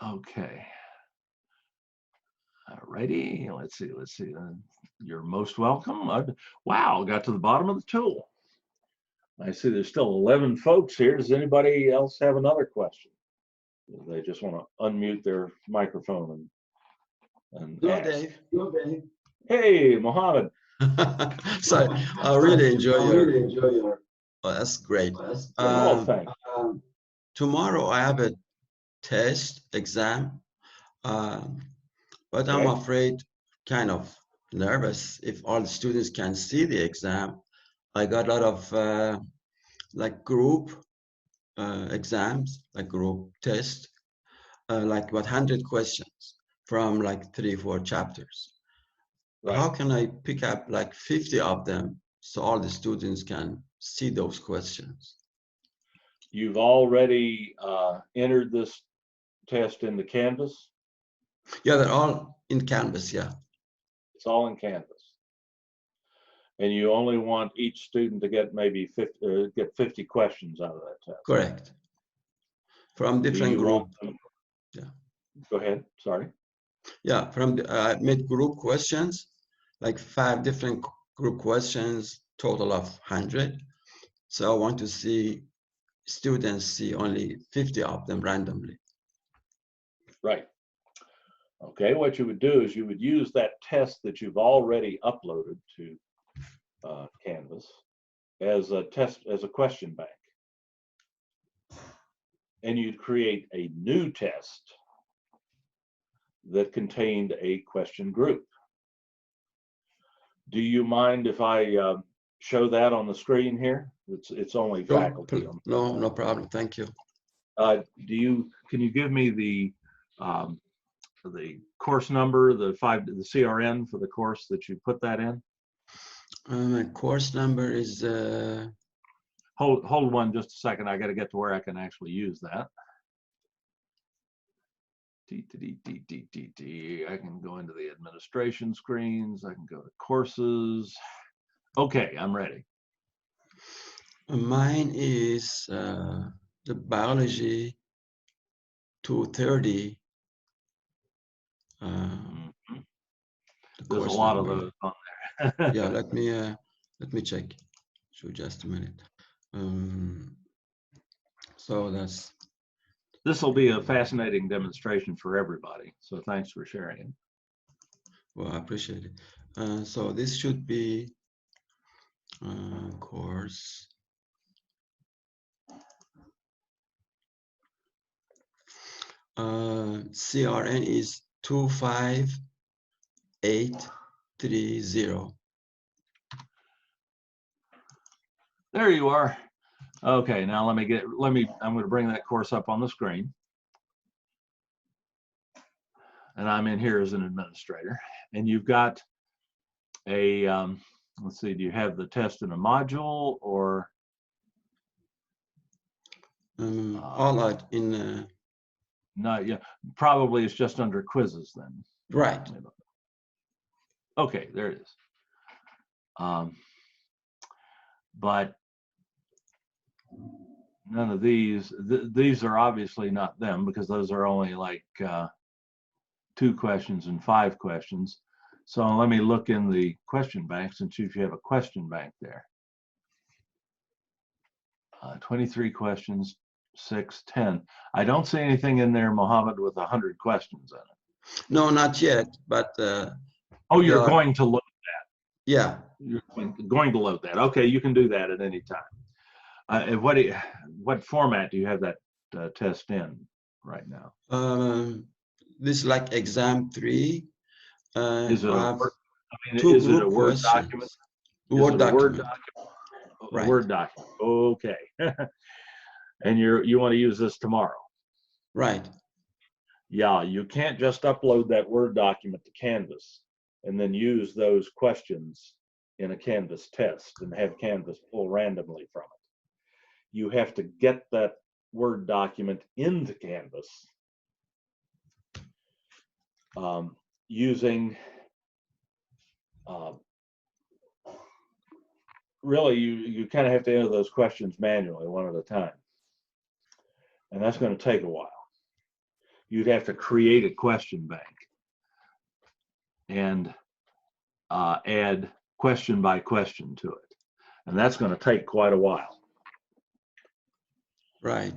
Okay. Alrighty, let's see. You're most welcome. Wow, got to the bottom of the tool. I see there's still 11 folks here. Does anybody else have another question? They just want to unmute their microphone and Hello, ask. Dave. Hello, Dave. Hey, Mohammed. So I really enjoy your. Oh, that's great. Oh, thanks. Tomorrow I have a test exam, but I'm afraid, kind of nervous if all the students can see the exam. I got a lot of like group exams, like group test, like 100 questions from like 3-4 chapters. Right. How can I pick up like 50 of them so all the students can see those questions? You've already entered this test into Canvas? Yeah, they're all in Canvas, yeah. It's all in Canvas. And you only want each student to get maybe 50 questions out of that test. Correct. From different groups. Yeah. Go ahead, sorry. Yeah, from the made group questions, like 5 different group questions, total of 100. So I want to see students see only 50 of them randomly. Right. Okay, what you would do is you would use that test that you've already uploaded to Canvas as a test, as a question bank. And you'd create a new test that contained a question group. Do you mind if I show that on the screen here? It's only faculty. No problem. Thank you. Can you give me the course number, the CRN for the course that you put that in? My course number is. Hold one just a second. I got to get to where I can actually use that. I can go into the administration screens. I can go to courses. Okay, I'm ready. Mine is the biology 230. There's a lot of those on there. Yeah, let me Let me check. So just a minute. So that's. This will be a fascinating demonstration for everybody. So thanks for sharing it. Well, I appreciate it. So this should be course. CRN is 25830. There you are. Okay, now I'm going to bring that course up on the screen. And I'm in here as an administrator. And you've got a, let's see, do you have the test in a module or? All out in. Not yet. Probably it's just under quizzes then. Right. Okay, there it is. But none of these are obviously not them because those are only like 2 questions and 5 questions. So let me look in the question banks and see if you have a question bank there. 23 questions, 6, 10. I don't see anything in there, Mohammed, with 100 questions in it. No, not yet, but. Oh, you're going to load that. Yeah. You're going to load that. Okay, you can do that at any time. What format do you have that test in right now? This is like exam 3. Is it a Word document? Word document. Right. A Word document. Okay. And you want to use this tomorrow? Right. Yeah, you can't just upload that Word document to Canvas and then use those questions in a Canvas test and have Canvas pull randomly from it. You have to get that Word document into Canvas using really you kind of have to enter those questions manually one at a time, and that's going to take a while. You'd have to create a question bank and add question by question to it, and that's going to take quite a while. Right.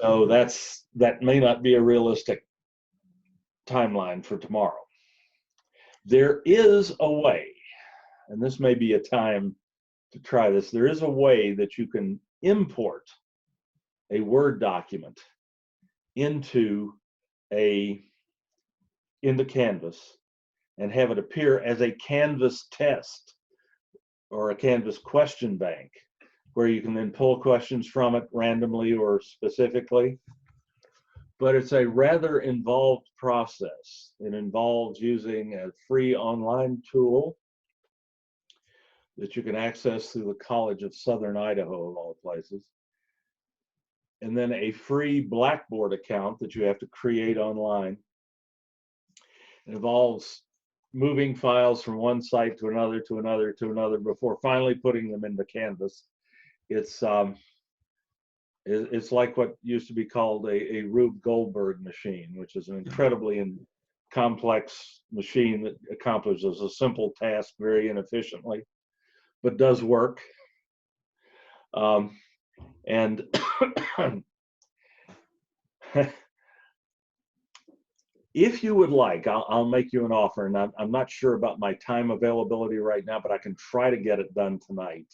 So that may not be a realistic timeline for tomorrow. There is a way, and this may be a time to try this. There is a way that you can import a Word document into Canvas and have it appear as a Canvas test or a Canvas question bank, where you can then pull questions from it randomly or specifically. But it's a rather involved process. It involves using a free online tool that you can access through the College of Southern Idaho, of all places. And then a free Blackboard account that you have to create online. It involves moving files from one site to another, to another, to another, before finally putting them into Canvas. It's like what used to be called a Rube Goldberg machine, which is an incredibly complex machine that accomplishes a simple task very inefficiently, but does work. And if you would like, I'll make you an offer, and I'm not sure about my time availability right now, but I can try to get it done tonight.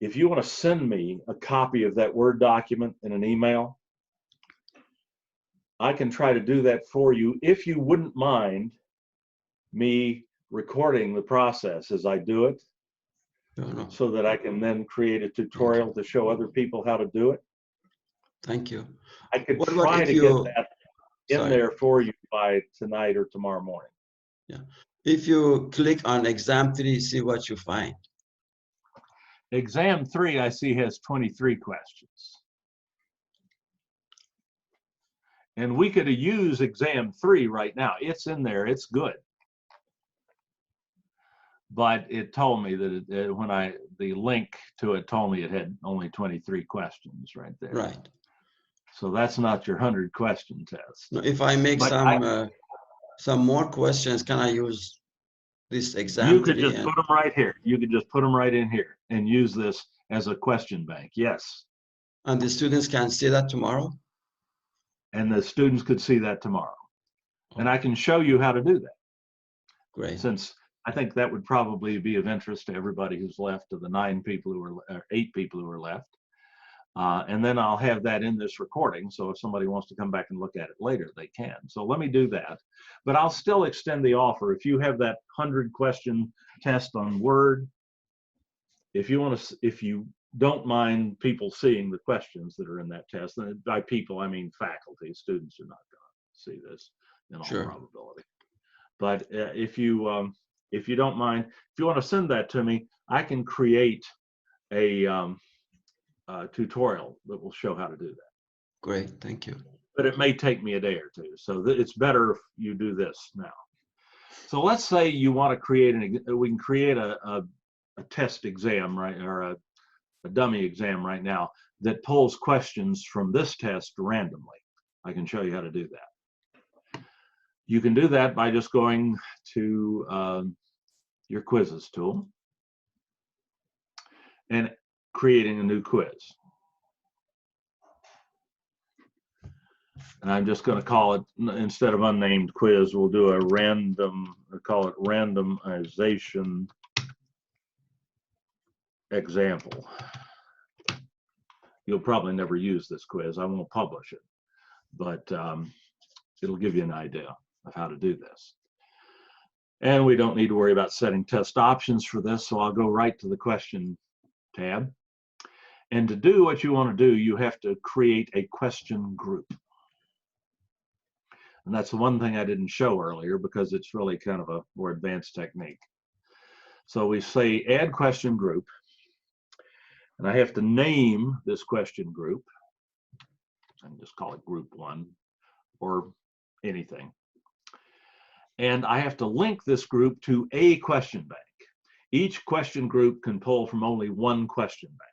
If you want to send me a copy of that Word document in an email, I can try to do that for you, if you wouldn't mind me recording the process as I do it, so that I can then create a tutorial to show other people how to do it. Thank you. I could try to get that in there for you by tonight or tomorrow morning. Yeah. If you click on exam 3, see what you find. Exam 3, I see, has 23 questions. And we could use exam 3 right now. It's in there, it's good. But it told me that the link to it told me it had only 23 questions right there. Right. So that's not your 100 question test. No, if I make some more questions, can I use this exam You could to be just put them right here. You could just put them right in here and use this as a question bank. Yes. and the students can see that tomorrow? And the students could see that tomorrow. And I can show you how to do that. Great. Since I think that would probably be of interest to everybody who's left, of the 8 people who are left. And then I'll have that in this recording. So if somebody wants to come back and look at it later, they can. So let me do that. But I'll still extend the offer. If you have that 100-question test on Word, if you don't mind people seeing the questions that are in that test, and by people, I mean faculty, students are not going to see this in all probability. But if you don't mind, if you want to send that to me, I can create a tutorial that will show how to do that. Great, thank you. But it may take me a day or two, so it's better if you do this now. So let's say you want to create we can create a test exam, right, or a dummy exam right now that pulls questions from this test randomly. I can show you how to do that. You can do that by just going to your quizzes tool and creating a new quiz. And I'm just going to call it, instead of unnamed quiz, we'll do a random, call it randomization example. You'll probably never use this quiz. I won't publish it, but it'll give you an idea of how to do this. And we don't need to worry about setting test options for this, so I'll go right to the question tab. And to do what you want to do, you have to create a question group. And that's the one thing I didn't show earlier because it's really kind of a more advanced technique. So we say add question group, and I have to name this question group. I can just call it group 1 or anything. And I have to link this group to a question bank. Each question group can pull from only one question bank.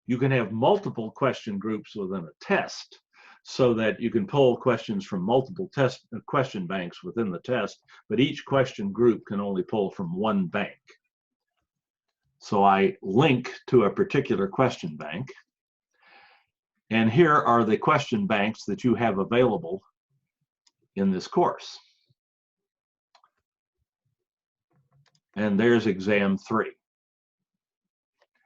You can have multiple question groups within a test so that you can pull questions from multiple question banks within the test, but each question group can only pull from one bank. So I link to a particular question bank, and here are the question banks that you have available in this course. And there's exam 3,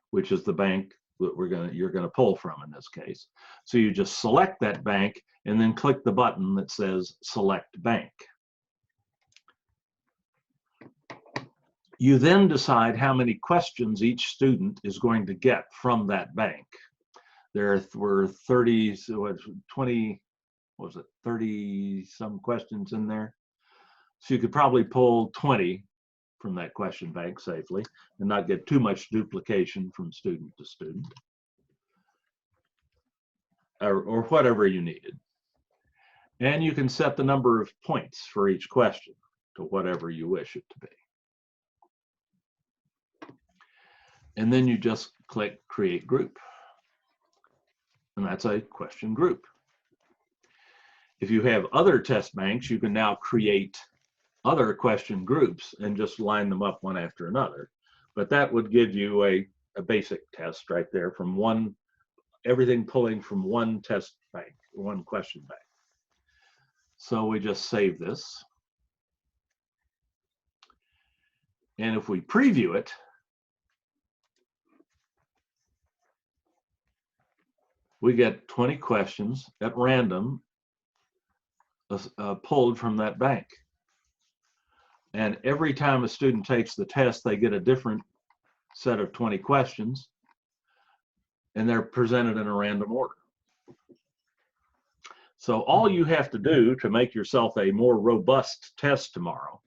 which is the bank that you're gonna pull from in this case. So you just select that bank and then click the button that says select bank. You then decide how many questions each student is going to get from that bank. There were 30, so 20, what was it, 30 some questions in there. So you could probably pull 20 from that question bank safely and not get too much duplication from student to student, or whatever you needed. And you can set the number of points for each question to whatever you wish it to be. And then you just click create group, and that's a question group. If you have other test banks, you can now create other question groups and just line them up one after another. But that would give you a basic test right there from everything pulling from one test bank, one question bank. So we just save this. And if we preview it, we get 20 questions at random pulled from that bank. And every time a student takes the test, they get a different set of 20 questions, and they're presented in a random order. So all you have to do to make yourself a more robust test tomorrow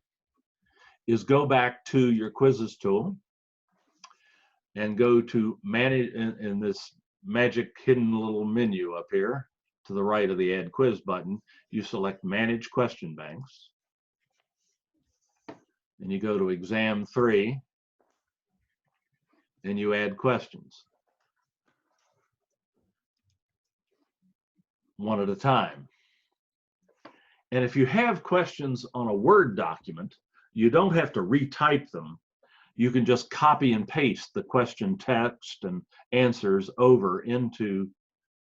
is go back to your quizzes tool and go to manage in this magic hidden little menu up here to the right of the add quiz button. You select manage question banks, and you go to exam 3 and you add questions one at a time. And if you have questions on a Word document, You don't have to retype them. You can just copy and paste the question text and answers over into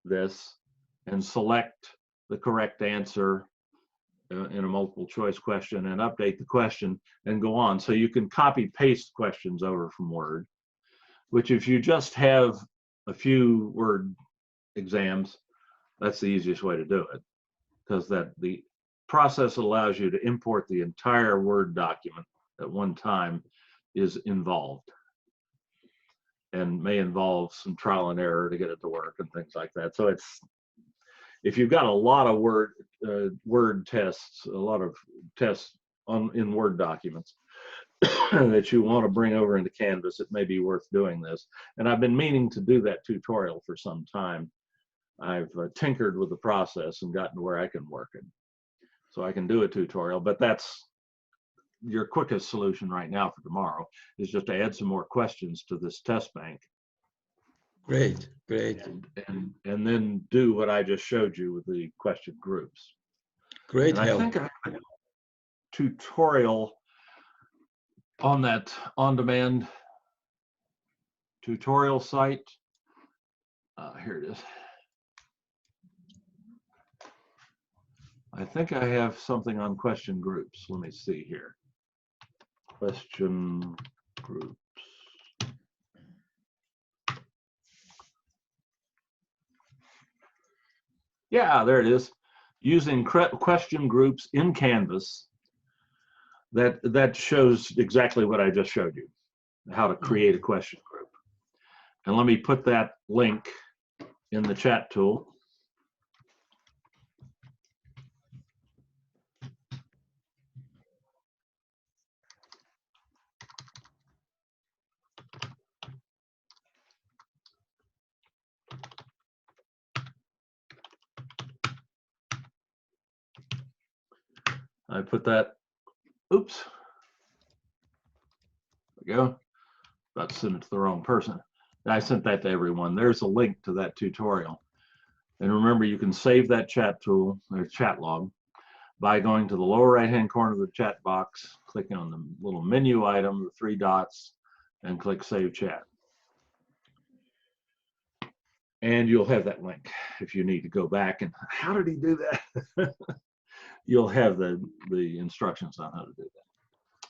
this and select the correct answer in a multiple choice question and update the question and go on. So you can copy paste questions over from Word, which if you just have a few Word exams, that's the easiest way to do it, because the process allows you to import the entire Word document at one time is involved and may involve some trial and error to get it to work and things like that. So it's, if you've got a lot of Word tests, a lot of tests in Word documents that you want to bring over into Canvas, it may be worth doing this. And I've been meaning to do that tutorial for some time. I've tinkered with the process and gotten to where I can work it. So I can do a tutorial, but that's your quickest solution right now for tomorrow, is just to add some more questions to this test bank. Great, great. And then do what I just showed you with the question groups. Great and help. I think I have a tutorial on that on-demand tutorial site. Here it is. I think I have something on question groups. Let me see here. Question groups. Yeah, there it is. Using question groups in Canvas. That shows exactly what I just showed you, how to create a question group. And let me put that link in the chat tool. I put that, oops, there we go. About to send it to the wrong person. I sent that to everyone. There's a link to that tutorial. And remember, you can save that chat tool, or chat log, by going to the lower right-hand corner of the chat box, clicking on the little menu item, the 3 dots, and click Save Chat. And you'll have that link if you need to go back. And how did he do that? You'll have the instructions on how to do that.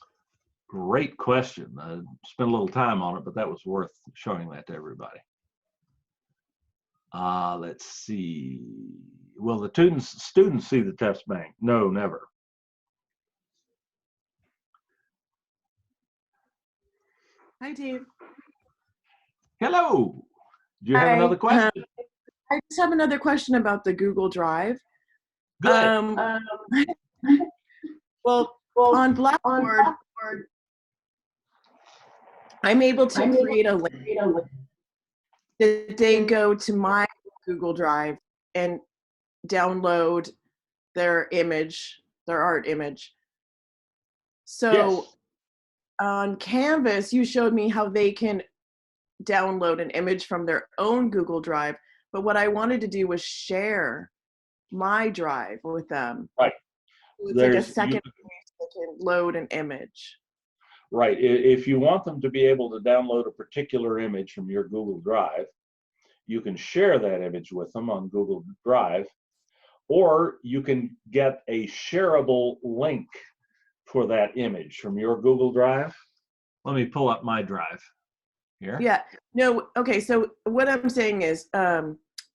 Great question. I spent a little time on it, but that was worth showing that to everybody. Let's see. Will the students see the test bank? No, never. Hi, Dave. Hello. Do you have Hi. another question? I just have another question about the Google Drive. Good. Well, on Blackboard, I'm able to create a link that they go to my Google Drive and download their image, their art image. So Yes. on Canvas, you showed me how they can download an image from their own Google Drive. But what I wanted to do was share my drive with them. Right. So it's like a second page that can load an image. Right. If you want them to be able to download a particular image from your Google Drive, you can share that image with them on Google Drive, or you can get a shareable link for that image from your Google Drive. Let me pull up my drive here. Yeah. No. Okay. So what I'm saying is,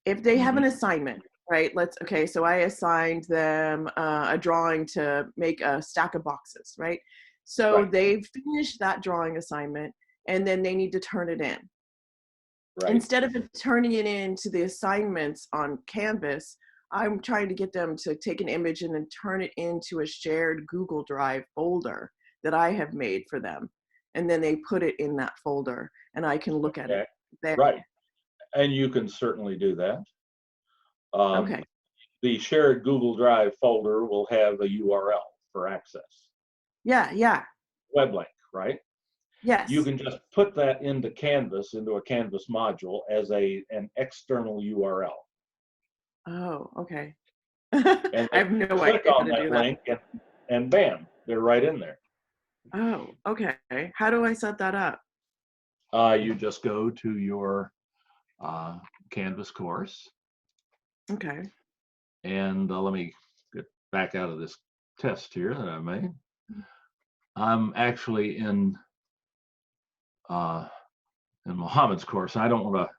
if they have an assignment, right? Okay. So I assigned them a drawing to make a stack of boxes, right? So they've finished that drawing assignment, and then they need to turn it in. Right. Instead of turning it into the assignments on Canvas, I'm trying to get them to take an image and then turn it into a shared Google Drive folder that I have made for them. And then they put it in that folder, and I can look at it there. Right. And you can certainly do that. Okay. The shared Google Drive folder will have a URL for access. Yeah, yeah. Web link, right? Yes. You can just put that into Canvas, into a Canvas module as an external URL. Oh, okay. And I have no idea click on how to do that that. link and bam, they're right in there. Oh, okay. How do I set that up? You just go to your Canvas course, Okay. and let me get back out of this test here that I made. I'm actually in Mohammed's course. I don't want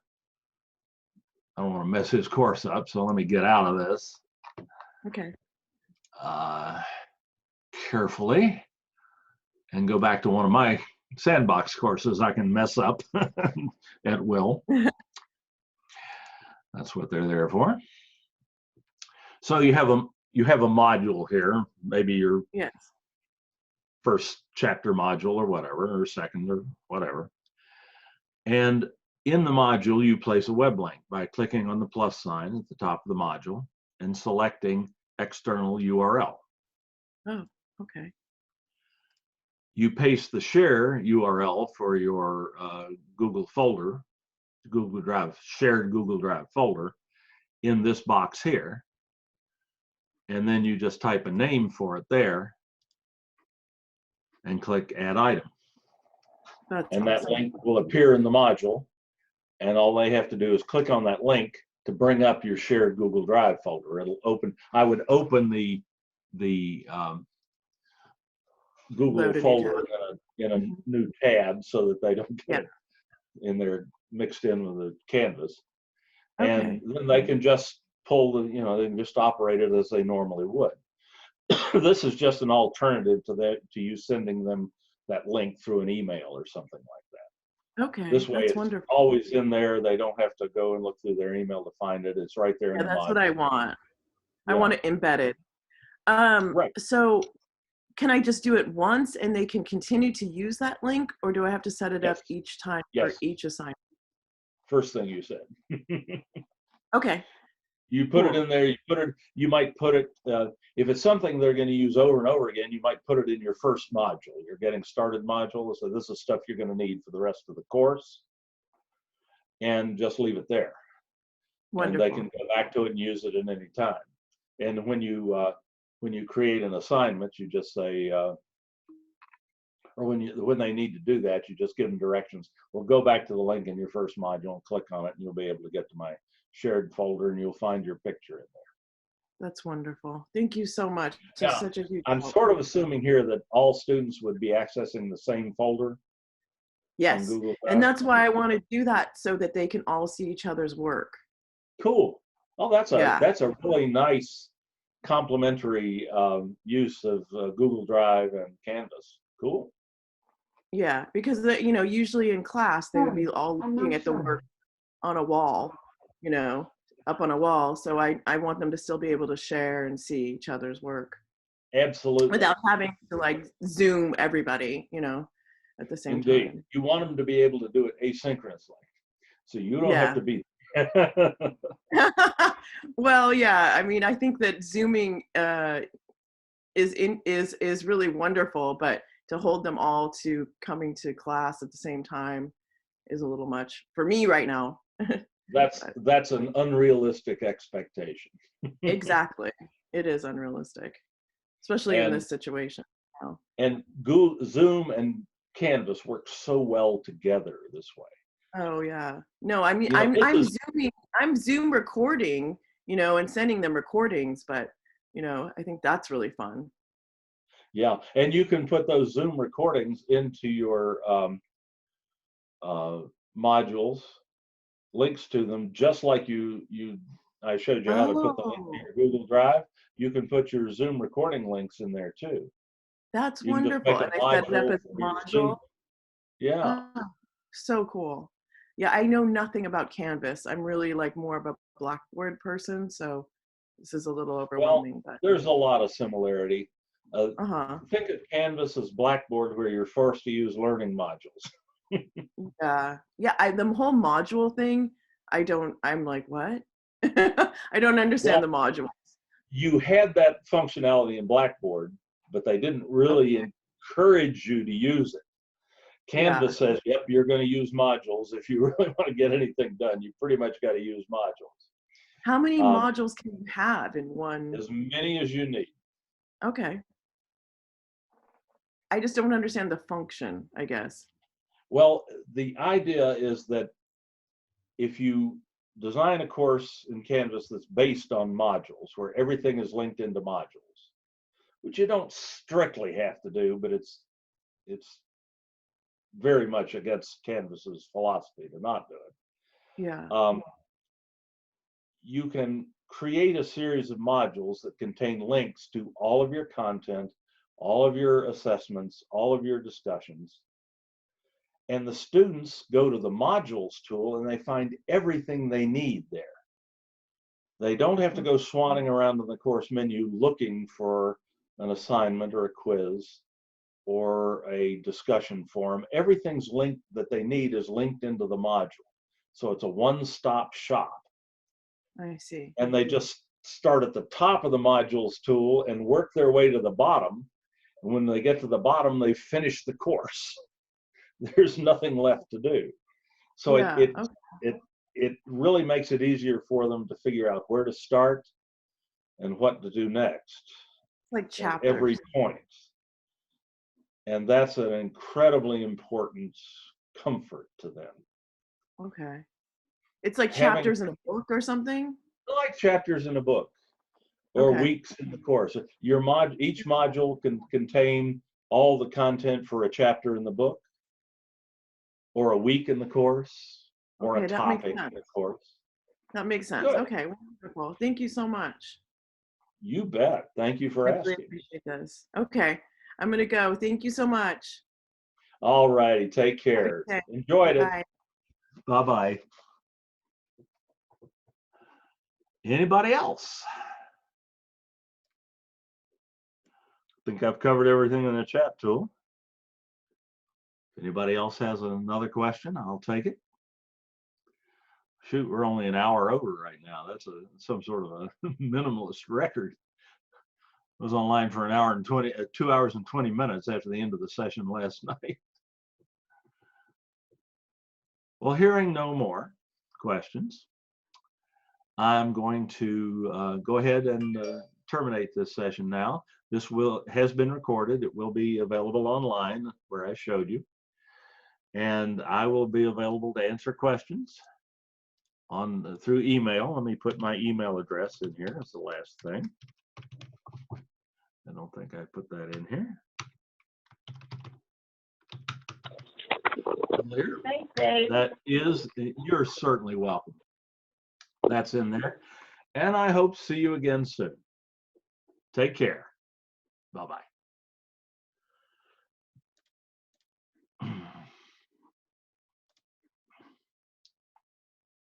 to mess his course up, so let me get out of this. Okay. Carefully, and go back to one of my sandbox courses I can mess up at will. That's what they're there for. So you have a module here, maybe your Yes. first chapter module or whatever, or second or whatever. And in the module, you place a web link by clicking on the plus sign at the top of the module and selecting external URL. Oh, okay. You paste the share URL for your Google folder, Google Drive, shared Google Drive folder in this box here. And then you just type a name for it there and click add item. That's and awesome. that link will appear in the module. And all they have to do is click on that link to bring up your shared Google Drive folder. It'll open, I would open the Google folder in a new tab so that they don't get in there mixed in with the Canvas. And then they can just pull the, they can just operate it as they normally would. This is just an alternative to you sending them that link through an email or something like that. Okay, this way that's it's wonderful. always in there. They don't have to go and look through their email to find it. It's right there in the that's module. what I want. Yeah. I want it embedded. Right. So can I just do it once and they can continue to use that link, or do I have to set it up each time for each assignment? First thing you said. Okay. You put it in there, you might put it, if it's something they're going to use over and over again, you might put it in your first module, your getting started module. So this is stuff you're going to need for the rest of the course, and just leave it there. Wonderful. And they can go back to it and use it at any time. And when you create an assignment, you just say, or when they need to do that, you just give them directions. Well, go back to the link in your first module and click on it, and you'll be able to get to my shared folder, and you'll find your picture in there. That's wonderful. Thank you so much. Yeah, Such a huge I'm help. sort of assuming here that all students would be accessing the same folder. Yes, on Google Drive. and that's why I want to do that, so that they can all see each other's work. Cool. Oh, that's a really nice complementary use of Google Drive and Canvas. Cool. Yeah, because usually in class they would be all looking at the work on a wall, up on a wall. So I want them to still be able to share and see each other's work. Absolutely. Without having to Zoom everybody, at the same time. You want them to be able to do it asynchronously. So you don't have to be. Well, yeah, I mean, I think that Zooming is really wonderful, but to hold them all to coming to class at the same time is a little much for me right now. That's an unrealistic expectation. Exactly. It is unrealistic, especially in this situation. And Google, Zoom and Canvas work so well together this way. Oh yeah. No, I mean, I'm Zoom recording, and sending them recordings, but I think that's really fun. Yeah, and you can put those Zoom recordings into your modules, links to them, just like I showed you how to put the link in your Google Drive. You can put your Zoom recording links in there too. That's wonderful. And I set it up as a module. Yeah. Oh, so cool. Yeah, I know nothing about Canvas. I'm really more of a Blackboard person, so this is a little overwhelming. Well, there's a lot of similarity. Think of Canvas as Blackboard, where you're forced to use learning modules. Yeah, the whole module thing, I'm like, what? I don't understand the modules. You had that functionality in Blackboard, but they didn't really encourage you to use it. Canvas says, yep, you're going to use modules. If you really want to get anything done, you pretty much got to use modules. How many modules can you have in one? As many as you need. Okay. I just don't understand the function, I guess. Well, the idea is that if you design a course in Canvas that's based on modules, where everything is linked into modules, which you don't strictly have to do, but it's very much against Canvas's philosophy to not do it. Yeah. You can create a series of modules that contain links to all of your content, all of your assessments, all of your discussions. And the students go to the modules tool and they find everything they need there. They don't have to go swanning around in the course menu looking for an assignment or a quiz or a discussion forum. Everything's linked that they need is linked into the module. So it's a one-stop shop. I see. And they just start at the top of the modules tool and work their way to the bottom. And when they get to the bottom, they finish the course. There's nothing left to do. So Yeah, it really makes it easier for them to figure out where to start and what to do next. Like at chapters. every point. And that's an incredibly important comfort to them. Okay. It's like chapters in a book or something? Like chapters in a book or Okay. weeks in the course. Each module can contain all the content for a chapter in the book or a week in the course or Okay, a that makes topic in sense. the course. That makes sense. Good. Okay, wonderful. Thank you so much. You bet. Thank you for I really asking. appreciate this. Okay, I'm gonna go. Thank you so much. All righty. Take care. Okay. Enjoyed it. Bye. Bye-bye. Anybody else? I think I've covered everything in the chat tool. If anybody else has another question, I'll take it. Shoot, we're only an hour over right now. That's some sort of a minimalist record. I was online for 2 hours and 20 minutes after the end of the session last night. Well, hearing no more questions, I'm going to go ahead and terminate this session now. This has been recorded. It will be available online where I showed you. And I will be available to answer questions through email. Let me put my email address in here. That's the last thing. I don't think I put that in here. Thanks, Dave. That is, you're certainly welcome. That's in there. And I hope to see you again soon. Take care. Bye-bye.